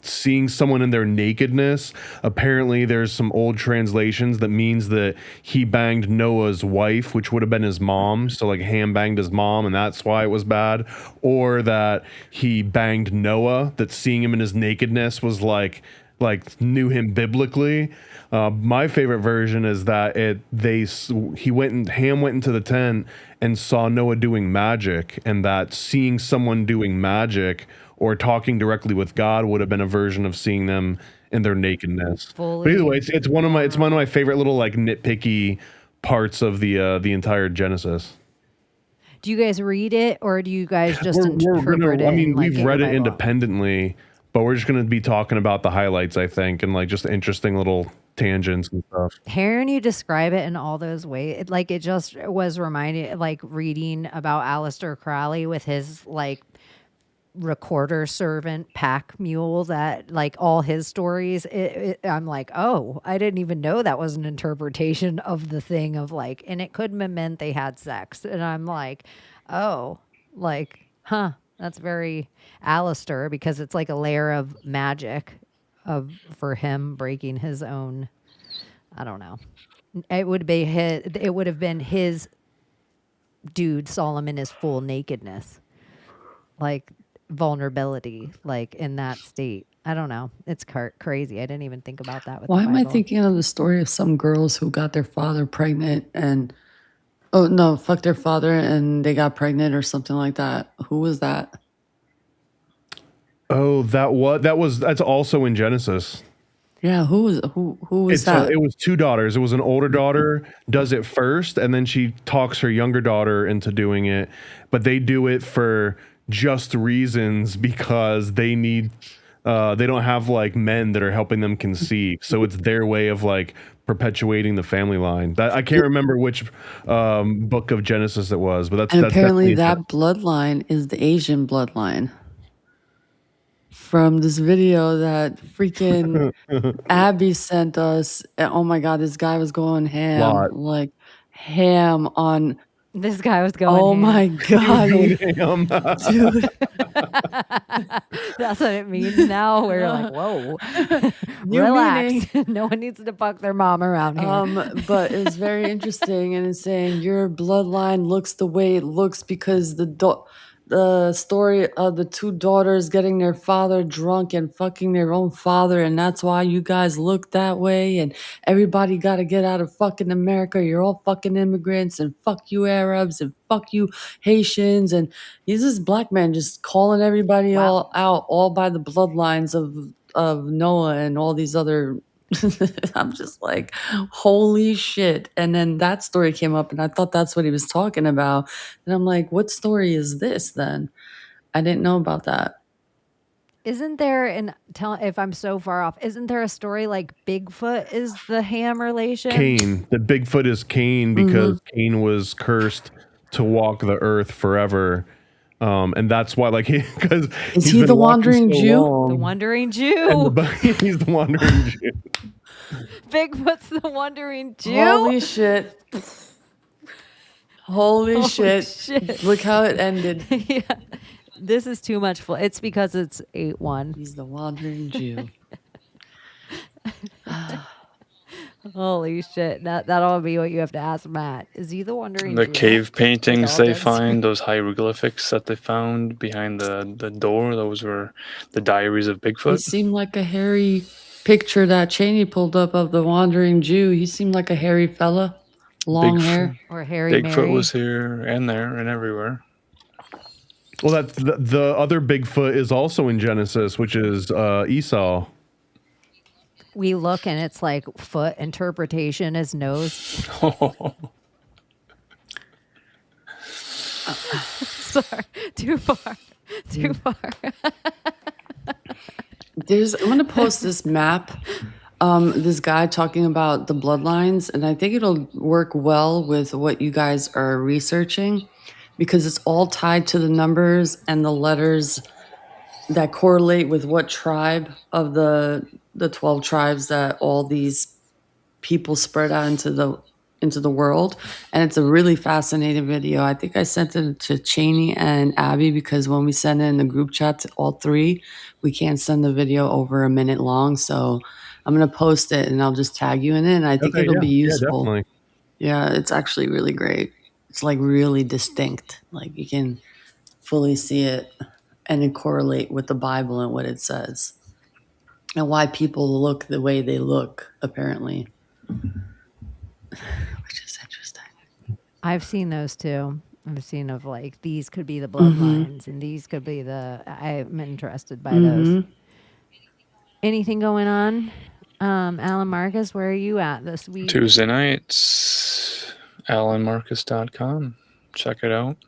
S6: seeing someone in their nakedness. Apparently there's some old translations that means that he banged Noah's wife, which would have been his mom. So like Ham banged his mom and that's why it was bad. Or that he banged Noah, that seeing him in his nakedness was like knew him biblically. My favorite version is that Ham went into the tent and saw Noah doing magic, and that seeing someone doing magic or talking directly with God would have been a version of seeing them in their nakedness. But either way, it's one of my favorite little like nitpicky parts of the entire Genesis.
S4: Do you guys read it, or do you guys just interpret it?
S6: I mean,
S4: like
S6: we've read it independently, but we're just going to be talking about the highlights, I think, and like just interesting little tangents and stuff.
S4: Hearing you describe it in all those ways, it just was reminded, like reading about Aleister Crowley with his like recorder servant pack mule, that like all his stories. I'm like, oh, I didn't even know that was an interpretation of the thing of like, and it could have meant they had sex, and I'm like, oh, like, huh. That's very Alistair, because it's like a layer of magic for him breaking his own. I don't know. It would have been his dude Solomon, his full nakedness. like vulnerability, like in that state. I don't know. It's crazy. I didn't even think about that with
S5: Why
S4: the
S5: am I
S4: Bible.
S5: thinking of the story of some girls who got their father pregnant and fucked their father and they got pregnant or something like that? Who was that?
S6: Oh, that's also in Genesis.
S5: Yeah, who was that?
S6: It was two daughters. It was an older daughter does it first, and then she talks her younger daughter into doing it. But they do it for just reasons because they need. They don't have like men that are helping them conceive, so it's their way of like perpetuating the family line. I can't remember which book of Genesis it was, but that's
S5: apparently
S6: definitely
S5: that bloodline is the Asian bloodline. From this video that freaking Abbie sent us. Oh my god, this guy was going ham. Like ham on
S4: This guy was going
S5: Oh
S4: ham.
S5: my god. Dude.
S4: That's what it means now. We're like, whoa.
S5: New
S4: Relax. No one needs to fuck their mom around here.
S5: But it's very interesting, and it's saying your bloodline looks the way it looks because the story of the two daughters getting their father drunk and fucking their own father, and that's why you guys look that way, and everybody got to get out of fucking America. You're all fucking immigrants, and fuck you Arabs, and fuck you Haitians, and he's this black man just calling everybody all out, all by the bloodlines of Noah and all these other. I'm just like, holy shit. And then that story came up and I thought that's what he was talking about. And I'm like, what story is this then? I didn't know about that.
S4: Isn't there, and if I'm so far off, isn't there a story like Bigfoot is the ham relation?
S6: Cain. The Bigfoot is Cain because Cain was cursed to walk the earth forever. And that's why, like, because
S5: is he the wandering Jew?
S4: The wandering Jew.
S6: He's the wandering Jew.
S4: Bigfoot's the wandering Jew.
S5: Holy shit. Holy shit. Look how it ended.
S4: Yeah. This is too much fun. It's because it's 8-1.
S5: He's the wandering Jew.
S4: Holy shit. That'll be what you have to ask Matt. Is he the wandering
S8: The
S4: Jew?
S8: cave paintings they
S4: Indulgence.
S8: find, those hieroglyphics that they found behind the door, those were the diaries of
S5: He
S8: Bigfoot.
S5: seemed like a hairy picture that Chaney pulled up of the wandering Jew. He seemed like a hairy fella. Long hair.
S4: Or hairy
S8: Bigfoot
S4: Mary.
S8: was here and there and everywhere.
S6: Well, that's the other Bigfoot is also in Genesis, which is Esau.
S4: We look and it's like foot interpretation is nose. Sorry, too far. Too far.
S5: I'm going to post this map. This guy talking about the bloodlines, and I think it'll work well with what you guys are researching because it's all tied to the numbers and the letters that correlate with what tribe of the 12 tribes that all these people spread out into the world. And it's a really fascinating video. I think I sent it to Chaney and Abbie because when we send it in the group chat to all three, we can't send the video over a minute long. So I'm going to post it and I'll just tag you in it. And I think it'll be useful.
S6: Definitely.
S5: Yeah, it's actually really great. It's like really distinct. Like you can fully see it and it correlate with the Bible and what it says. And why people look the way they look, apparently. Which is interesting.
S4: I've seen those too. I've seen of like these could be the bloodlines and these could be I'm interested by those. Anything going on? Alan Marcus, where are you at this week?
S8: Tuesday nights, alanmarcus.com. Check it out.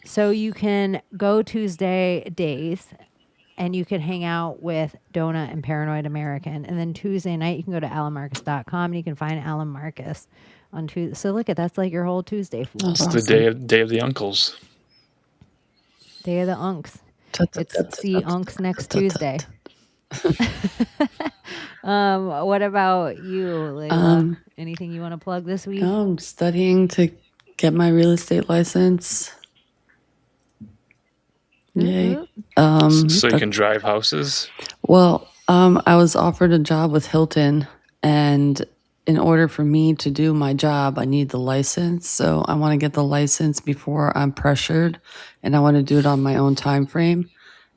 S4: So you can go Tuesday days and you can hang out with Donut and Paranoid American. And then Tuesday night, you can go to alanmarcus.com and you can find Alan Marcus on Tuesday. So look that's like your whole Tuesday.
S8: It's the day of the uncles.
S4: Day of the unks. It's see unks next Tuesday. What about you, Layla? Anything you want to plug this week?
S5: I'm studying to get my real estate license. Yay.
S8: So you can drive houses?
S5: Well, I was offered a job with Hilton and in order for me to do my job, I need the license. So I want to get the license before I'm pressured, and I want to do it on my own time frame,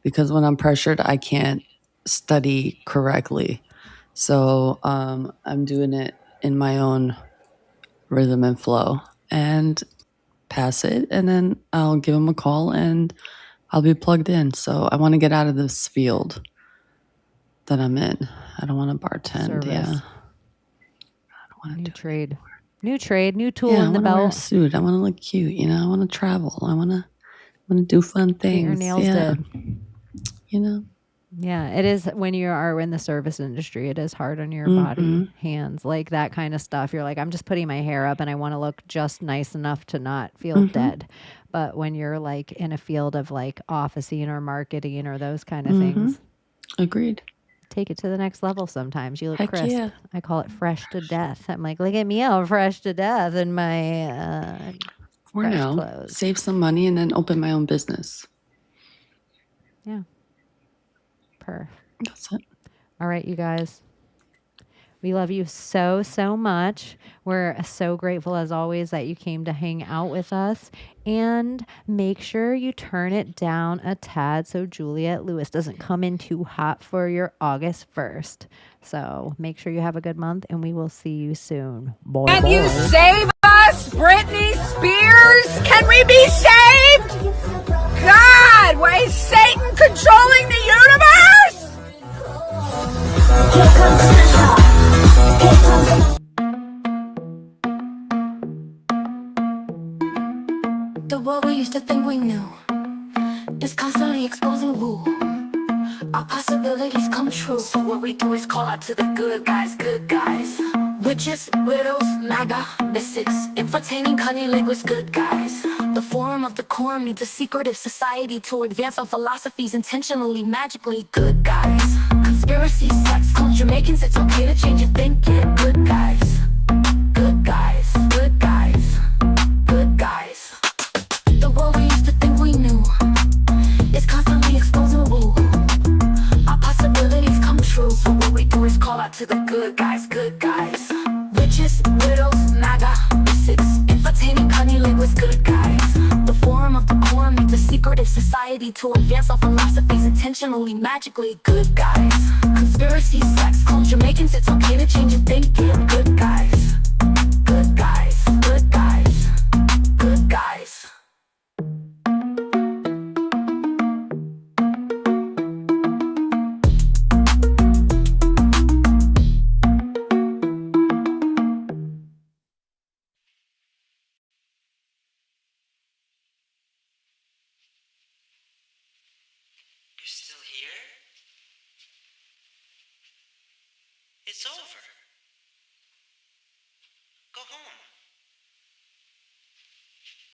S5: because when I'm pressured, I can't study correctly. So I'm doing it in my own rhythm and flow, and pass it, and then I'll give them a call and I'll be plugged in. So I want to get out of this field that I'm in. I don't want to bartend.
S4: Service.
S5: Yeah.
S4: New trade. New trade, new tool
S5: Yeah, I
S4: in the
S5: want to wear a
S4: belt.
S5: suit. I want to look cute. You know, I want to travel. I want to do fun things.
S4: Get your nails
S5: yeah.
S4: did.
S5: You know.
S4: Yeah, it is when you are in the service industry. It is hard on your body, hands, like that kind of stuff. You're like, I'm just putting my hair up and I want to look just nice enough to not feel dead. But when you're like in a field of like officing or marketing or those kind of things,
S5: agreed.
S4: Take it to the next level sometimes. You look
S5: Heck
S4: crisp.
S5: yeah.
S4: I call it fresh to death. I'm like, look at me, I'm fresh to death in my
S5: For
S4: fresh
S5: now,
S4: clothes.
S5: save some money and then open my own business.
S4: Yeah. Perf.
S5: That's it.
S4: All right, you guys. We love you so, so much. We're so grateful, as always, that you came to hang out with us. And make sure you turn it down a tad so Juliette Lewis doesn't come in too hot for your August 1st. So make sure you have a good month, and we will see you soon. Boy,
S2: Can
S4: boy.
S2: you save us, Britney Spears? Can we be saved? God, why is Satan controlling the universe?
S3: The world we used to think we knew is constantly exposing who our possibilities come true. So what we do is call out to the good guys, good guys. Witches, widows, MAGA, mystics, entertaining cunning linguists, good guys. The forum of the quorum needs a secretive society to advance our philosophies intentionally, magically, good guys. Conspiracy, sex, culture, making it's okay to change your thinking, good guys. Good guys, good guys, good guys. The world we used to think we knew is constantly exposing who our possibilities come true. So what we do is call out to the good guys, good guys. Witches, widows, MAGA, mystics, entertaining cunning linguists, good guys. The forum of the quorum needs a secretive society to advance our philosophies intentionally, magically, good guys. Conspiracy, sex, culture, making it's okay to change your thinking, good guys. Good guys, good guys, good guys.
S19: You're still here? It's over. Go home.